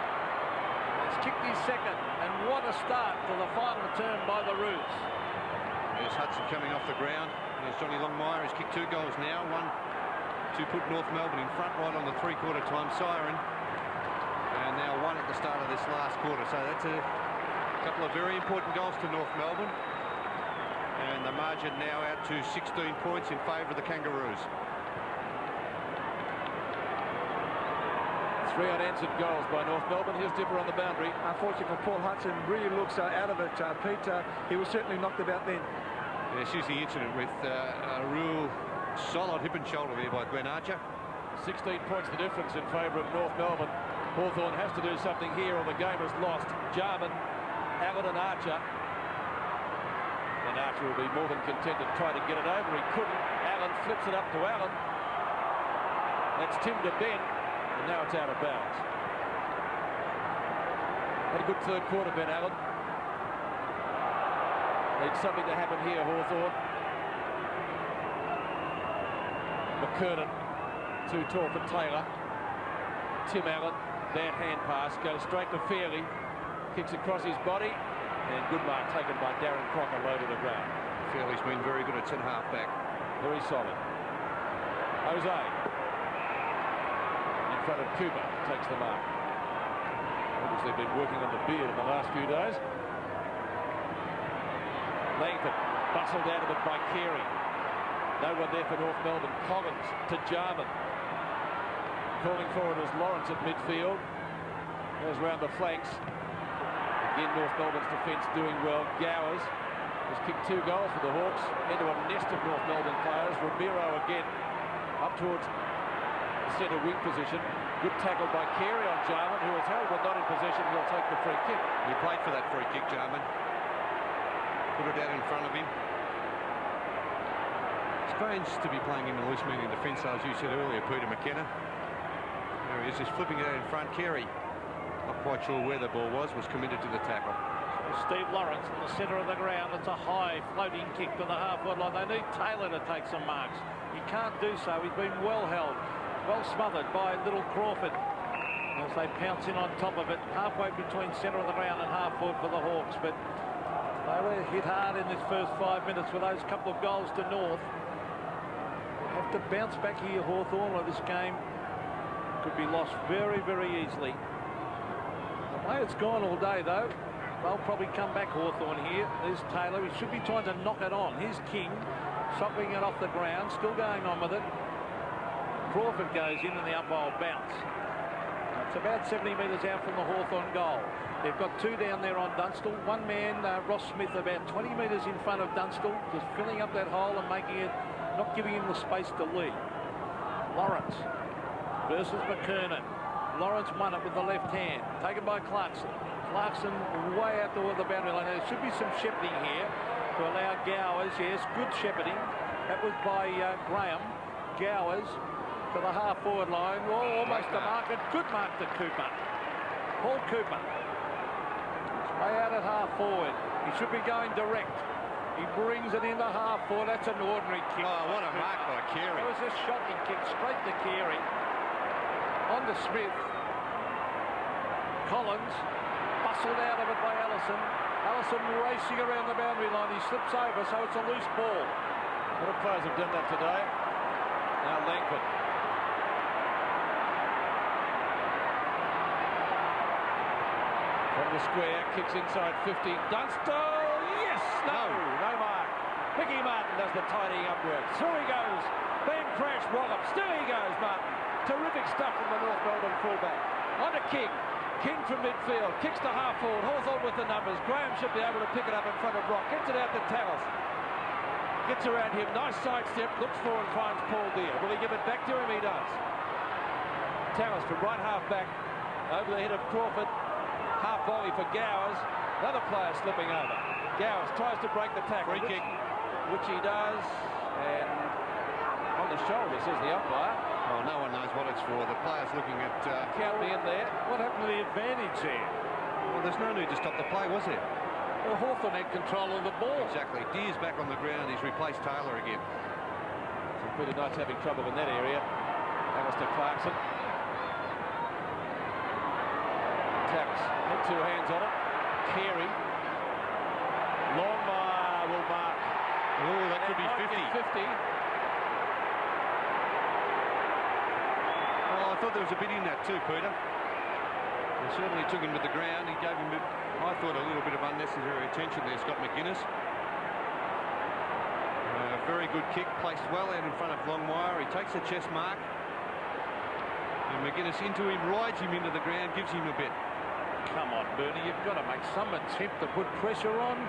has kicked his second, and what a start to the final term by the Roos. There's Hudson coming off the ground. There's Johnny Longmire. He's kicked 2 goals now. 1 to put North Melbourne in front right on the three-quarter time siren. And now 1 at the start of this last quarter. So that's a couple of very important goals to North Melbourne. And the the margin now out to 16 points in favour of the Kangaroos. 3 unanswered goals by North Melbourne. Here's Dipper on the boundary. Unfortunately for Paul Hudson, really looks out of it, Pete. He was certainly knocked about then. Yeah, here's the incident with a real solid hip and shoulder there by Glenn Archer. 16 points the difference in favour of North Melbourne. Hawthorn has to do something here or the game is lost. Jarman, Allen and Archer. And Archer will be more than content to try to get it over. He couldn't. Allen flips it up to Allen. That's Tim to Ben. And now it's out of bounds. Had a good third quarter, Ben Allen. Needs something to happen here, Hawthorn. McKernan, too tall for Taylor. Tim Allen, bad hand pass, goes straight to Fairley. Kicks across his body. And good mark taken by Darren Crocker, low to the ground. Fairley's been very good at centre half back. Very solid. Jose. In front of Cooper, takes the mark. Obviously been working on the beard in the last few days. Langford, bustled out of it by Carey. No one there for North Melbourne. Collins to Jarman. Calling for it as Lawrence at midfield. Goes round the flanks. Again, North Melbourne's defence doing well. Gowers has kicked 2 goals for the Hawks into a nest of North Melbourne players. Ramiro again up towards the centre wing position. Good tackle by Carey on Jarman, who is held but not in possession. He'll take the free kick. He played for that free kick, Jarman. Put it out in front of him. Strange to be playing him in loose man in defence, as you said earlier, Peter McKenna. There he is, just flipping it out in front. Carey, not quite sure where the ball was committed to the tackle. Steve Lawrence in the centre of the ground. It's a high floating kick to the half-forward line. They need Taylor to take some marks. He can't do so. He's been well held, well smothered by little Crawford as they pounce in on top of it, halfway between centre of the ground and half-forward for the Hawks. But they were hit hard in this first 5 minutes with those couple of goals to North. They have to bounce back here, Hawthorn, or this game could be lost very, very easily. The way it's gone all day, though, they'll probably come back, Hawthorn here. There's Taylor. He should be trying to knock it on. Here's King, chopping it off the ground, still going on with it. Crawford goes in and the umpire will bounce. It's about 70 metres out from the Hawthorn goal. They've got 2 down there on Dunstall. One man, Ross Smith, about 20 metres in front of Dunstall, just filling up that hole and making it, not giving him the space to lead. Lawrence versus McKernan. Lawrence won it with the left hand, taken by Clarkson. Clarkson way out toward the boundary line. There should be some shepherding here to allow Gowers. Yes, good shepherding. That was by Graham. Gowers to the half-forward line. Oh, almost a mark. A good mark to Cooper. Paul Cooper. Way out at half-forward. He should be going direct. He brings it into half-forward. That's an ordinary kick. Oh, what a mark by Carey. It was a shocking kick straight to Carey. On to Smith. Collins bustled out of it by Allison. Allison racing around the boundary line. He slips over, so it's a loose ball. A lot of players have done that today. Now Langford. From the square, kicks inside 50. Dunstall, yes! No mark. Mickey Martin does the tidying up work. Through he goes. Then crash wallop. Still he goes, Martin. Terrific stuff from the North Melbourne fullback. On to King. King from midfield. Kicks to half-forward. Hawthorn with the numbers. Graham should be able to pick it up in front of Rock. Gets it out to Tallis. Gets around him. Nice sidestep. Looks for and finds Paul Deere. Will he give it back to him? He does. Tallis from right half-back. Over the head of Crawford. Half volley for Gowers. Another player slipping over. Gowers tries to break the tackle. Free kick. Which he does. And on the shoulder, says the umpire. Oh, no one knows what it's for. The player's looking at... Count me in there. What happened to the advantage there? Well, there's no need to stop the play, was there? Well, Hawthorn had control of the ball. Exactly. Deere's back on the ground. He's replaced Taylor again. So Peter Knight's having trouble in that area. Alistair Clarkson. Tallis had 2 hands on it. Carey. Longmire will mark. Oh, that could be 50. 50. Well, I thought there was a bit in that too, Peter. He certainly took him to the ground. He gave him, I thought, a little bit of unnecessary attention there, Scott McGuinness. very good kick, placed well out in front of Longmire. He takes a chest mark. And McGuinness into him, rides him into the ground, gives him a bit. Come on, Bernie, you've got to make some attempt to put pressure on.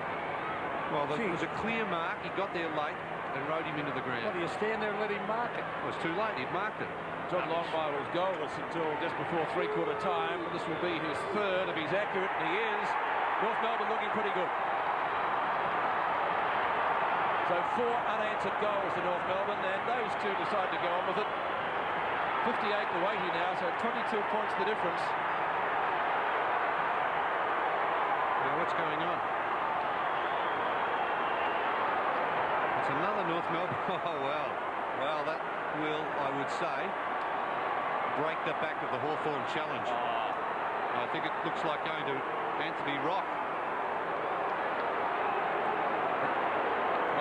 Well, there was a clear mark. He got there late and rode him into the ground. What do you stand there and let him mark it? It was too late. He'd marked it. John Longmire was goalless until just before three-quarter time. This will be his third if he's accurate, and he is. North Melbourne looking pretty good. So 4 unanswered goals to North Melbourne, and those two decide to go on with it. 58 to 80 now, so 22 points the difference. Now what's going on? It's another North Melbourne. Oh, well. Well, that will, I would say, break the back of the Hawthorn challenge. I think it looks like going to Anthony Rock.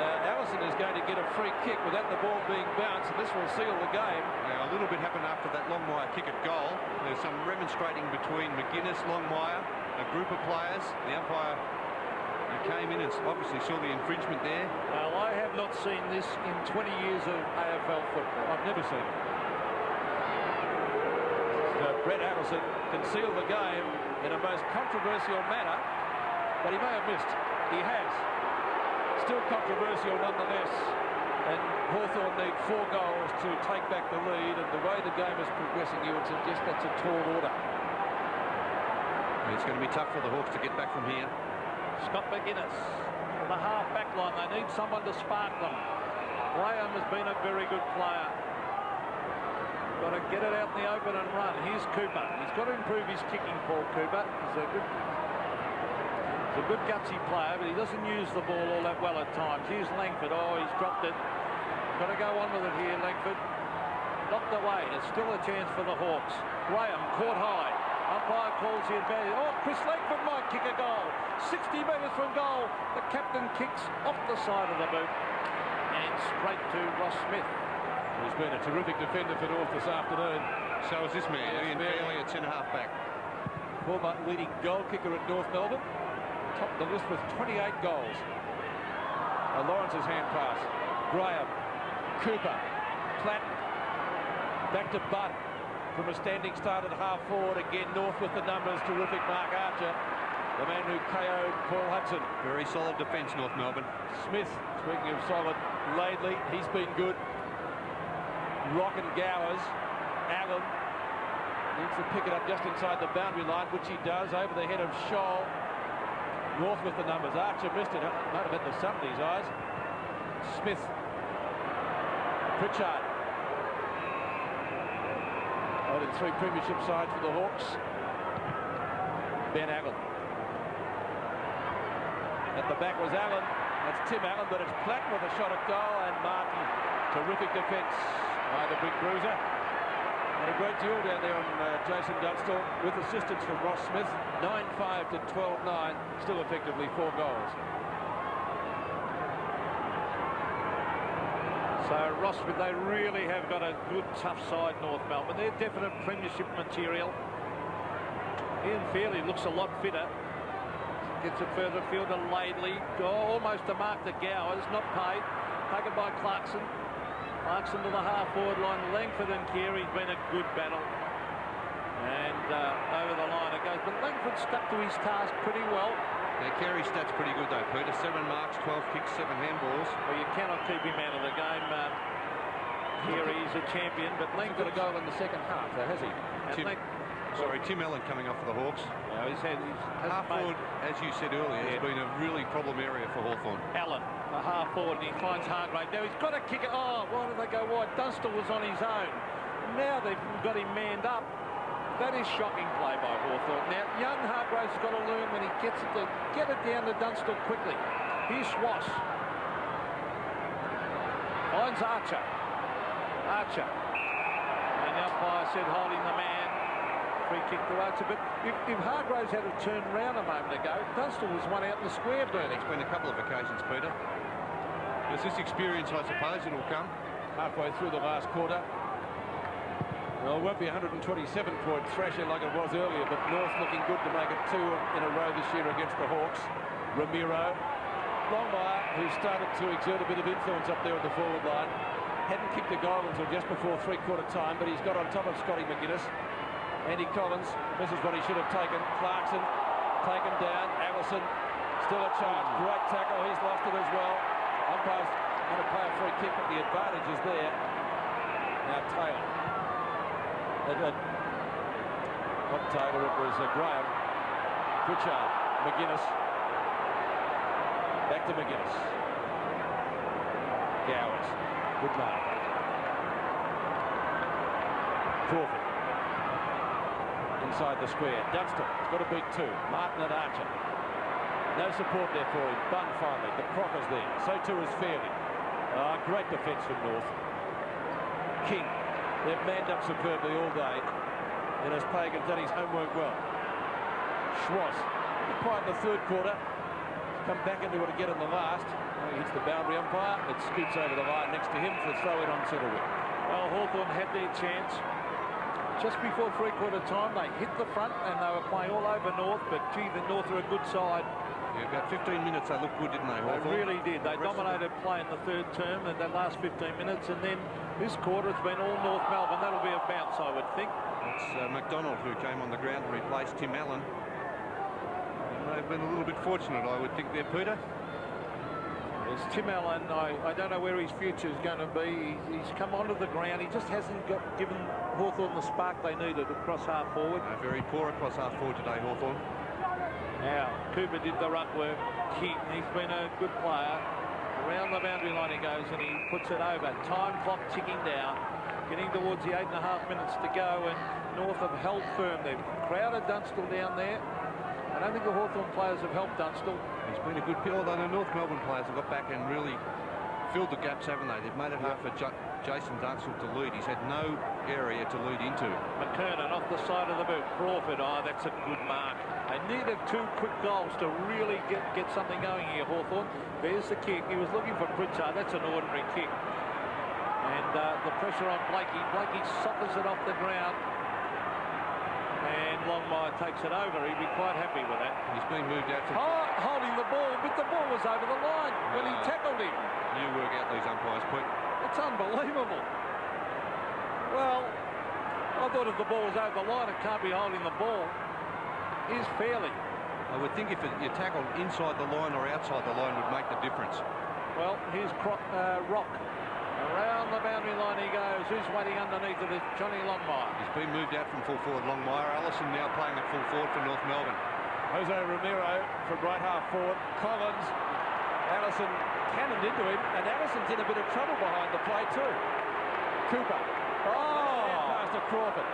Allison is going to get a free kick without the ball being bounced, and this will seal the game. Now, a little bit happened after that Longmire kick at goal. There's some remonstrating between McGuinness, Longmire, a group of players. The umpire came in and obviously saw the infringement there. Well, I have not seen this in 20 years of AFL football. I've never seen it. So Brett Allison can seal the game in a most controversial manner, but he may have missed. He has. Still controversial nonetheless, and Hawthorn need 4 goals to take back the lead, and the way the game is progressing, you would suggest that's a tall order. It's going to be tough for the Hawks to get back from here. Scott McGuinness from the half-back line. They need someone to spark them. Graham has been a very good player. Got to get it out in the open and run. Here's Cooper. He's got to improve his kicking, Paul Cooper. He's a good gutsy player, but he doesn't use the ball all that well at times. Here's Langford. Oh, he's dropped it. Got to go on with it here, Langford. Knocked away. There's still a chance for the Hawks. Graham caught high. Umpire calls the advantage. Oh, Chris Langford might kick a goal. 60 metres from goal. The captain kicks off the side of the boot and straight to Ross Smith, who's been a terrific defender for North this afternoon. So is this man, Ian Fairley, at centre-half back. Former leading goal kicker at North Melbourne. Topped the list with 28 goals. Lawrence's hand pass. Graham. Cooper. Platt. Back to Butt. From a standing start at half forward. Again, North with the numbers. Terrific Mark Archer. The man who KO'd Paul Hudson. Very solid defence, North Melbourne. Smith, speaking of solid, Laidley, he's been good. Rock and Gowers. Allen needs to pick it up just inside the boundary line, which he does, over the head of Scholl. North with the numbers. Archer missed it. Might have had the sun in his eyes. Smith. Pritchard. Holding 3 premiership sides for the Hawks. Ben Allen. At the back was Allen. That's Tim Allen, but it's Platt with a shot at goal, and Martin. Terrific defence by the big bruiser. And a great duel down there on Jason Dunstall with assistance from Ross Smith. 9-5 to 12-9. Still effectively 4 goals. So Ross Smith, they really have got a good, tough side, North Melbourne. They're definite premiership material. Ian Fairley looks a lot fitter. Gets it further field to Laidley. Oh, almost a mark to Gowers. Not paid. Taken by Clarkson. Clarkson to the half-forward line. Langford and Carey's been a good battle. And over the line it goes. But Langford stuck to his task pretty well. Now, Carey's stats pretty good, though, Peter. 7 marks, 12 kicks, 7 handballs. Well, you cannot keep him out of the game. Carey's a champion, but Langford got a goal in the second half, though, has he? Tim Allen coming off for the Hawks. No, he's half-forward, as you said earlier, has been a really problem area for Hawthorn. Allen, the half-forward, and he finds Hargrave. Now, he's got to kick it. Oh, why did they go wide? Dunstall was on his own. Now they've got him manned up. That is shocking play by Hawthorn. Now, young Hargrave's got to learn when he gets it to get it down to Dunstall quickly. Here's Schwass. Finds Archer. Archer. And the umpire said holding the man. Free kick to Archer. But if Hargraves had to turn round a moment ago, Dunstall was one out in the square burning. It's been a couple of occasions, Peter. There's this experience, I suppose, it'll come. Halfway through the last quarter. Well, it won't be a 127-point thrasher like it was earlier, but North looking good to make it 2 in a row this year against the Hawks. Ramiro Longmire, who started to exert a bit of influence up there at the forward line, hadn't kicked a goal until just before three-quarter time, but he's got on top of Scotty McGuinness. Andy Collins misses what he should have taken. Clarkson taken down. Allison still a charge. Great tackle. He's lost it as well. Umpire's going to play a free kick, but the advantage is there. Now Taylor. Not Taylor, it was Graham. Pritchard. McGuinness. Back to McGuinness. Gowers. Good mark. Crawford. Inside the square. Dunstall has got to beat two. Martin and Archer. No support there for him. Bunn finally. But Crocker's there. So too is Fairley. Great defence from North. King. They've manned up superbly all day. And as Pagan's done his homework well. Schwartz. Quiet in the third quarter. Come back into it again in the last. He hits the boundary umpire. It scoots over the line next to him for a throw-in on centre wing. Well, Hawthorn had their chance. Just before three-quarter time, they hit the front and they were playing all over North, but gee, the North are a good side. Yeah, about 15 minutes they looked good, didn't they, Hawthorn? They really did. They dominated play in the third term and that last 15 minutes, and then this quarter it's been all North Melbourne. That'll be a bounce, I would think. It's McDonald who came on the ground and replaced Tim Allen. And they've been a little bit fortunate, I would think, there, Peter. Yes, Tim Allen, I don't know where his future is going to be. He's come onto the ground. He just hasn't given Hawthorn the spark they needed across half forward. Very poor across half forward today, Hawthorn. Now, Cooper did the ruck work. King, he's been a good player. Around the boundary line he goes and he puts it over. Time clock ticking down. Getting towards the 8.5 minutes to go, and North have held firm. They've crowded Dunstall down there. I don't think the Hawthorn players have helped Dunstall. He's been a good player, although the North Melbourne players have got back and really filled the gaps, haven't they? They've made it hard for Jason Dunstall to lead. He's had no area to lead into. McKernan off the side of the boot. Crawford, that's a good mark. They needed two quick goals to really get something going here, Hawthorn. There's the kick. He was looking for Pritchard. That's an ordinary kick. And the pressure on Blakey. Blakey soccers it off the ground. And Longmire takes it over. He'd be quite happy with that. He's been moved out from... holding the ball, but the ball was over the line when he tackled him. You work out these umpires, Pete. It's unbelievable. Well, I thought if the ball was over the line, it can't be holding the ball. Here's Fairley. I would think if you tackled inside the line or outside the line would make the difference. Well, here's Rock. Around the boundary line he goes. Who's waiting underneath of it? Johnny Longmire. He's been moved out from full forward, Longmire. Allison now playing at full forward for North Melbourne. Jose Romero from right half forward. Collins. Allison cannoned into him, and Allison's in a bit of trouble behind the play too. Cooper. Pass to Crawford.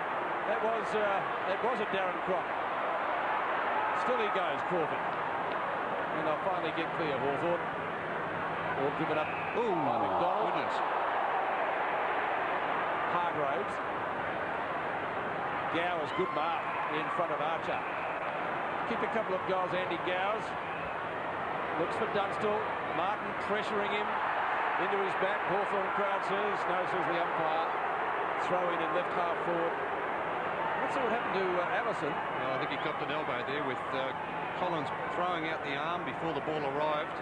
That was a Darren Crocker. Still he goes, Crawford. And they'll finally get clear, Hawthorn. Or give it up. Oh, by McDonald. Goodness. Hargroves. Gowers, good mark in front of Archer. Kicked a couple of goals, Andy Gowers. Looks for Dunstall. Martin pressuring him into his back. Hawthorn crowd says, no, says the umpire. Throw in left half forward. Let's see what happened to Allison. Well, I think he copped an elbow there with Collins throwing out the arm before the ball arrived.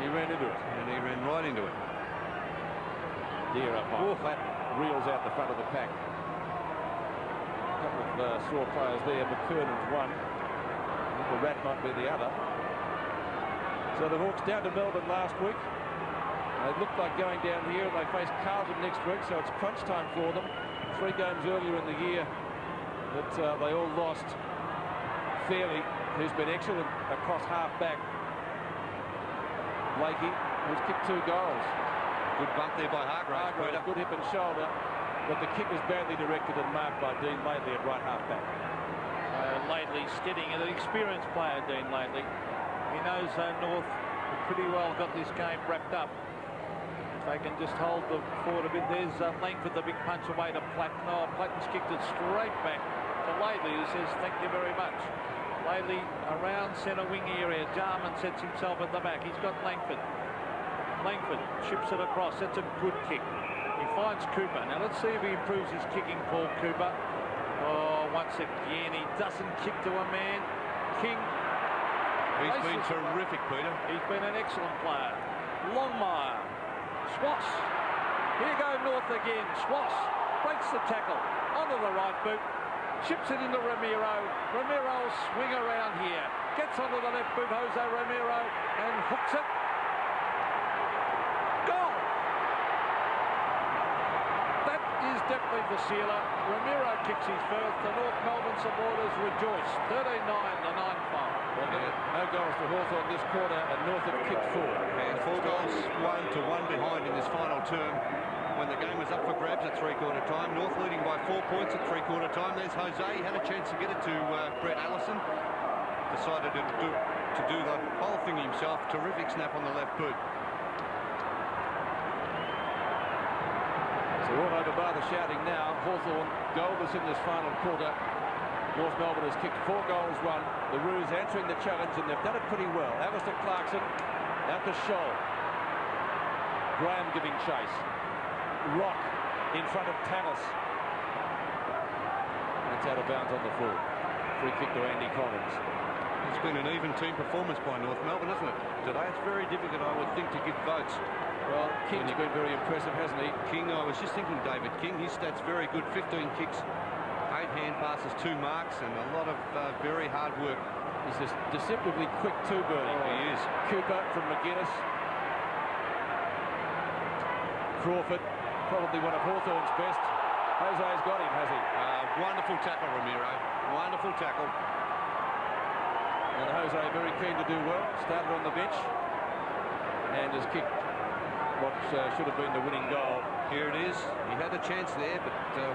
He ran into it. And he ran right into it. Deer up high. Flat reels out the front of the pack. A couple of sore players there. McKernan's one. I think the Rat might be the other. So the Hawks down to Melbourne last week. They looked like going down here, and they face Carlton next week, so it's crunch time for them. 3 games earlier in the year that they all lost. Fairley, who's been excellent across half-back. Blakey, who's kicked 2 goals. Good bump there by Hargroves. Good hip and shoulder, but the kick was badly directed and marked by Dean Laidley at right half-back. Laidley steadying, an experienced player, Dean Laidley. He knows North pretty well got this game wrapped up. They can just hold the forward a bit. There's Langford, the big punch away to Platten. Oh, Platten's kicked it straight back to Laidley, who says thank you very much. Laidley around centre wing area. Jarman sets himself at the back. He's got Langford. Langford chips it across. That's a good kick. He finds Cooper. Now let's see if he improves his kicking, Paul Cooper. Oh, once again, he doesn't kick to a man. King He's been terrific, Peter. He's been an excellent player. Longmire. Swass. Here go North again. Swass breaks the tackle onto the right boot. Chips it into Ramiro. Ramiro will swing around here. Gets onto the left boot, Jose Ramiro, and hooks it. Goal! That is definitely for Sealer. Ramiro kicks his first. The North Melbourne supporters rejoice. 39 to 9-5. Well, no goals for Hawthorn this quarter, and North have kicked 4. And 4 goals, 1 behind in this final term. When the game was up for grabs at three-quarter time, North leading by 4 points at three-quarter time. There's Jose, had a chance to get it to Brett Allison. Decided to do the whole thing himself. Terrific snap on the left boot. So all over by the shouting now. Hawthorn goalless in this final quarter. North Melbourne has kicked 4 goals, 1. The Roos answering the challenge, and they've done it pretty well. Alistair Clarkson out to Scholl. Graham giving chase. Rock in front of Tallis. It's out of bounds on the full. Free kick to Andy Collins. It's been an even team performance by North Melbourne, isn't it? Today it's very difficult, I would think, to give votes. Well, King's been very impressive, hasn't he? King, I was just thinking David King, his stats very good. 15 kicks, 8 hand passes, 2 marks, and a lot of very hard work. He's just deceptively quick too, Bernie. Oh, he is. Cooper from McGuinness. Crawford, probably one of Hawthorn's best. Jose's got him, has he? Wonderful tackle, Ramiro. Wonderful tackle. And Jose very keen to do well. Started on the bench and has kicked what should have been the winning goal. Here it is. He had a chance there, but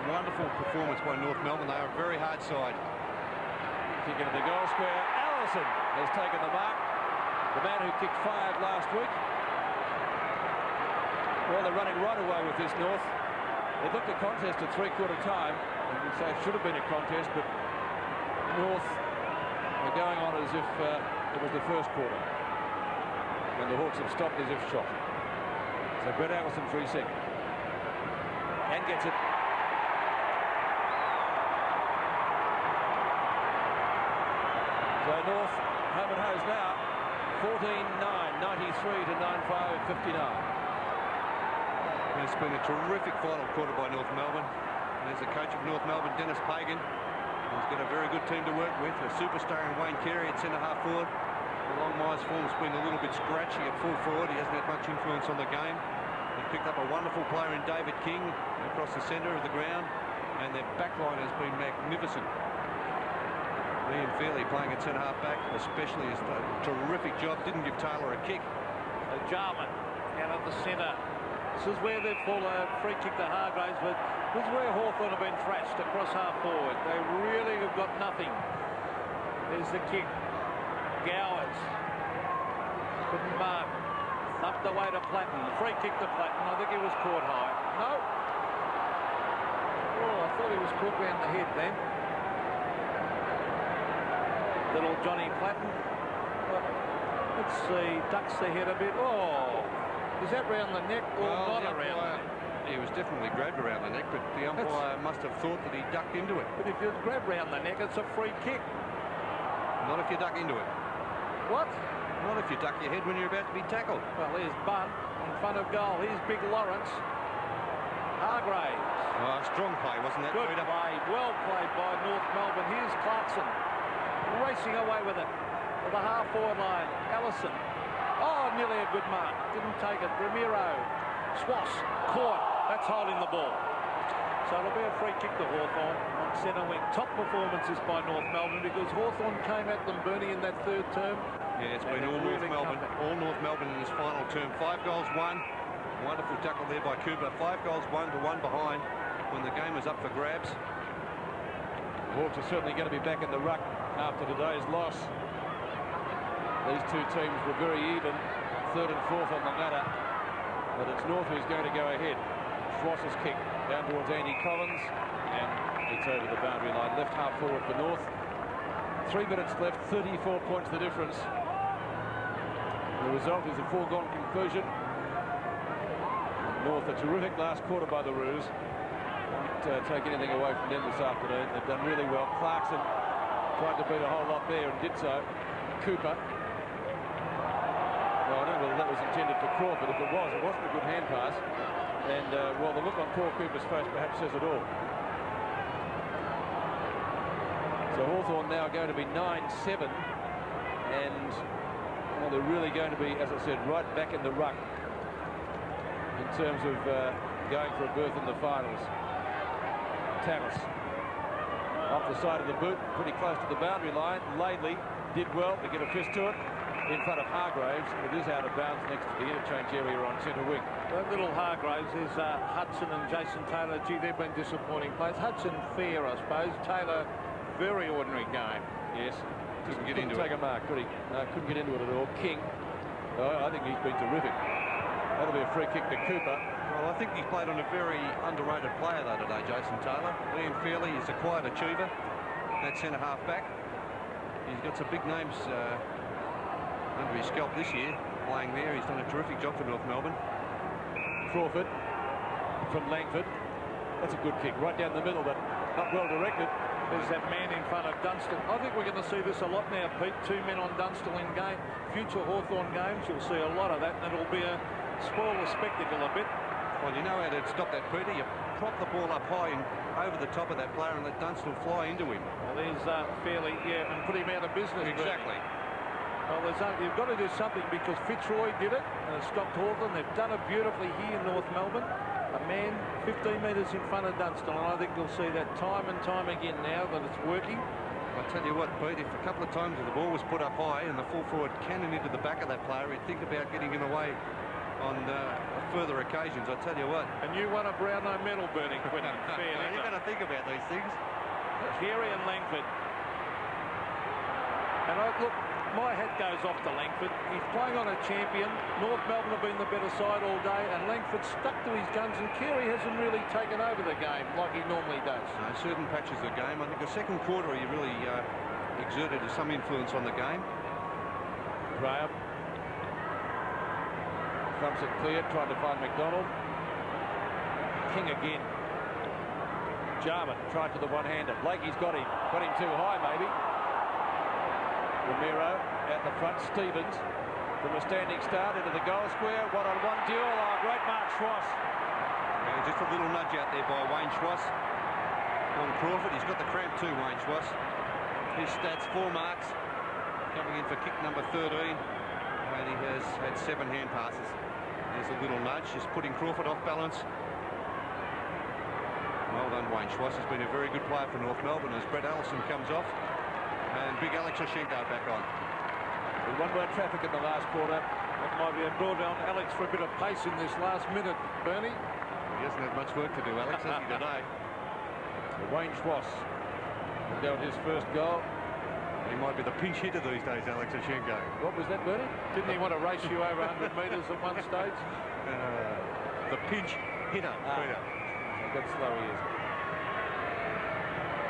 wonderful performance by North Melbourne. They are a very hard side. Kicking at the goal square. Allison has taken the mark. The man who kicked 5 last week. Well, they're running right away with this, North. It looked a contest at three-quarter time. And we say it should have been a contest, but North are going on as if it was the first quarter. And the Hawks have stopped as if shot. So Brett Allison free second. And gets it. So North home and hose now. 14-9, 93 to 9-5, 59. It's been a terrific final quarter by North Melbourne. There's the coach of North Melbourne, Dennis Pagan. He's got a very good team to work with. A superstar in Wayne Carey at centre-half forward. Longmire's form's been a little bit scratchy at full forward. He hasn't had much influence on the game. They've picked up a wonderful player in David King across the centre of the ground. And their backline has been magnificent. Liam Fairley playing at centre-half back, especially, has done a terrific job. Didn't give Taylor a kick. Jarman out of the centre. This is where they've fallen a free kick to Hargraves, but this is where Hawthorn have been thrashed across half forward. They really have got nothing. There's the kick. Gowers. Couldn't mark. Thumped away to Platten. Free kick to Platten. I think he was caught high. No. Oh, I thought he was caught round the head then. Little Johnny Platten. Let's see. Ducks the head a bit. Oh. Is that round the neck or not around the neck? He was definitely grabbed around the neck, but the umpire must have thought that he ducked into it. But if you grab round the neck, it's a free kick. Not if you duck into it. What? Not if you duck your head when you're about to be tackled. Well, here's Bunn in front of goal. Here's Big Lawrence. Hargraves. Oh, strong play, wasn't that? Good play. Well played by North Melbourne. Here's Clarkson racing away with it to the half-forward line. Allison. Oh, nearly a good mark. Didn't take it. Ramiro. Swass. Caught. That's holding the ball. So it'll be a free kick to Hawthorn on centre wing. Top performances by North Melbourne because Hawthorn came at them, Bernie, in that third term. Yeah, it's been all North Melbourne. All North Melbourne in this final term. 5 goals, 1. Wonderful tackle there by Cooper. 5 goals, 1 to 1 behind when the game was up for grabs. The Hawks are certainly going to be back in the ruck after today's loss. These two teams were very even, 3rd and 4th on the ladder, but it's North who's going to go ahead. Schwass's kick down towards Andy Collins, and it's over the boundary line. Left half forward for North. 3 minutes left, 34 points the difference. The result is a foregone conclusion. North, a terrific last quarter by the Roos. Won't take anything away from them this afternoon. They've done really well. Clarkson tried to beat a whole lot there and did so. Cooper I don't know whether that was intended for Crawford. If it wasn't a good hand pass. And, well, the look on Paul Cooper's face perhaps says it all. So Hawthorn now going to be 9-7. And, well, they're really going to be, as I said, right back in the ruck in terms of going for a berth in the finals. Tanis off the side of the boot, pretty close to the boundary line. Laidley did well to get a fist to it in front of Hargraves. It is out of bounds next to the interchange area on centre wing. That little Hargraves is Hudson and Jason Taylor. Gee, they've been disappointing players. Hudson fair, I suppose. Taylor, very ordinary game. Yes. Couldn't take a mark, could he? No, couldn't get into it at all. King, I think he's been terrific. That'll be a free kick to Cooper. Well, I think he's played on a very underrated player though today, Jason Taylor. Ian Fairley is a quiet achiever at centre half back. He's got some big names under his scalp this year playing there. He's done a terrific job for North Melbourne. Crawford from Langford. That's a good kick right down the middle, but not well directed. There's that man in front of Dunstall. I think we're going to see this a lot now, Pete. 2 men on Dunstall in game. Future Hawthorn games, you'll see a lot of that, and it'll be spoil the spectacle a bit. Well, you know how to stop that, Peter. You prop the ball up high and over the top of that player and let Dunstall fly into him. Well, there's Fairley, yeah, and put him out of business. Exactly. Well, you've got to do something because Fitzroy did it and it stopped Hawthorn. They've done it beautifully here in North Melbourne. A man 15 metres in front of Dunstall, and I think you'll see that time and time again now that it's working. I tell you what, Pete, if a couple of times the ball was put up high and the full forward cannon into the back of that player, he'd think about getting him away on further occasions. I tell you what. And you won a Brownlow medal, Bernie Quinton. Fair. You've got to think about these things. Carey and Langford. And look, my hat goes off to Langford. He's playing on a champion. North Melbourne have been the better side all day, and Langford stuck to his guns, and Carey hasn't really taken over the game like he normally does. No, certain patches of the game. I think the second quarter he really exerted some influence on the game. Graham comes it clear, trying to find McDonald. King again. Jarman tried to the one-hander. Blakey's got him too high maybe. Romero out the front. Stevens from a standing start into the goal square. One-on-one duel. Oh, great mark, Schwass. Yeah, just a little nudge out there by Wayne Schwass on Crawford. He's got the cramp too, Wayne Schwass. His stats, 4 marks, coming in for kick number 13, and he has had 7 hand passes. There's a little nudge, just putting Crawford off balance. Well done, Wayne Schwass. Has been a very good player for North Melbourne as Brett Allison comes off. And big Alex Oshenko back on. With one more traffic in the last quarter. That might be a brought down Alex for a bit of pace in this last minute, Bernie. He hasn't had much work to do, Alex, has he, today? Wayne Schwass will go with his first goal. He might be the pinch hitter these days, Alex Oshenko. What was that, Bernie? Didn't he want to race you over 100 metres at one stage? The pinch hitter, Peter. How slow he is.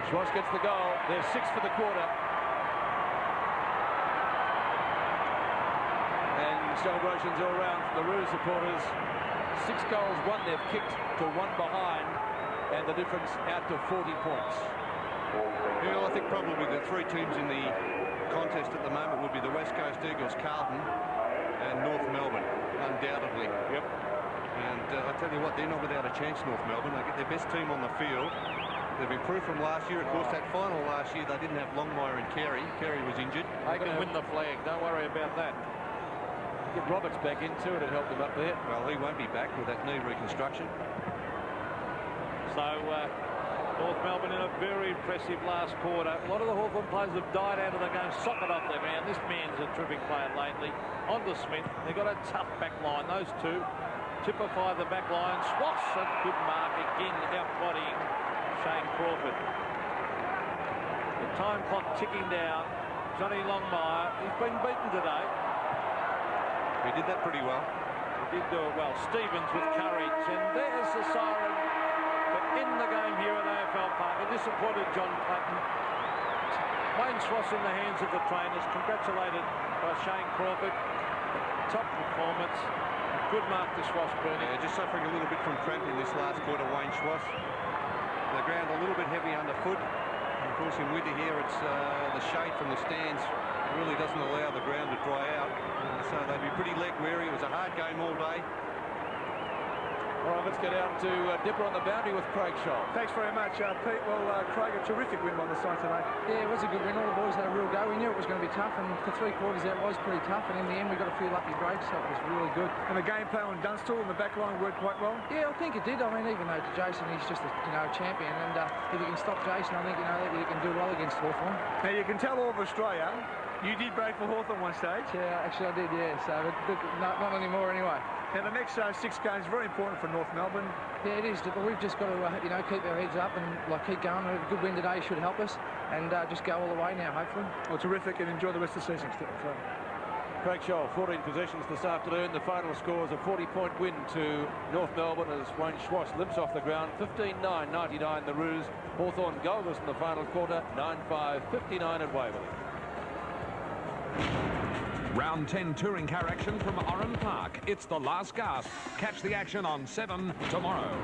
Schwass gets the goal. There's 6 for the quarter. And celebrations all round for the Roos supporters. 6 goals, 1 they've kicked to 1 behind, and the difference out to 40 points. Yeah, I think probably the 3 teams in the contest at the moment would be the West Coast Eagles, Carlton, and North Melbourne, undoubtedly. Yep. And I tell you what, they're not without a chance, North Melbourne. They get their best team on the field. They've improved from last year. Of course, that final last year, they didn't have Longmire and Carey. Carey was injured. They can win the flag. Don't worry about that. Get Roberts back into it and help them up there. Well, he won't be back with that knee reconstruction. So, North Melbourne in a very impressive last quarter. A lot of the Hawthorn players have died out of the game. Socket off their man. This man's a terrific player lately. On to Smith. They've got a tough back line. Those two typify the back line. Swash, a good mark again, out-bodying Shane Crawford. The time clock ticking down. Johnny Longmire, he's been beaten today. He did that pretty well. He did do it well. Stevens with courage, and there's the siren to end the game here at AFL Park. A disappointed John Clayton. Wayne Schwass in the hands of the trainers, congratulated by Shane Crawford. Top performance. Good mark to Schwass, Bernie. Yeah, just suffering a little bit from cramp in this last quarter, Wayne Schwass. The ground a little bit heavy underfoot. course, in winter here, it's the shade from the stands really doesn't allow the ground to dry out. So they'd be pretty leg weary. It was a hard game all day. All right, let's get out to Dipper on the boundary with Craig Scholl. Thanks very much, Pete. Well, Craig, a terrific win on the side today. Yeah, it was a good win. All the boys had a real go. We knew it was going to be tough, and for 3 quarters there it was pretty tough, and in the end we got a few lucky breaks, so it was really good. And the game plan on Dunstall and the back line worked quite well? Yeah, I think it did. I mean, even though to Jason, he's just a champion, and if you can stop Jason, I think that you can do well against Hawthorn. Now, you can tell all of Australia, you did break for Hawthorn one stage. Yeah, actually I did, yeah, so but not anymore anyway. Now, the next 6 games are very important for North Melbourne. Yeah, it is, but we've just got to, keep our heads up and keep going. A good win today should help us, and just go all the way now, hopefully. Well, terrific, and enjoy the rest of the season. Craig Scholl, 14 possessions this afternoon. The final score is a 40-point win to North Melbourne as Wayne Schwartz limps off the ground. 15-9, 99 the Roos. Hawthorn goalless in the final quarter. 9-5, 59 at Waverley. Round 10 touring car action from Oran Park. It's the last gasp. Catch the action on 7 tomorrow.